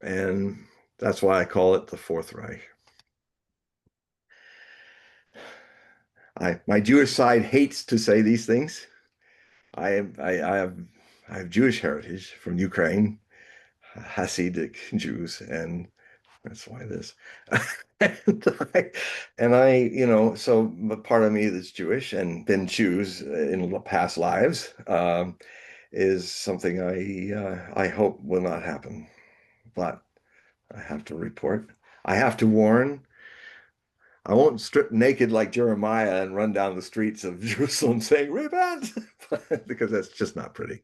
S2: and that's why I call it the Fourth Reich. My Jewish side hates to say these things. I have Jewish heritage from Ukraine, Hasidic Jews, and that's why this. And I, so part of me that's Jewish and been Jews in past lives, is something I hope will not happen. But I have to report. I have to warn. I won't strip naked like Jeremiah and run down the streets of Jerusalem saying, repent, because that's just not pretty.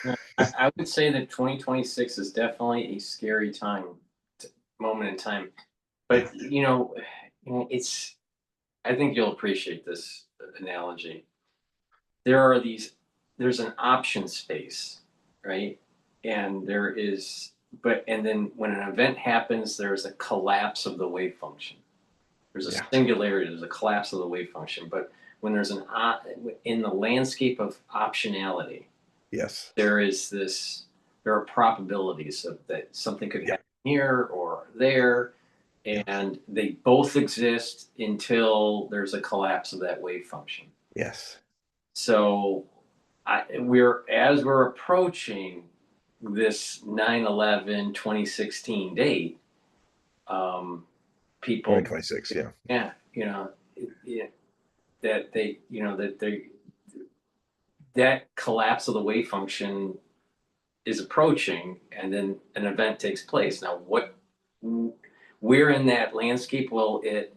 S1: No, I would say that 2026 is definitely a scary moment in time.
S2: Yeah,
S1: But it's. I think you'll appreciate this analogy. There are these. There's an option space, right? And there is, and then when an event happens, there's a collapse of the wave function. There's a
S2: yeah,
S1: singularity. There's a collapse of the wave function. But when there's in the landscape of optionality,
S2: yes,
S1: there is this. There are probabilities of that something could
S2: yeah,
S1: happen here or there,
S2: yes,
S1: and they both exist until there's a collapse of that wave function.
S2: yes.
S1: So as we're approaching this 9/11/2016 date, people,
S2: 2026, yeah.
S1: yeah, yeah, that they, that collapse of the wave function is approaching, and then an event takes place. Now, where in that landscape will it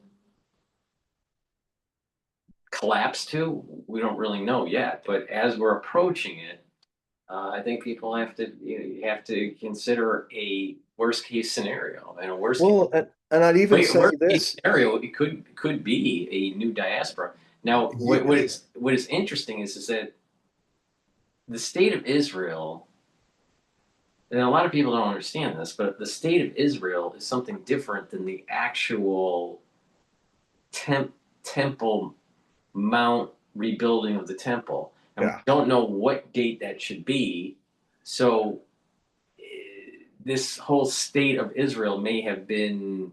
S1: collapse to? We don't really know yet. But as we're approaching it, I think people have to consider a worst case scenario, and a
S2: Well, and I'd even say
S1: worst case
S2: this.
S1: scenario, it could be a new diaspora. Now,
S2: Yeah,
S1: what is interesting is that the state of Israel, and a lot of people don't understand this, but the state of Israel is something different than the actual temple mount rebuilding of the temple, and we
S2: yeah.
S1: don't know what date that should be. So this whole state of Israel may have been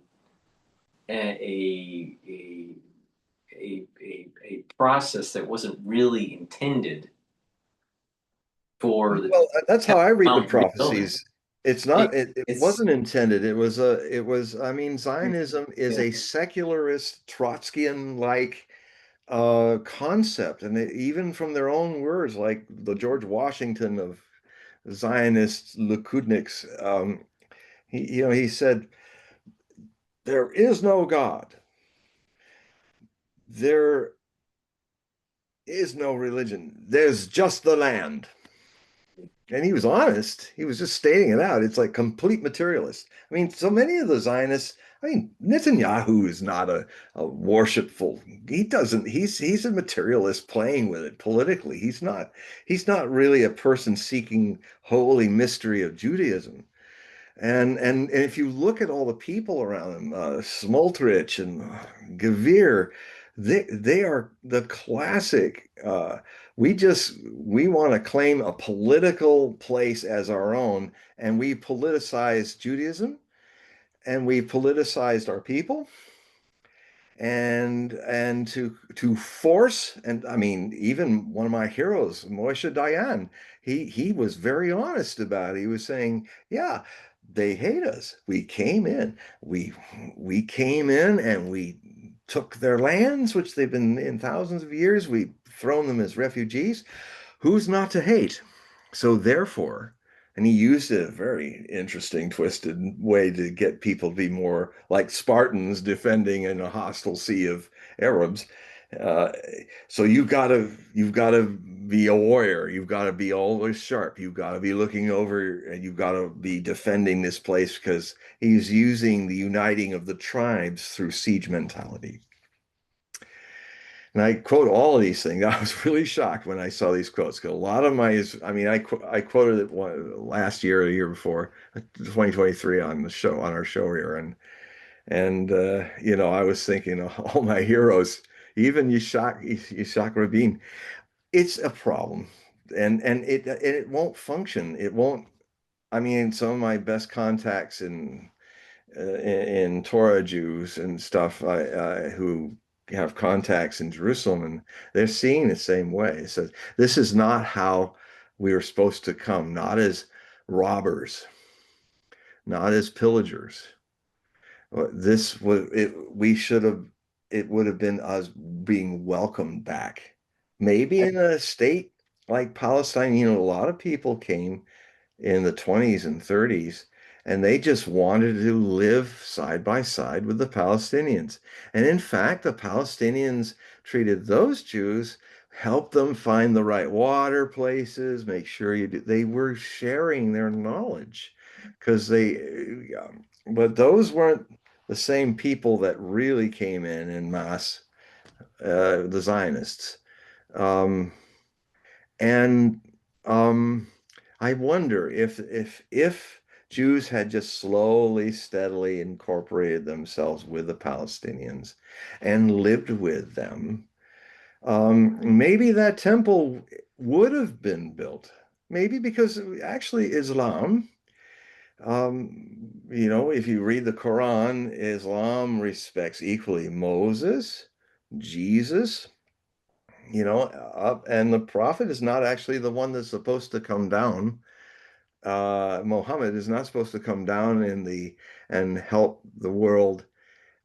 S1: a a, a process that wasn't really intended for the
S2: Well, that's how I read the
S1: Mount rebuilding.
S2: prophecies. It's
S1: It,
S2: not, it
S1: it's
S2: wasn't intended. It was, I mean, Zionism is a secularist Trotskyian-like concept. And even from their own words, like the George Washington of Zionist Likudniks, he said, there is no God. There is no religion. There's just the land. And he was honest. He was just stating it out. It's like complete materialist. I mean, so many of the Zionists, I mean, Netanyahu is not a worshipful. He doesn't, he's a materialist playing with it politically. He's not really a person seeking holy mystery of Judaism. And if you look at all the people around him, Smotrich and Gavir, they are the classic. We want to claim a political place as our own, and we politicized Judaism, and we politicized our people, and to force, and I mean, even one of my heroes, Moshe Dayan, he was very honest about it. He was saying, yeah, they hate us. We came in and we took their lands, which they've been in thousands of years. We've thrown them as refugees. Who's not to hate? So therefore, and he used a very interesting, twisted way to get people to be more like Spartans defending in a hostile sea of Arabs. Uh, so you've got to be a warrior. You've got to be always sharp. You've got to be looking over, and you've got to be defending this place because he's using the uniting of the tribes through siege mentality. And I quote all of these things. I was really shocked when I saw these quotes because a lot of my, I mean, I quoted it last year or the year before, 2023 on the show, on our show here. And I was thinking all my heroes, even Yitzhak Rabin, it's a problem. And it won't function. It won't, I mean, some of my best contacts in Torah Jews and stuff who have contacts in Jerusalem, and they're seeing the same way. So this is not how we were supposed to come, not as robbers, not as pillagers. This was it. We should have. It would have been us being welcomed back. Maybe in a state like Palestine, a lot of people came in the 20s and 30s, and they just wanted to live side by side with the Palestinians. And in fact, the Palestinians treated those Jews, helped them find the right water places, make sure they were sharing their knowledge because but those weren't the same people that really came in mass, the Zionists. Um, and I wonder if Jews had just slowly, steadily incorporated themselves with the Palestinians and lived with them, maybe that temple would have been built. Maybe because actually Islam, if you read the Quran, Islam respects equally Moses, Jesus, and the prophet is not actually the one that's supposed to come down. Muhammad is not supposed to come down and help the world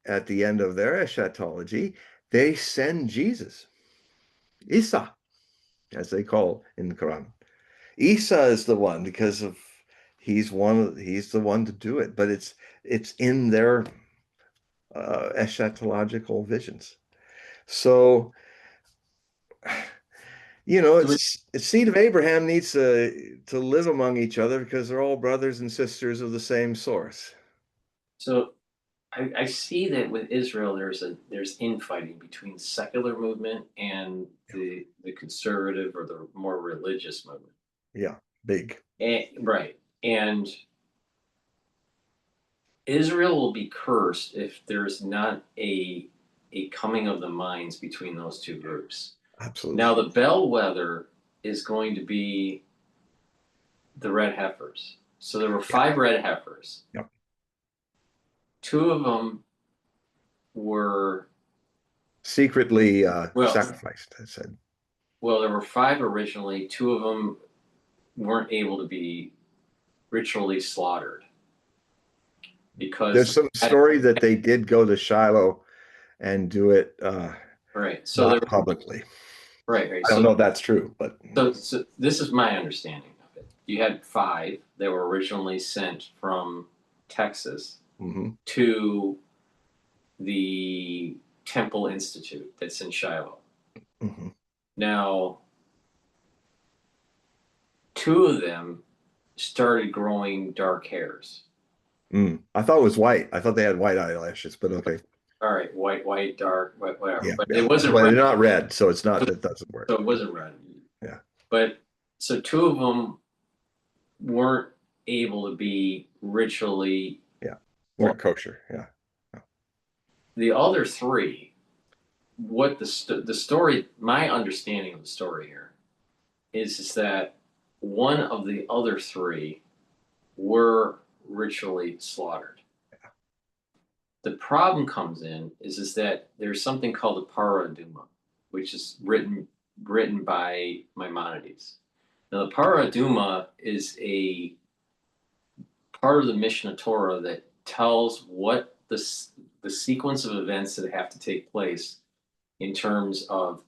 S2: at the end of their eschatology. They send Jesus, Isa, as they call in the Quran. Isa is the one because of he's the one to do it, but it's in their eschatological visions. So it's seed of Abraham needs to live among each other because they're all brothers and sisters of the same source.
S1: So I see that with Israel, there's infighting between the secular movement and the conservative or the more religious movement.
S2: Yeah, big.
S1: Right. And Israel will be cursed if there's not a coming of the minds between those two groups.
S2: Absolutely.
S1: Now the bellwether is going to be the red heifers. So there were 5 red heifers.
S2: Yep.
S1: 2 of them were
S2: secretly sacrificed, I said.
S1: Well, there were 5 originally. 2 of them weren't able to be ritually slaughtered because
S2: there's some story that they did go to Shiloh and do it
S1: right. So
S2: not publicly.
S1: Right.
S2: I don't know if that's true, but
S1: so this is my understanding of it. You had 5 that were originally sent from Texas to the Temple Institute that's in Shiloh. Now, 2 of them started growing dark hairs.
S2: I thought it was white. I thought they had white eyelashes, but okay.
S1: All right, white, dark, whatever.
S2: Yeah,
S1: but
S2: yeah.
S1: it wasn't
S2: Well,
S1: red.
S2: they're not red, so it's not that doesn't work.
S1: So it wasn't red.
S2: Yeah.
S1: But so 2 of them weren't able to be ritually.
S2: Yeah. Weren't kosher. Yeah.
S1: The other 3, what the story, my understanding of the story here is that one of the other 3 were ritually slaughtered. Yeah. The problem comes in is that there's something called the Paraduma, which is written by Maimonides. Now, the Paraduma is a part of the Mishnah Torah that tells what the sequence of events that have to take place in terms of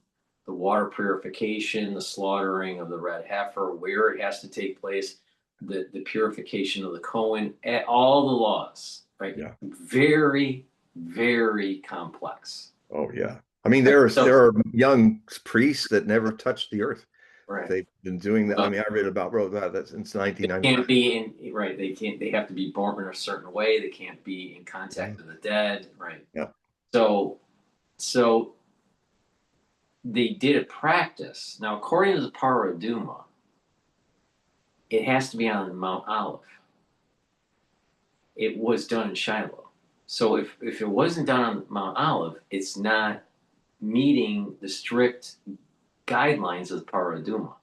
S1: the water purification, the slaughtering of the red heifer, where it has to take place, the purification of the Cohen, all the laws, right? Yeah. Very, very complex.
S2: Oh, yeah. I mean, there are young priests that never touched the earth.
S1: Right.
S2: They've been doing that. I mean, I read about that since 1990.
S1: They can't be right. They have to be born in a certain way. They can't be in contact with the dead. Right.
S2: Yeah.
S1: So they did a practice. Now, according to the Paraduma, it has to be on Mount Olive. It was done in Shiloh. So if it wasn't done on Mount Olive, it's not meeting the strict guidelines of the Paraduma.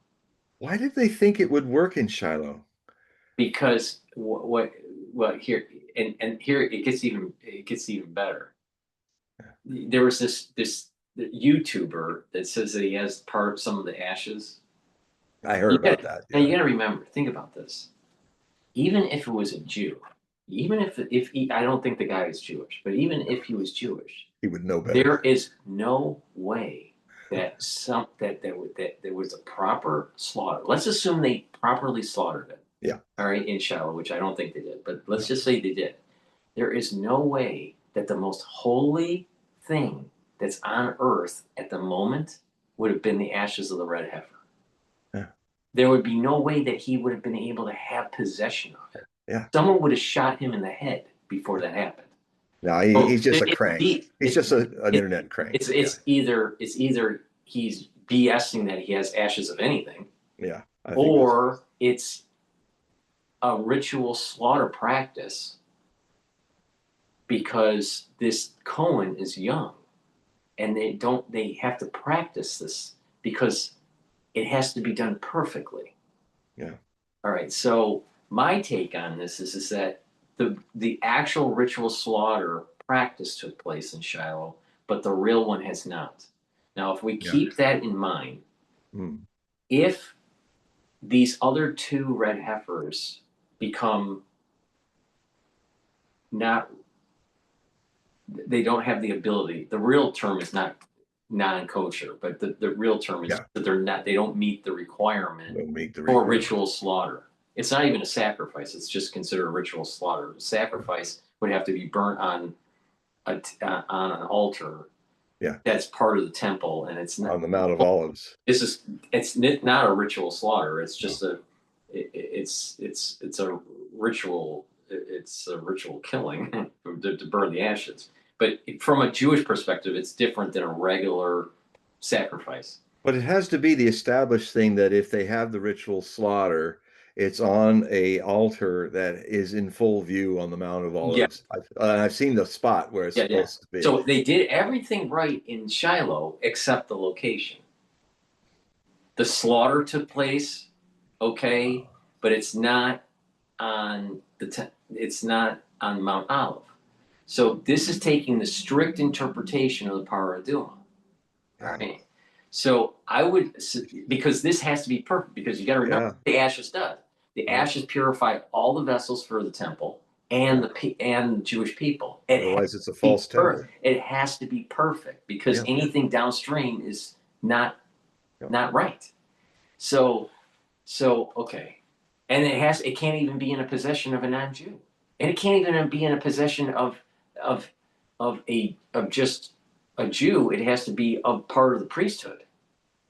S2: Why did they think it would work in Shiloh?
S1: Because here here it gets even better. There was this YouTuber that says that he has some of the ashes.
S2: I heard about that.
S1: Now you got to remember, think about this. even if it was a Jew, even if he, I don't think the guy is Jewish, but even if he was Jewish,
S2: He would know better.
S1: there is no way that there was a proper slaughter. Let's assume they properly slaughtered it.
S2: Yeah.
S1: All right, in Shiloh, which I don't think they did, but let's just say they did. There is no way that the most holy thing that's on earth at the moment would have been the ashes of the red heifer.
S2: Yeah.
S1: There would be no way that he would have been able to have possession of it.
S2: Yeah.
S1: Someone would have shot him in the head before that happened.
S2: No,
S1: So
S2: he's just a crank. He's just an internet crank.
S1: It's either he's BSing that he has ashes of anything,
S2: Yeah.
S1: or it's a ritual slaughter practice because this Cohen is young and they have to practice this because it has to be done perfectly.
S2: Yeah.
S1: All right. So my take on this is that the actual ritual slaughter practice took place in Shiloh, but the real one has not. Now, if we keep that in mind, if these other two red heifers become not, they don't have the ability, the real term is not non-kosher, but the real term is that they don't meet the requirement for ritual slaughter. It's not even a sacrifice, it's just considered a ritual slaughter. A sacrifice would have to be burnt on an altar.
S2: Yeah.
S1: That's part of the temple, and it's not
S2: on the Mount of Olives.
S1: It's not a ritual slaughter. It's just it's a ritual. It's a ritual killing to burn the ashes. But from a Jewish perspective, it's different than a regular sacrifice.
S2: But it has to be the established thing that if they have the ritual slaughter, it's on a altar that is in full view on the Mount of Olives. Yeah. I've seen the spot where it's supposed to be.
S1: So they did everything right in Shiloh except the location. The slaughter took place, okay, but it's not on it's not on Mount Olive. So this is taking the strict interpretation of the Paraduma. All right. So I would, because this has to be perfect, because you got to remember what the ashes does. The ashes purify all the vessels for the temple and the Jewish people.
S2: Otherwise, it's a false temple.
S1: It has to be perfect because anything downstream is not right. So okay, and it can't even be in a possession of a non-Jew, and it can't even be in a possession of just a Jew. It has to be a part of the priesthood.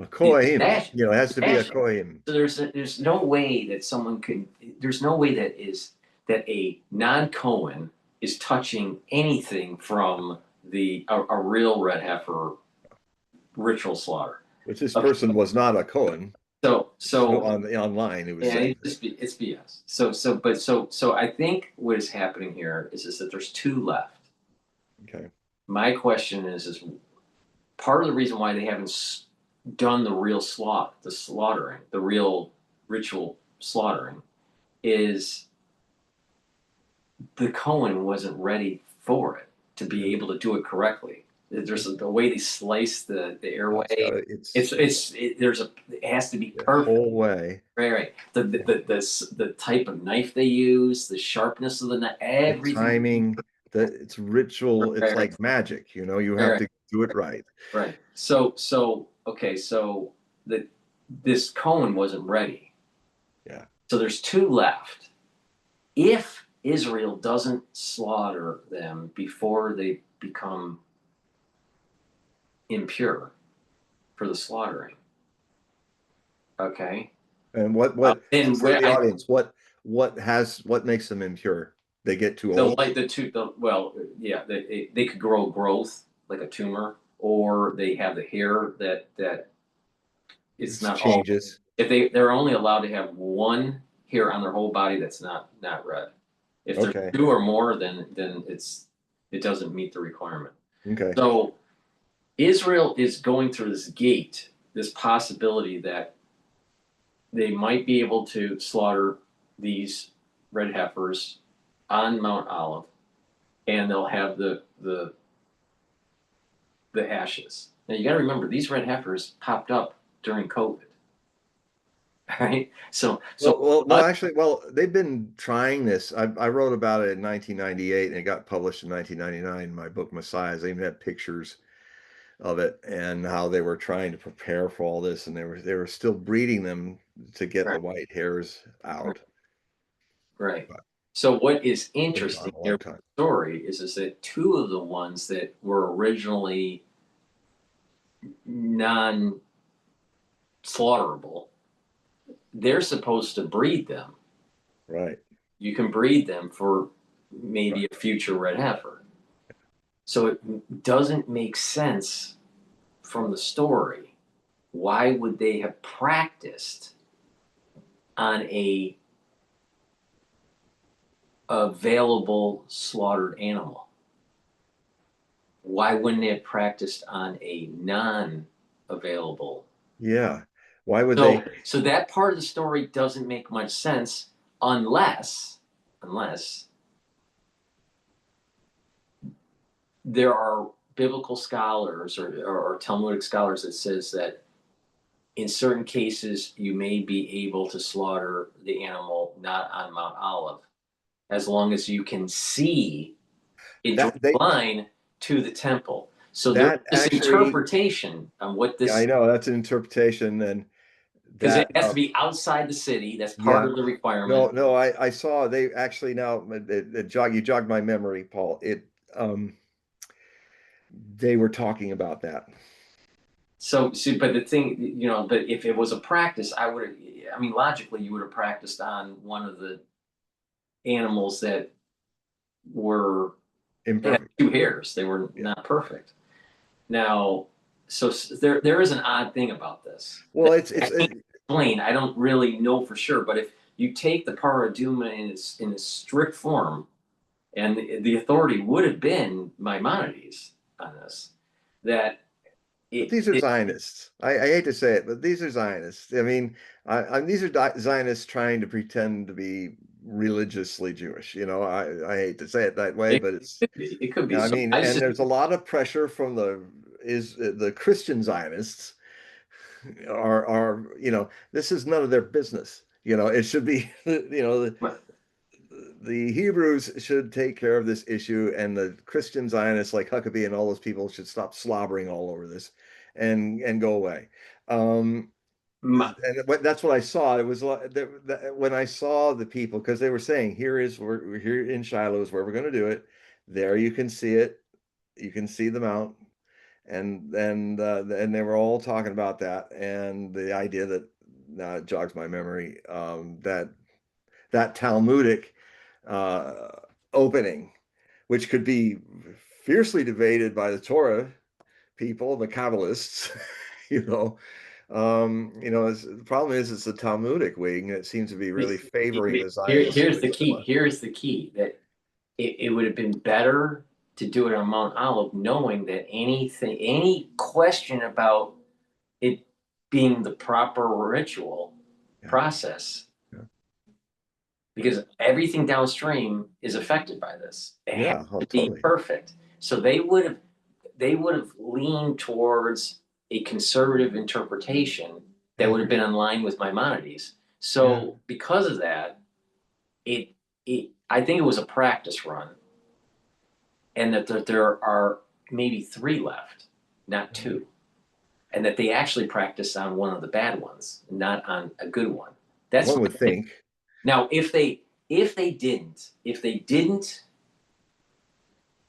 S2: A kohen, it has to be a kohen.
S1: So there's no way that someone could. There's no way that a non-Cohen is touching anything from a real red heifer ritual slaughter.
S2: Which this person was not a Cohen.
S1: So
S2: online it was
S1: it's BS. So I think what is happening here is that there's two left.
S2: Okay.
S1: My question is part of the reason why they haven't done the real slaughtering, the real ritual slaughtering, is the Cohen wasn't ready for it to be able to do it correctly. There's the way they slice the airway. It has to be perfect.
S2: The whole way.
S1: Right. The type of knife they use, the sharpness of the knife, everything.
S2: The timing, it's ritual. It's like magic. You have to do it right.
S1: Right. So this Cohen wasn't ready.
S2: Yeah.
S1: So there's two left. If Israel doesn't slaughter them before they become impure for the slaughtering. Okay.
S2: And what for the audience, what makes them impure? They get too old.
S1: They could grow growth like a tumor, or they have the hair that it's not
S2: changes.
S1: If they're only allowed to have one hair on their whole body that's not red. If there's two or more, then it doesn't meet the requirement.
S2: Okay.
S1: So Israel is going through this gate, this possibility that they might be able to slaughter these red heifers on Mount Olive, and they'll have the ashes. Now you got to remember, these red heifers popped up during COVID. right? So
S2: Well, no, actually, well, they've been trying this. I wrote about it in 1998 and it got published in 1999 in my book Messiahs. I even had pictures of it and how they were trying to prepare for all this, and they were still breeding them to get the
S1: right,
S2: white hairs
S1: right,
S2: out.
S1: right.
S2: But
S1: So what is
S2: it's been gone
S1: interesting
S2: a
S1: there
S2: long
S1: with
S2: time.
S1: the story is that two of the ones that were originally non-slaughterable, they're supposed to breed them.
S2: Right,
S1: You can breed them for maybe
S2: right.
S1: a future red heifer. So it doesn't make sense from the story. Why would they have practiced on a available slaughtered animal? Why wouldn't they have practiced on a non-available?
S2: Yeah. Why would
S1: So
S2: they?
S1: so that part of the story doesn't make much sense unless there are biblical scholars or Talmudic scholars that says that in certain cases you may be able to slaughter the animal not on Mount Olive as long as you can see a
S2: That
S1: direct
S2: they
S1: line to the temple. So there's
S2: that
S1: this
S2: actually,
S1: interpretation on what
S2: yeah, I
S1: this,
S2: know that's an interpretation, and
S1: because it
S2: that
S1: has to be outside the city. That's part
S2: yeah.
S1: of the
S2: No,
S1: requirement.
S2: no, I saw they actually now you jogged my memory, Paul. Um they were talking about that.
S1: So, see, but the thing, but if it was a practice, I mean, logically, you would have practiced on one of the animals that were, they had
S2: Imperfect.
S1: two hairs. They were
S2: Yeah.
S1: not perfect. Now, so there is an odd thing about this
S2: Well,
S1: that
S2: it's
S1: I
S2: it's
S1: can't explain. I don't really know for sure, but if you take the paraduma in its strict form, and the authority would have been Maimonides on this, that
S2: but
S1: it,
S2: these are
S1: it
S2: Zionists. I hate to say it, but these are Zionists. I mean, these are Zionists trying to pretend to be religiously Jewish. I hate to say it that way,
S1: it
S2: but it's,
S1: could be, it could be.
S2: I
S1: So
S2: mean,
S1: I
S2: and
S1: just
S2: there's a lot of pressure from the Christian Zionists are, this is none of their business. It should be, the Hebrews should take care of this issue, and the Christian Zionists like Huckabee and all those people should stop slobbering all over this, and go away. Um,
S1: my,
S2: that's what I saw. It was when I saw the people, because they were saying, we're here in Shiloh is where we're going to do it. There you can see it. You can see the mount, and they were all talking about that, and the idea that now it jogs my memory, that Talmudic uh, opening, which could be fiercely debated by the Torah people, the Kabbalists. you know. The problem is it's the Talmudic wing that seems to be really favoring the Zionists
S1: here's the
S2: way too
S1: key.
S2: much.
S1: Here's the key that it would have been better to do it on Mount Olive, knowing that any question about it being the proper ritual
S2: Yeah,
S1: process,
S2: yeah,
S1: because everything downstream is affected by this. It has
S2: yeah. Oh,
S1: to be
S2: totally.
S1: perfect. So they would have leaned towards a conservative interpretation that
S2: Yeah,
S1: would have been in line with Maimonides.
S2: yeah.
S1: So because of that, it I think it was a practice run, and that there are maybe three left, not two, and that they actually practiced on one of the bad ones, not on a good one. That's
S2: One
S1: my
S2: would
S1: opinion.
S2: think.
S1: Now, if they didn't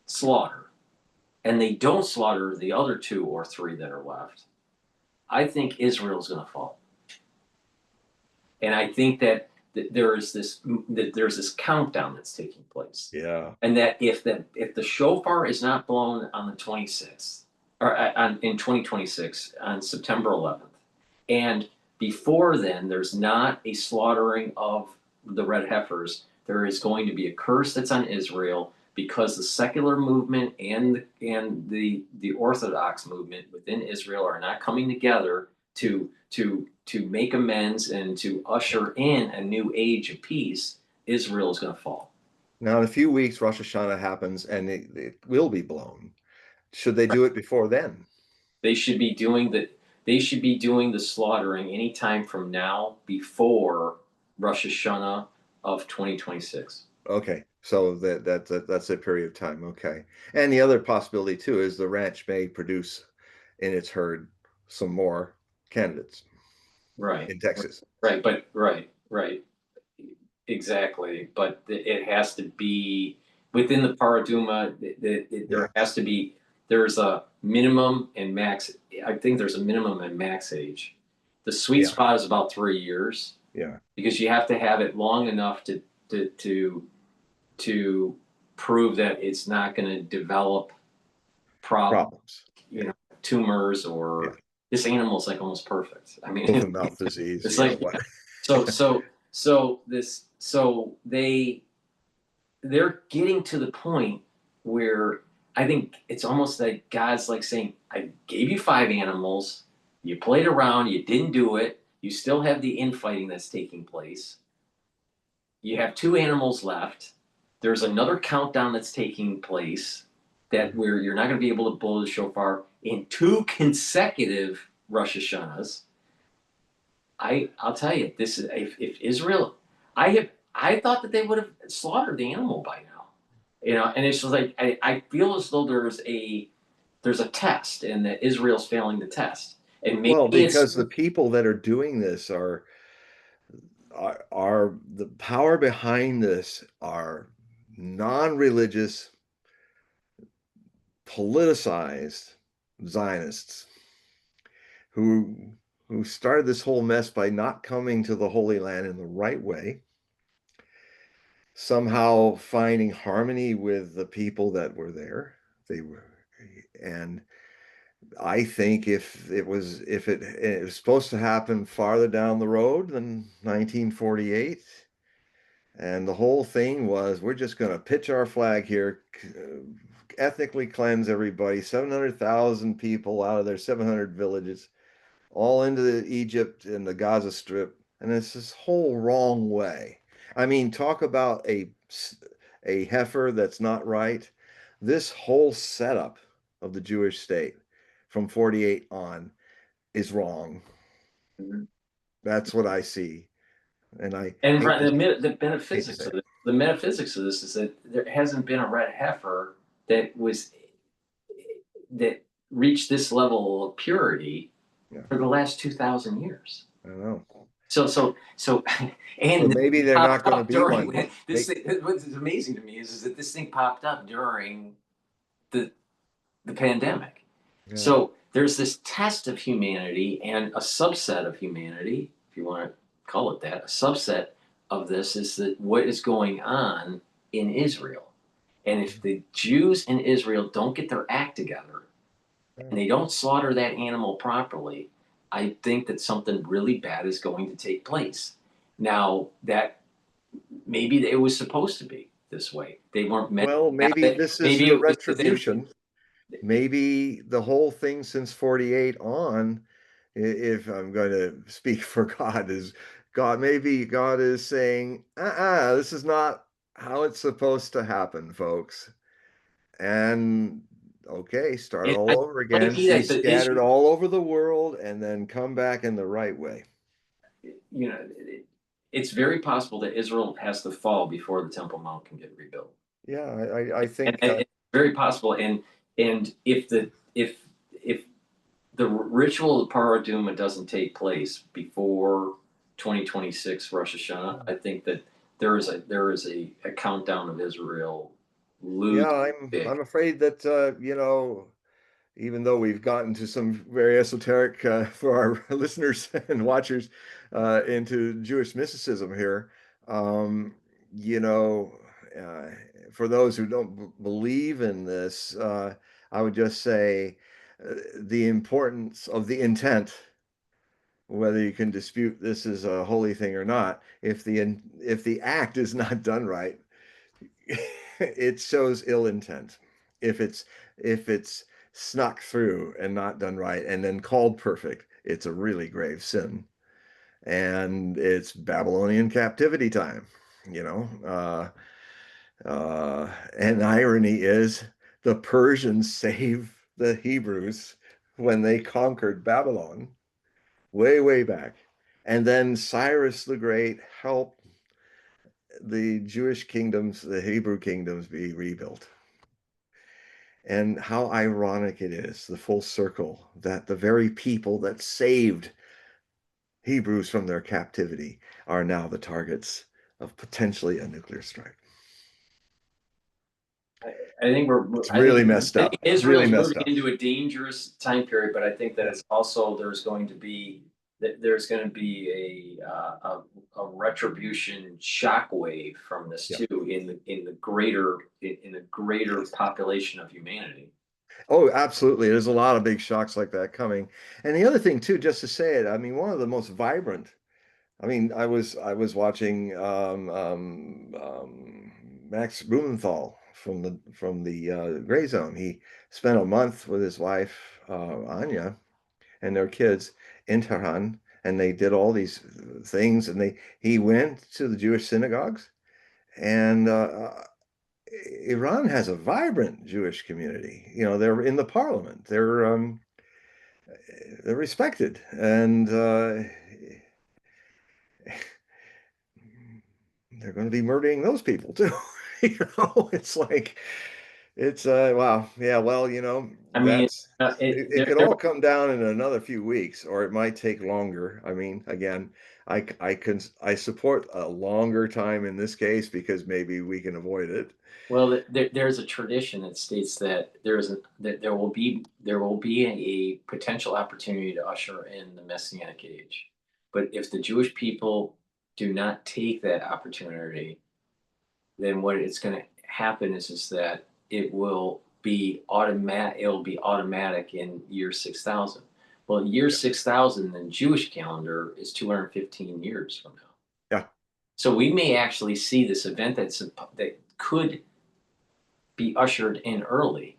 S1: slaughter, and they don't slaughter the other two or three that are left, I think Israel's going to fall. And I think that there's this countdown that's taking place,
S2: Yeah.
S1: and that if the shofar is not blown on the 26th, or in 2026 on September 11th, and before then there's not a slaughtering of the red heifers, there is going to be a curse that's on Israel, because the secular movement and the Orthodox movement within Israel are not coming together to make amends and to usher in a new age of peace. Israel is going to fall.
S2: Now, in a few weeks, Rosh Hashanah happens, and it will be blown. Should they do it before then?
S1: They should be doing that. they should be doing the slaughtering anytime from now before Rosh Hashanah of 2026.
S2: Okay, so that's a period of time. Okay, and the other possibility too is the ranch may produce in its herd some more candidates
S1: Right,
S2: in Texas.
S1: right, but right, exactly. But it has to be within the paraduma.
S2: Yeah,
S1: There has to be, there's a minimum and max. I think there's a minimum and max age. The sweet
S2: yeah,
S1: spot is about 3 years
S2: yeah.
S1: because you have to have it long enough to to to prove that it's not going to develop problems,
S2: Problems.
S1: you
S2: Yeah,
S1: know, tumors
S2: yeah.
S1: or this animal's like almost perfect. I mean,
S2: Foot and mouth disease.
S1: it's
S2: Yeah,
S1: like
S2: what?
S1: so they're getting to the point where I think it's almost like God's like saying, I gave you 5 animals, you played around, you didn't do it, you still have the infighting that's taking place. You have 2 animals left. There's another countdown that's taking place that where you're not going to be able to blow the shofar in 2 consecutive Rosh Hashanahs. I'll tell you, this is if Israel, I thought that they would have slaughtered the animal by now, and it's just like I feel as though there's a test and that Israel's failing the test, and maybe
S2: Well,
S1: it's
S2: because the people that are doing this are the power behind this are non-religious, politicized Zionists who who started this whole mess by not coming to the Holy Land in the right way, somehow finding harmony with the people that were there. They were, and I think if it was supposed to happen farther down the road than 1948, and the whole thing was we're just going to pitch our flag here, ethnically cleanse everybody, 700,000 people out of their 700 villages, all into Egypt and the Gaza Strip, and it's this whole wrong way. I mean, talk about a heifer that's not right. This whole setup of the Jewish state from 48 on is wrong. That's what I see, and I
S1: and
S2: hate
S1: right,
S2: to
S1: the
S2: hate to
S1: metaphysics
S2: say
S1: of
S2: it.
S1: this, the metaphysics of this is that there hasn't been a red heifer that was that reached this level of purity
S2: Yeah,
S1: for the last 2,000 years.
S2: I don't know.
S1: So,
S2: So
S1: and this
S2: maybe they're not
S1: popped
S2: going to
S1: up
S2: be
S1: during
S2: one.
S1: this. What's amazing to me is that this thing popped up during the the pandemic.
S2: Yeah.
S1: So there's this test of humanity and a subset of humanity, if you want to call it that, a subset of this is that what is going on in Israel. And if the Jews in Israel don't get their act together and they don't slaughter that animal properly, I think that something really bad is going to take place. Now, that maybe it was supposed to be this way. They weren't meant.
S2: Well,
S1: Now
S2: maybe
S1: that
S2: this is
S1: maybe
S2: the
S1: it was within.
S2: retribution. Maybe the whole thing since 48 on, if I'm going to speak for God, is God, maybe God is saying, this is not how it's supposed to happen, folks. And okay, start
S1: I
S2: all over
S1: might
S2: again,
S1: be
S2: be
S1: that, but
S2: scattered
S1: Israel,
S2: all over the world, and then come back in the right way.
S1: it's very possible that Israel has to fall before the Temple Mount can get rebuilt.
S2: Yeah, I
S1: And,
S2: think,
S1: and it's very possible. And if the ritual of Paraduma doesn't take place before 2026 Rosh Hashanah, I think that there is a countdown of Israel losing
S2: yeah, I'm
S1: big.
S2: afraid that even though we've gotten to some very esoteric for our listeners and watchers into Jewish mysticism here, um, you know, uh, for those who don't believe in this, I would just say the importance of the intent, whether you can dispute this is a holy thing or not. If the act is not done right, it shows ill intent. If it's snuck through and not done right and then called perfect, it's a really grave sin. And it's Babylonian captivity time, you know. And irony is the Persians saved the Hebrews when they conquered Babylon. way back. And then Cyrus the Great helped the Jewish kingdoms, the Hebrew kingdoms be rebuilt. And how ironic it is, the full circle, that the very people that saved Hebrews from their captivity are now the targets of potentially a nuclear strike.
S1: I think
S2: It's really messed
S1: I think
S2: up. Really
S1: Israel's
S2: messed
S1: moving
S2: up.
S1: into a dangerous time period, but I think that it's also there's going to be a retribution shockwave from this
S2: Yeah.
S1: too in the greater
S2: Yes.
S1: population of humanity.
S2: Oh, absolutely. There's a lot of big shocks like that coming. And the other thing too, just to say it, I mean, one of the most vibrant. I mean, I was watching Max Blumenthal from the Gray Zone. He spent a month with his wife Anya and their kids in Tehran, and they did all these things. And he went to the Jewish synagogues, and Iran has a vibrant Jewish community. You know, they're in the parliament. They're respected, and they're going to be murdering those people too. It's like it's wow, yeah. Well,
S1: I mean,
S2: it could all come down in another few weeks, or it might take longer. I mean, again, I support a longer time in this case because maybe we can avoid it.
S1: well, there's a tradition that states that there will be a potential opportunity to usher in the Messianic age, but if the Jewish people do not take that opportunity, then what it's going to happen is that it'll be automatic in year 6,000. Well, year
S2: Yeah,
S1: 6,000 in Jewish calendar is 215 years from now.
S2: yeah.
S1: So we may actually see this event that could be ushered in early,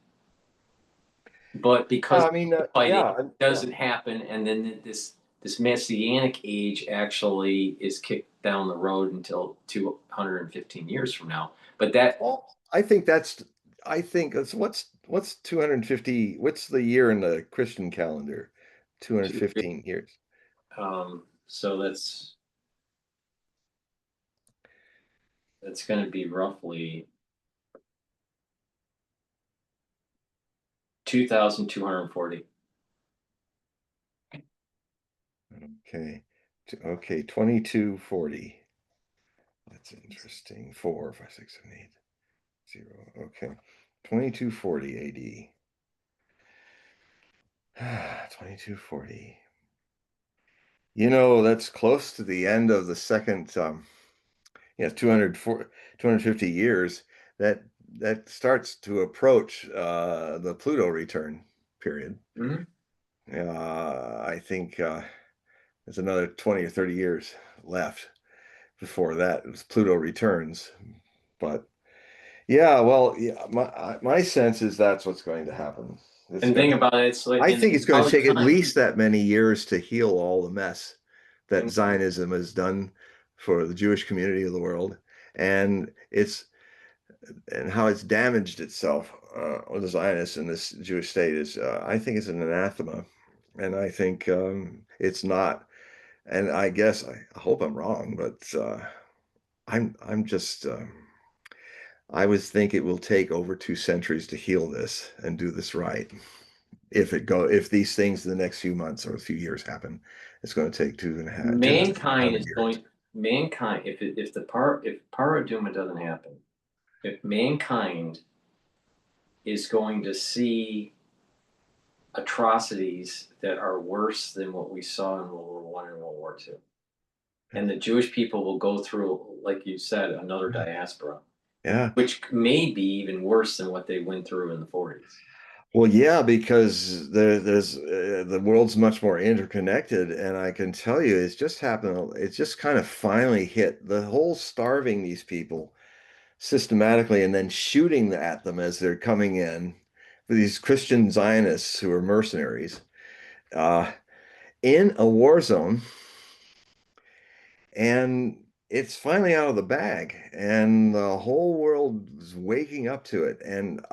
S1: but because
S2: I mean,
S1: fighting
S2: yeah, yeah.
S1: doesn't happen, and then this messianic age actually is kicked down the road until 215 years from now. But that
S2: Well, I think that's what's 250, what's the year in the Christian calendar? 215 years.
S1: so that's going to be roughly 2,240.
S2: Okay. Okay, 2240. That's interesting. 4, 5, 6, 7, 8, 0. Okay. 2240 AD. 2240. That's close to the end of the second 250 years. That that starts to approach the Pluto return period.
S1: Mm-hmm.
S2: I think there's another 20 or 30 years left before that as Pluto returns. But yeah, well, yeah, my sense is that's what's going to happen. It's
S1: And
S2: going
S1: think
S2: to,
S1: about it, it's like
S2: I
S1: in
S2: think it's going to
S1: how
S2: take at
S1: time.
S2: least that many years to heal all the mess that
S1: And
S2: Zionism has done for the Jewish community of the world, and how it's damaged itself, or the Zionists in this Jewish state is, I think, it's an anathema, and I think it's not. And I guess I hope I'm wrong, but I'm just I would think it will take over 2 centuries to heal this and do this right. If these things in the next few months or a few years happen, it's going to take two to
S1: mankind is
S2: 100 years.
S1: going mankind if paraduma doesn't happen, if mankind is going to see atrocities that are worse than what we saw in World War I and World War II. And the Jewish people will go through, like you said, another diaspora,
S2: Yeah.
S1: which may be even worse than what they went through in the 40s.
S2: Well, yeah, because there's the world's much more interconnected, and I can tell you, it's just happened. It's just kind of finally hit the whole starving these people systematically and then shooting at them as they're coming in. These Christian Zionists who are mercenaries uh, in a war zone, and it's finally out of the bag, and the whole world is waking up to it. And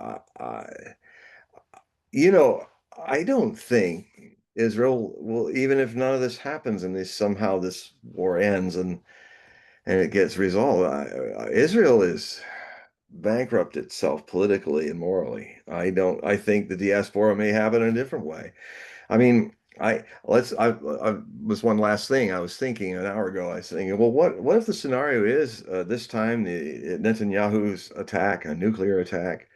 S2: you know, I don't think Israel will, even if none of this happens and somehow this war ends and it gets resolved, Israel is bankrupt itself politically and morally. I think the diaspora may have it in a different way. I mean, I was one last thing I was thinking an hour ago. I was thinking, well, what if the scenario is this time Netanyahu's attack, a nuclear attack,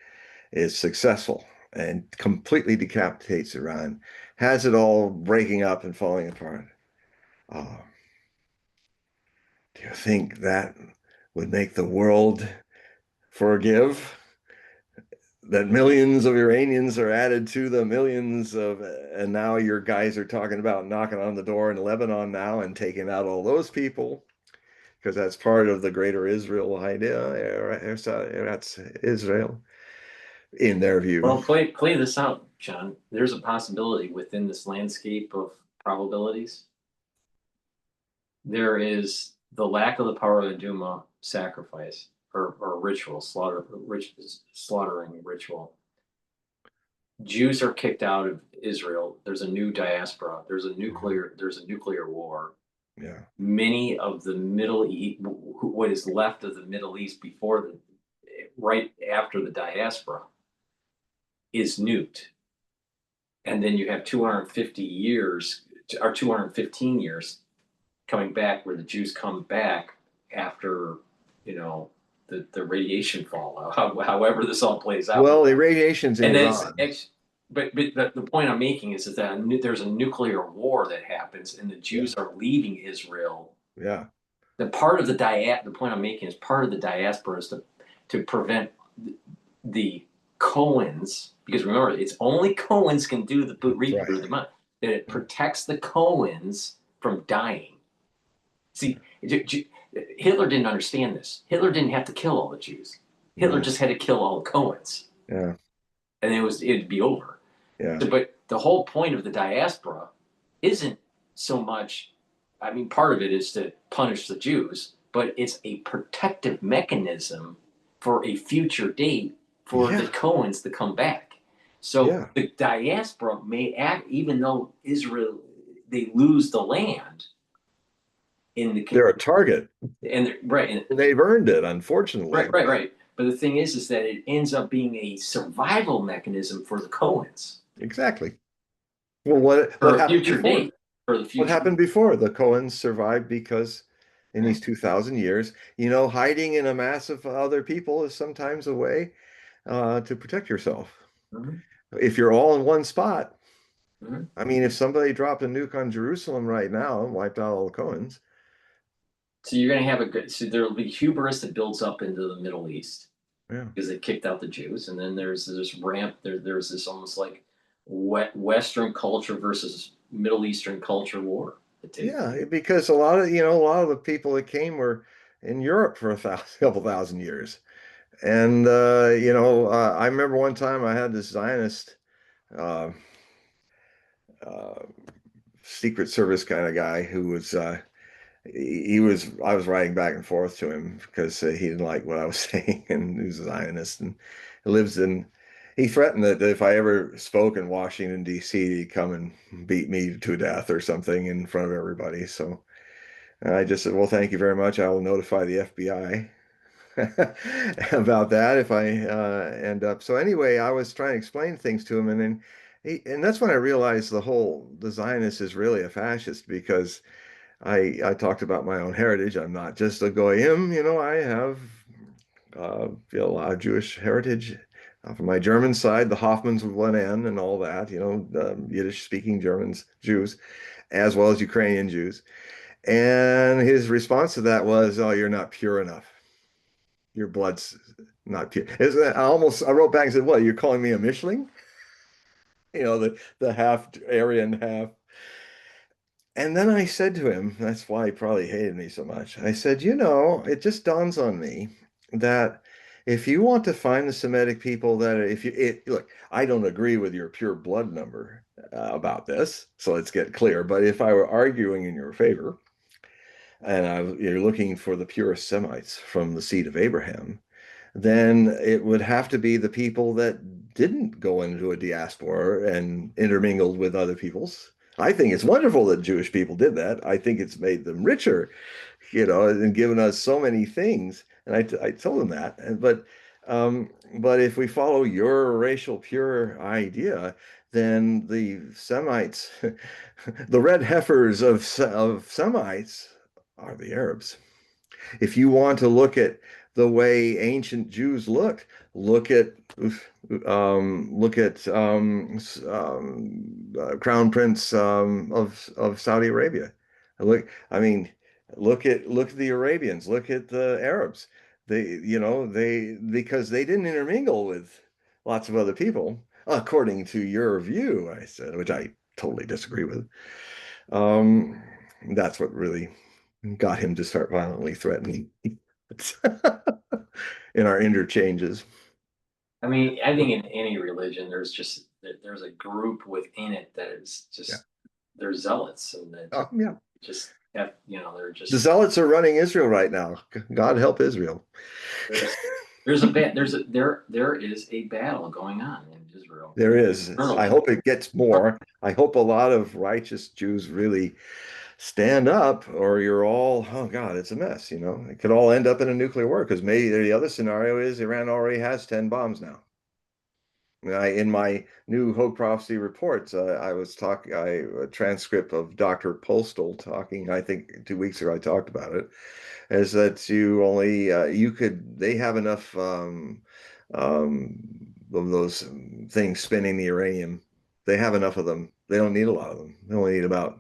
S2: is successful and completely decapitates Iran, has it all breaking up and falling apart? Uh, do you think that would make the world forgive that millions of Iranians are added to the millions of, and now your guys are talking about knocking on the door in Lebanon now and taking out all those people because that's part of the greater Israel idea. That's Israel in their view.
S1: Well, play this out, John. There's a possibility within this landscape of probabilities. There is the lack of the power of the Duma sacrifice or ritual, slaughtering ritual. Jews are kicked out of Israel. There's a new diaspora. There's a nuclear war.
S2: Yeah.
S1: Many of the Middle East, what is left of the Middle East right after the diaspora, is nuked. And then you have 250 years or 215 years coming back where the Jews come back after, the radiation fallout, however this all plays out.
S2: Well, the radiation's in
S1: And then
S2: Iran.
S1: but the point I'm making is that there's a nuclear war that happens and the Jews are leaving Israel.
S2: Yeah.
S1: The point I'm making is part of the diaspora is to prevent the Cohens, because remember, it's only Cohens can do the rebirth of the month. That it protects the Cohens from dying. See, Hitler didn't understand this. Hitler didn't have to kill all the Jews. Hitler just had to kill all the Cohens.
S2: Yeah.
S1: And it'd be over.
S2: Yeah.
S1: But the whole point of the diaspora isn't so much, I mean, part of it is to punish the Jews, but it's a protective mechanism for a future date for the Cohens to come back. So the diaspora may act, even though Israel, they lose the land.
S2: They're a target.
S1: And
S2: they've earned it, unfortunately.
S1: Right. But the thing is that it ends up being a survival mechanism for the Cohens.
S2: Exactly. Well, what happened before? What happened before? The Cohens survived because in these 2,000 years, hiding in a mass of other people is sometimes a way to protect yourself.
S1: Mm-hmm.
S2: If you're all in one spot,
S1: mm-hmm.
S2: I mean, if somebody dropped a nuke on Jerusalem right now and wiped out all the Cohens.
S1: So you're going to have so there'll be hubris that builds up into the Middle East.
S2: Yeah.
S1: Because they kicked out the Jews. And then there's this there's this almost like Western culture versus Middle Eastern culture war.
S2: Yeah, because a lot of the people that came were in Europe for couple thousand years. And I remember one time I had this Zionist Secret Service kind of guy who was I was writing back and forth to him because he didn't like what I was saying, and he was a Zionist and he threatened that if I ever spoke in Washington, D.C., he'd come and beat me to death or something in front of everybody. So I just said, well, thank you very much. I will notify the FBI about that if I end up. So anyway, I was trying to explain things to him, and then and that's when I realized the Zionist is really a fascist, because I talked about my own heritage. I'm not just a goyim, I have a lot of Jewish heritage. From my German side, the Hoffmans with one N and all that, Yiddish-speaking Germans, Jews, as well as Ukrainian Jews. And his response to that was, "Oh, you're not pure enough. Your blood's not pure." I wrote back and said, "What, you're calling me a Mischling?" The half Aryan, half. And then I said to him, that's why he probably hated me so much. I said, it just dawns on me that if you want to find the Semitic people look, I don't agree with your pure blood number about this, so let's get clear. But if I were arguing in your favor, and you're looking for the purest Semites from the seed of Abraham, then it would have to be the people that didn't go into a diaspora and intermingled with other peoples, I think it's wonderful that Jewish people did that. I think it's made them richer, and given us so many things. And I told them that. But if we follow your racial pure idea, then the Semites, the red heifers of Semites are the Arabs. If you want to look at the way ancient Jews looked, look at Crown Prince of Saudi Arabia. I mean, look at the Arabians, look at the Arabs. They because they didn't intermingle with lots of other people, according to your view, I said, which I totally disagree with. Um, that's what really got him to start violently threatening in our interchanges.
S1: I mean, I think in any religion, there's a group within it that is
S2: Yeah.
S1: just they're zealots and that
S2: Oh, yeah.
S1: just have they're
S2: The
S1: just
S2: zealots are running Israel right now. God help Israel.
S1: there's there's a bad there is a battle going on in Israel.
S2: There is. I
S1: Internally.
S2: hope it gets more. I hope a lot of righteous Jews really stand up, or you're all, oh God, it's a mess. It could all end up in a nuclear war because maybe the other scenario is Iran already has 10 bombs now. In my new Hogue Prophecy reports, I was talking, a transcript of Dr. Postal talking, I think 2 weeks ago, I talked about it, is that they have enough um, of those things spinning the uranium. They have enough of them. They don't need a lot of them. They only need about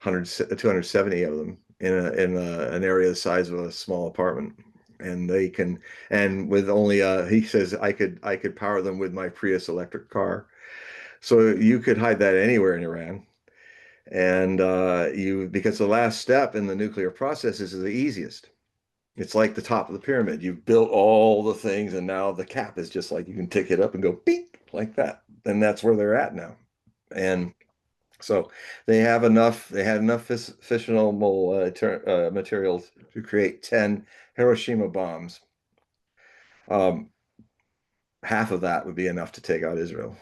S2: 100, 270 of them an area the size of a small apartment. And they can, and with only he says I could power them with my Prius electric car. So you could hide that anywhere in Iran. And because the last step in the nuclear process is the easiest. It's like the top of the pyramid. You've built all the things, and now the cap is just like you can tick it up and go beep like that. And that's where they're at now. And so they had enough fissionable materials to create 10 Hiroshima bombs. Um, Half of that would be enough to take out Israel.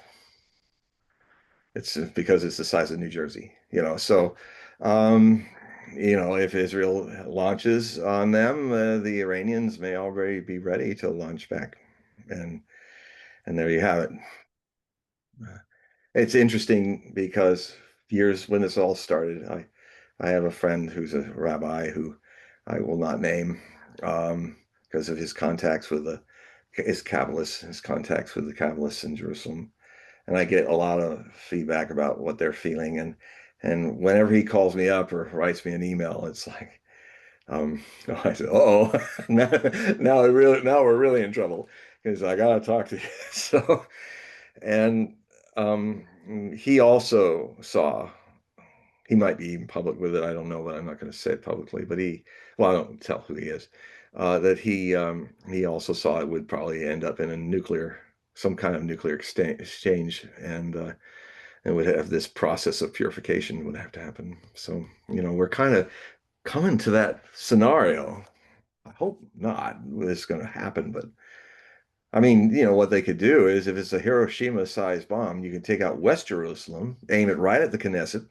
S2: It's because it's the size of New Jersey, So, um, if Israel launches on them, the Iranians may already be ready to launch back, and and there you have it. It's interesting because years when this all started, I have a friend who's a rabbi who I will not name because of his contacts with his contacts with the Kabbalists in Jerusalem, and I get a lot of feedback about what they're feeling, and whenever he calls me up or writes me an email, it's like, I said, oh, now we're really in trouble because I gotta talk to you. So, and he also saw, he might be even public with it. I don't know, but I'm not going to say it publicly. But well, I don't tell who he is. That he also saw it would probably end up in some kind of nuclear exchange, and would have this process of purification would have to happen. So, we're kind of coming to that scenario. I hope not it's going to happen, but I mean, what they could do is if it's a Hiroshima-sized bomb, you can take out West Jerusalem, aim it right at the Knesset,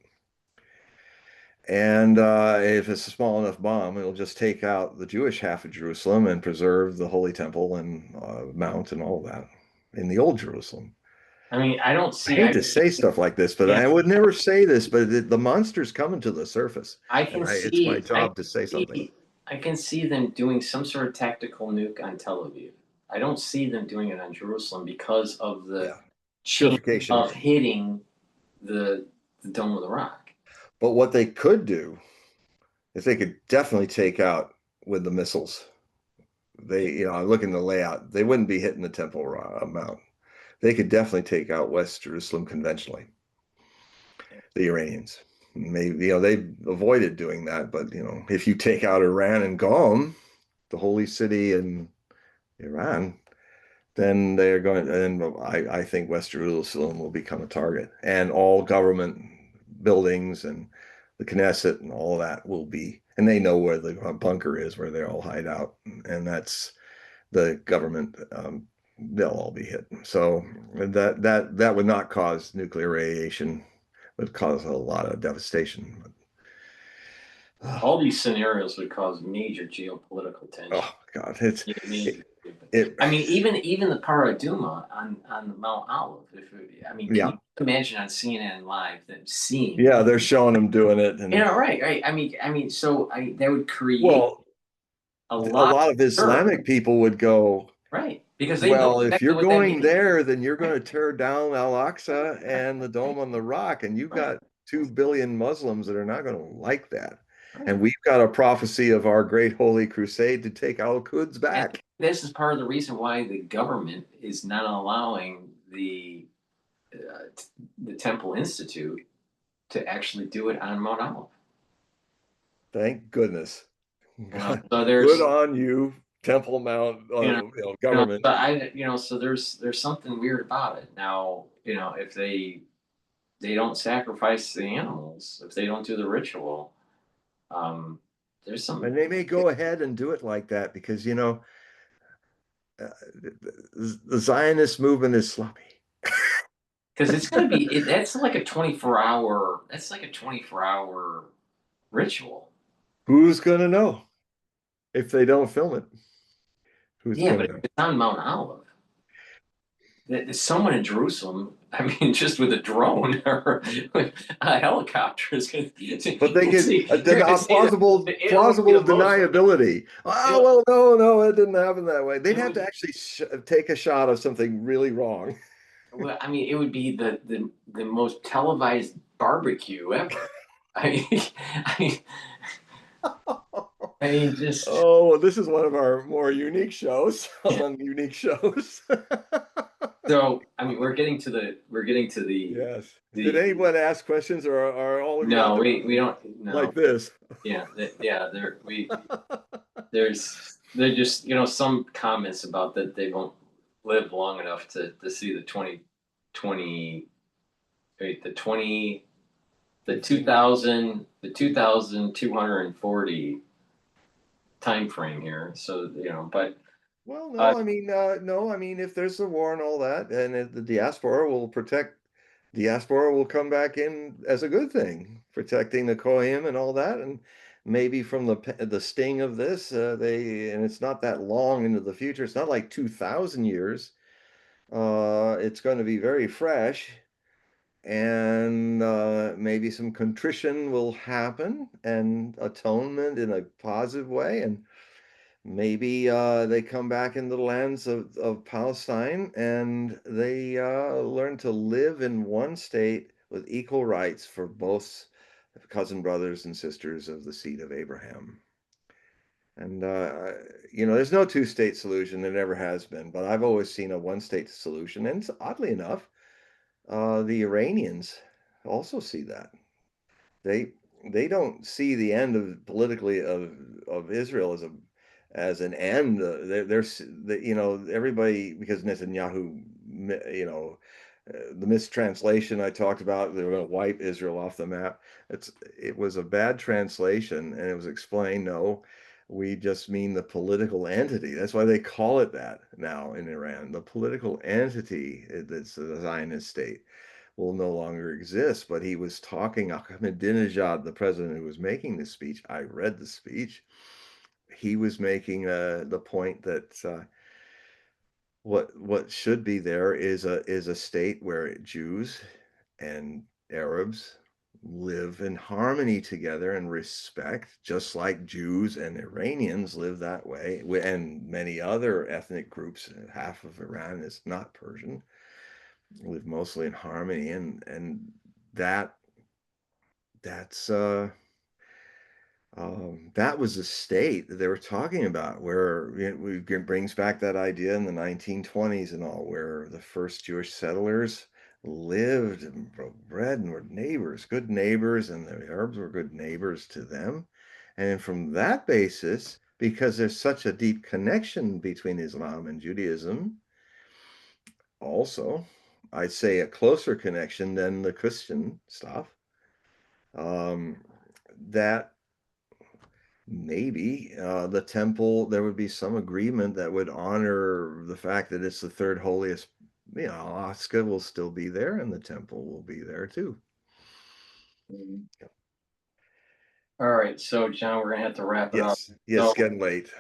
S2: and if it's a small enough bomb, it'll just take out the Jewish half of Jerusalem and preserve the Holy Temple and Mount and all that in the Old Jerusalem.
S1: I mean, I don't
S2: I
S1: see.
S2: hate to say stuff like this, but
S1: Yeah,
S2: I would never say this, but the monster's coming to the surface,
S1: I
S2: and
S1: can
S2: it's my
S1: see.
S2: job to say something.
S1: I can see them doing some sort of tactical nuke on Tel Aviv. I don't see them doing it on Jerusalem because of the
S2: Yeah,
S1: chance
S2: purification.
S1: of hitting the Dome of the Rock.
S2: But what they could do is they could definitely take out with the missiles. I'm looking at the layout. They wouldn't be hitting the Temple Mount. They could definitely take out West Jerusalem conventionally, the Iranians. Maybe, they avoided doing that, but, if you take out Iran and Qom, the holy city in Iran, then they're going, and I think West Jerusalem will become a target, and all government buildings and the Knesset and all that will be, and they know where the bunker is, where they all hide out, and that's the government. They'll all be hit. So that would not cause nuclear radiation would cause a lot of devastation.
S1: All these scenarios would cause major geopolitical tension.
S2: Oh God, it,
S1: Major.
S2: it
S1: I mean, even the Paraduma on the Mount Olive. I mean, can
S2: yeah,
S1: you imagine on CNN Live them seeing
S2: yeah,
S1: that?
S2: they're showing them doing it,
S1: You
S2: and
S1: know, right, right. So that would create
S2: well,
S1: a
S2: a
S1: lot
S2: lot of
S1: of stir,
S2: Islamic people would go,
S1: right? Because they know
S2: well, if
S1: exactly
S2: you're
S1: what that
S2: going
S1: means,
S2: there, then you're going
S1: right?
S2: to tear down Al-Aqsa
S1: Right,
S2: and the Dome on the Rock, and you've
S1: right,
S2: got 2 billion Muslims that are not going to like that.
S1: right.
S2: And we've got a prophecy of our great holy crusade to take Al-Quds
S1: And
S2: back.
S1: this is part of the reason why the government is not allowing the Temple Institute to actually do it on Mount Olive.
S2: Thank goodness.
S1: So
S2: Good
S1: there's
S2: on you, Temple Mount, government.
S1: so so there's something weird about it. Now, if they don't sacrifice the animals, if they don't do the ritual, um, there's
S2: And
S1: some
S2: they may go ahead and do it like that because, the Zionist movement is sloppy.
S1: because that's like a 24-hour ritual.
S2: Who's going to know if they don't film it? Who's
S1: Yeah,
S2: going
S1: but
S2: to
S1: if
S2: know?
S1: it's on Mount Olive, there's someone in Jerusalem. I mean, just with a drone or a helicopter is going
S2: But they
S1: to
S2: get
S1: see.
S2: a
S1: You're going to see it'll be
S2: plausible
S1: the most.
S2: deniability. Oh,
S1: It'll,
S2: well, no, no, it didn't happen that way. They'd
S1: it
S2: have
S1: would
S2: to actually take a shot of something really wrong.
S1: Well, I mean, it would be the most televised barbecue ever. I mean, I mean, I mean, just
S2: Oh, well, this is one of our more unique shows among unique shows.
S1: so. I mean, we're getting to
S2: Yes. Did
S1: the
S2: anyone ask questions, or are all of you out
S1: no,
S2: there
S1: we
S2: listening
S1: don't no.
S2: like this?
S1: Yeah, yeah. There's just some comments about that they won't live long enough to see the 2020 wait the 2240 time frame here. So but
S2: Well,
S1: uh,
S2: no, I mean, if there's a war and all that, and if the diaspora will come back in as a good thing, protecting the Kohen and all that, and maybe from the sting of this, and it's not that long into the future. It's not like 2,000 years. It's going to be very fresh, and maybe some contrition will happen and atonement in a positive way, and maybe they come back into the lands of Palestine and they learn to live in one state with equal rights for both cousin brothers and sisters of the seed of Abraham. And, there's no two-state solution. There never has been, but I've always seen a one-state solution. And oddly enough, the Iranians also see that. They they don't see the end of politically of Israel as an end. Everybody, because Netanyahu, the mistranslation I talked about, they were going to wipe Israel off the map. It was a bad translation, and it was explained. No, we just mean the political entity. That's why they call it that now in Iran. The political entity that's the Zionist state will no longer exist. But he was talking, Ahmadinejad, the president who was making this speech, I read the speech. He was making the point that what should be there is a state where Jews and Arabs live in harmony together and respect, just like Jews and Iranians live that way, and many other ethnic groups. Half of Iran is not Persian, live mostly in harmony, and that that's that was the state that they were talking about, where it brings back that idea in the 1920s and all, where the first Jewish settlers lived and broke bread and were neighbors, good neighbors, and the Arabs were good neighbors to them. And from that basis, because there's such a deep connection between Islam and Judaism, also, I'd say a closer connection than the Christian stuff, um, that maybe the temple, there would be some agreement that would honor the fact that it's the third holiest. Alaska will still be there and the temple will be there too.
S1: Mhm. All right, so John, we're gonna have to wrap it up.
S2: Yes, yes,
S1: So,
S2: it's getting late.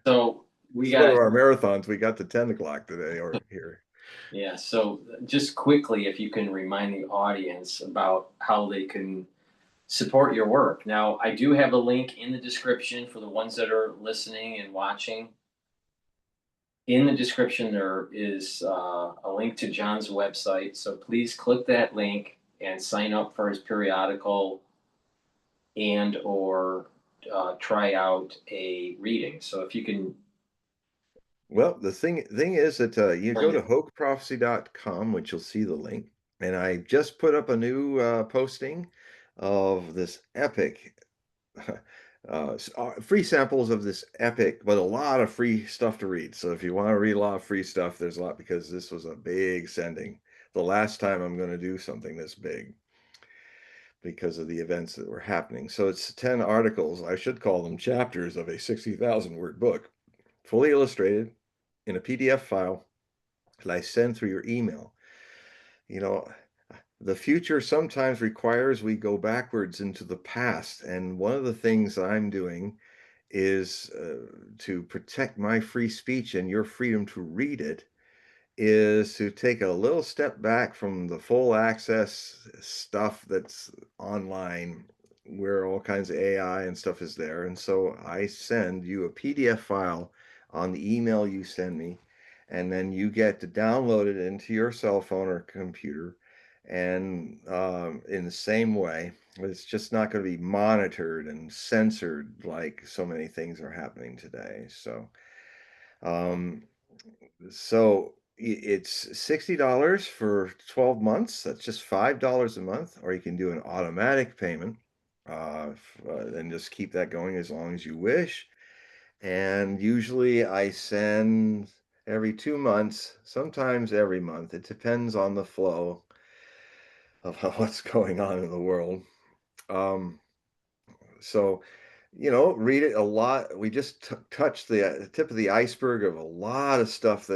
S1: so we
S2: It's one of
S1: got,
S2: our marathons. We got to 10 o'clock today or here.
S1: yeah, so just quickly, if you can remind the audience about how they can support your work. Now, I do have a link in the description for the ones that are listening and watching. In the description, there is a link to John's website. So please click that link and sign up for his periodical and or try out a reading. So if you can
S2: Well, the thing is that you go
S1: bring
S2: to
S1: it.
S2: hogueprophecy.com, which you'll see the link, and I just put up a new posting of this epic free samples of this epic, but a lot of free stuff to read. So if you want to read a lot of free stuff, there's a lot because this was a big sending. The last time I'm going to do something this big because of the events that were happening. So it's 10 articles. I should call them chapters of a 60,000 word book, fully illustrated in a PDF file that I send through your email. You know, the future sometimes requires we go backwards into the past. And one of the things I'm doing is to protect my free speech and your freedom to read it is to take a little step back from the full access stuff that's online where all kinds of AI and stuff is there. And so I send you a PDF file on the email you send me, and then you get to download it into your cell phone or computer. And in the same way, it's just not going to be monitored and censored like so many things are happening today. Um, so it's $60 for 12 months. That's just $5 a month, or you can do an automatic payment and just keep that going as long as you wish. And usually I send every 2 months, sometimes every month. It depends on the flow of what's going on in the world. Um, so read it a lot. We just touched the tip of the iceberg of a lot of stuff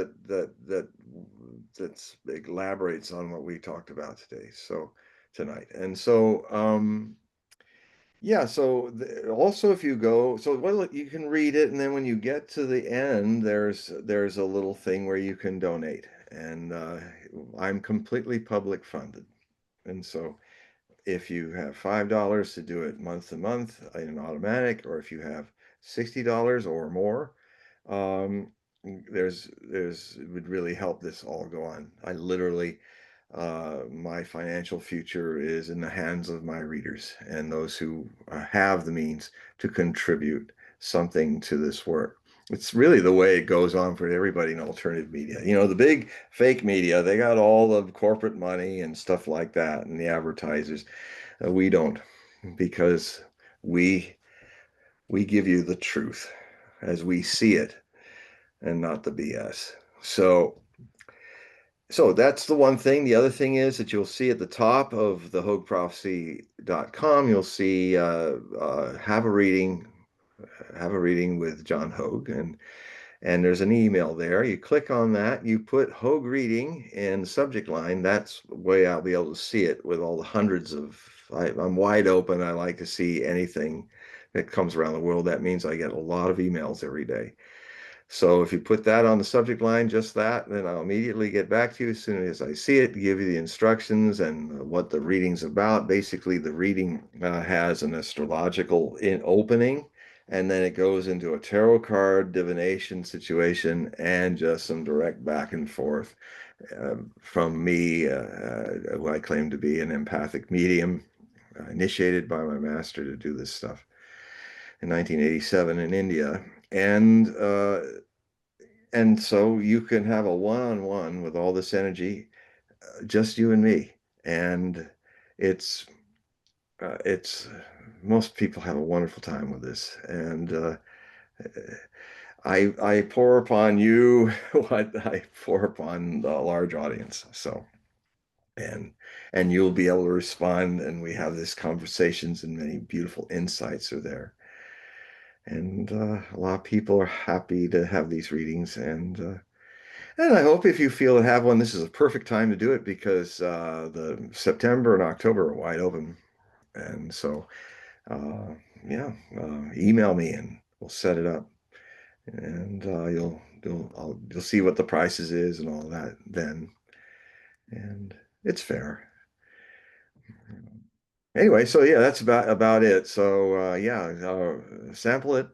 S2: that's elaborates on what we talked about today. So tonight, and so yeah. So also, if you go, so well, you can read it, and then when you get to the end, there's a little thing where you can donate, and I'm completely public funded, and so if you have $5 to do it month to month in an automatic, or if you have $60 or more, um, it would really help this all go on. I literally, my financial future is in the hands of my readers and those who have the means to contribute something to this work. It's really the way it goes on for everybody in alternative media. The big fake media, they got all the corporate money and stuff like that, and the advertisers. We don't, because we we give you the truth as we see it and not the BS. So that's the one thing. The other thing is that you'll see at the top of the hogueprophecy.com, you'll see have a reading with John Hogue, and there's an email there. You click on that, you put Hogue reading in the subject line. That's the way I'll be able to see it with all the hundreds of. I'm wide open. I like to see anything that comes around the world. That means I get a lot of emails every day. So if you put that on the subject line, just that, then I'll immediately get back to you as soon as I see it, give you the instructions and what the reading's about. Basically, the reading has an astrological opening, and then it goes into a tarot card divination situation and just some direct back and forth from me, who I claim to be an empathic medium, initiated by my master to do this stuff in 1987 in India. And so you can have a one-on-one with all this energy, just you and me. And it's it's most people have a wonderful time with this. And I pour upon you what I pour upon the large audience. So and and you'll be able to respond, and we have these conversations, and many beautiful insights are there. And a lot of people are happy to have these readings, and I hope if you feel to have one, this is a perfect time to do it because the September and October are wide open. And so, yeah, email me and we'll set it up, and you'll see what the prices is and all that then, and it's fair. Anyway, so yeah, that's about it. So yeah, sample it,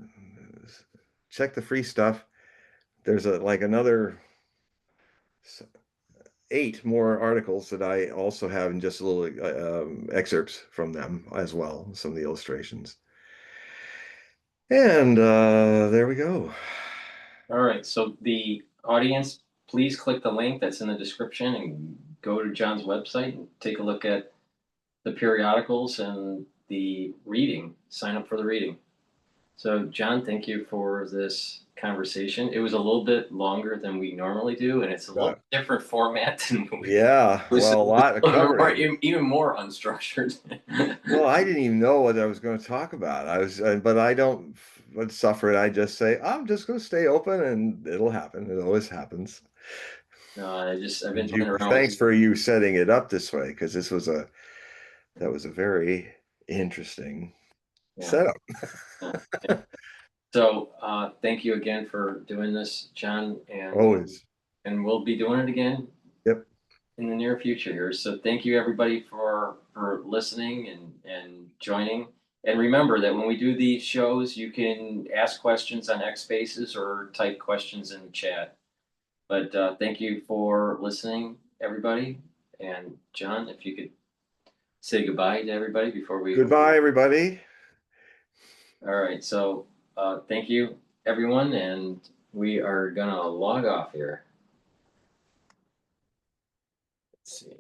S2: check the free stuff. There's like another 8 more articles that I also have, in just a little excerpts from them as well, some of the illustrations. And there we go.
S1: All right, so the audience, please click the link that's in the description and go to John's website and take a look at the periodicals and the reading. Sign up for the reading. So, John, thank you for this conversation. It was a little bit longer than we normally do, and it's a little different format than we.
S2: Yeah,
S1: It was
S2: well, a lot of covering.
S1: even more unstructured.
S2: Well, I didn't even know what I was going to talk about. But I don't suffer it. I just say, I'm just going to stay open and it'll happen. It always happens.
S1: No, I've been playing around
S2: Thanks
S1: with.
S2: for you setting it up this way, because that was a very interesting
S1: Yeah.
S2: setup.
S1: Yeah. So, thank you again for doing this, John,
S2: Always.
S1: and we'll be doing it again
S2: Yep.
S1: in the near future here. So thank you everybody for listening and joining. And remember that when we do these shows, you can ask questions on X Spaces or type questions in the chat. But thank you for listening, everybody. And John, if you could say goodbye to everybody before we.
S2: Goodbye, everybody.
S1: All right. So thank you, everyone, and we are gonna log off here. Let's see.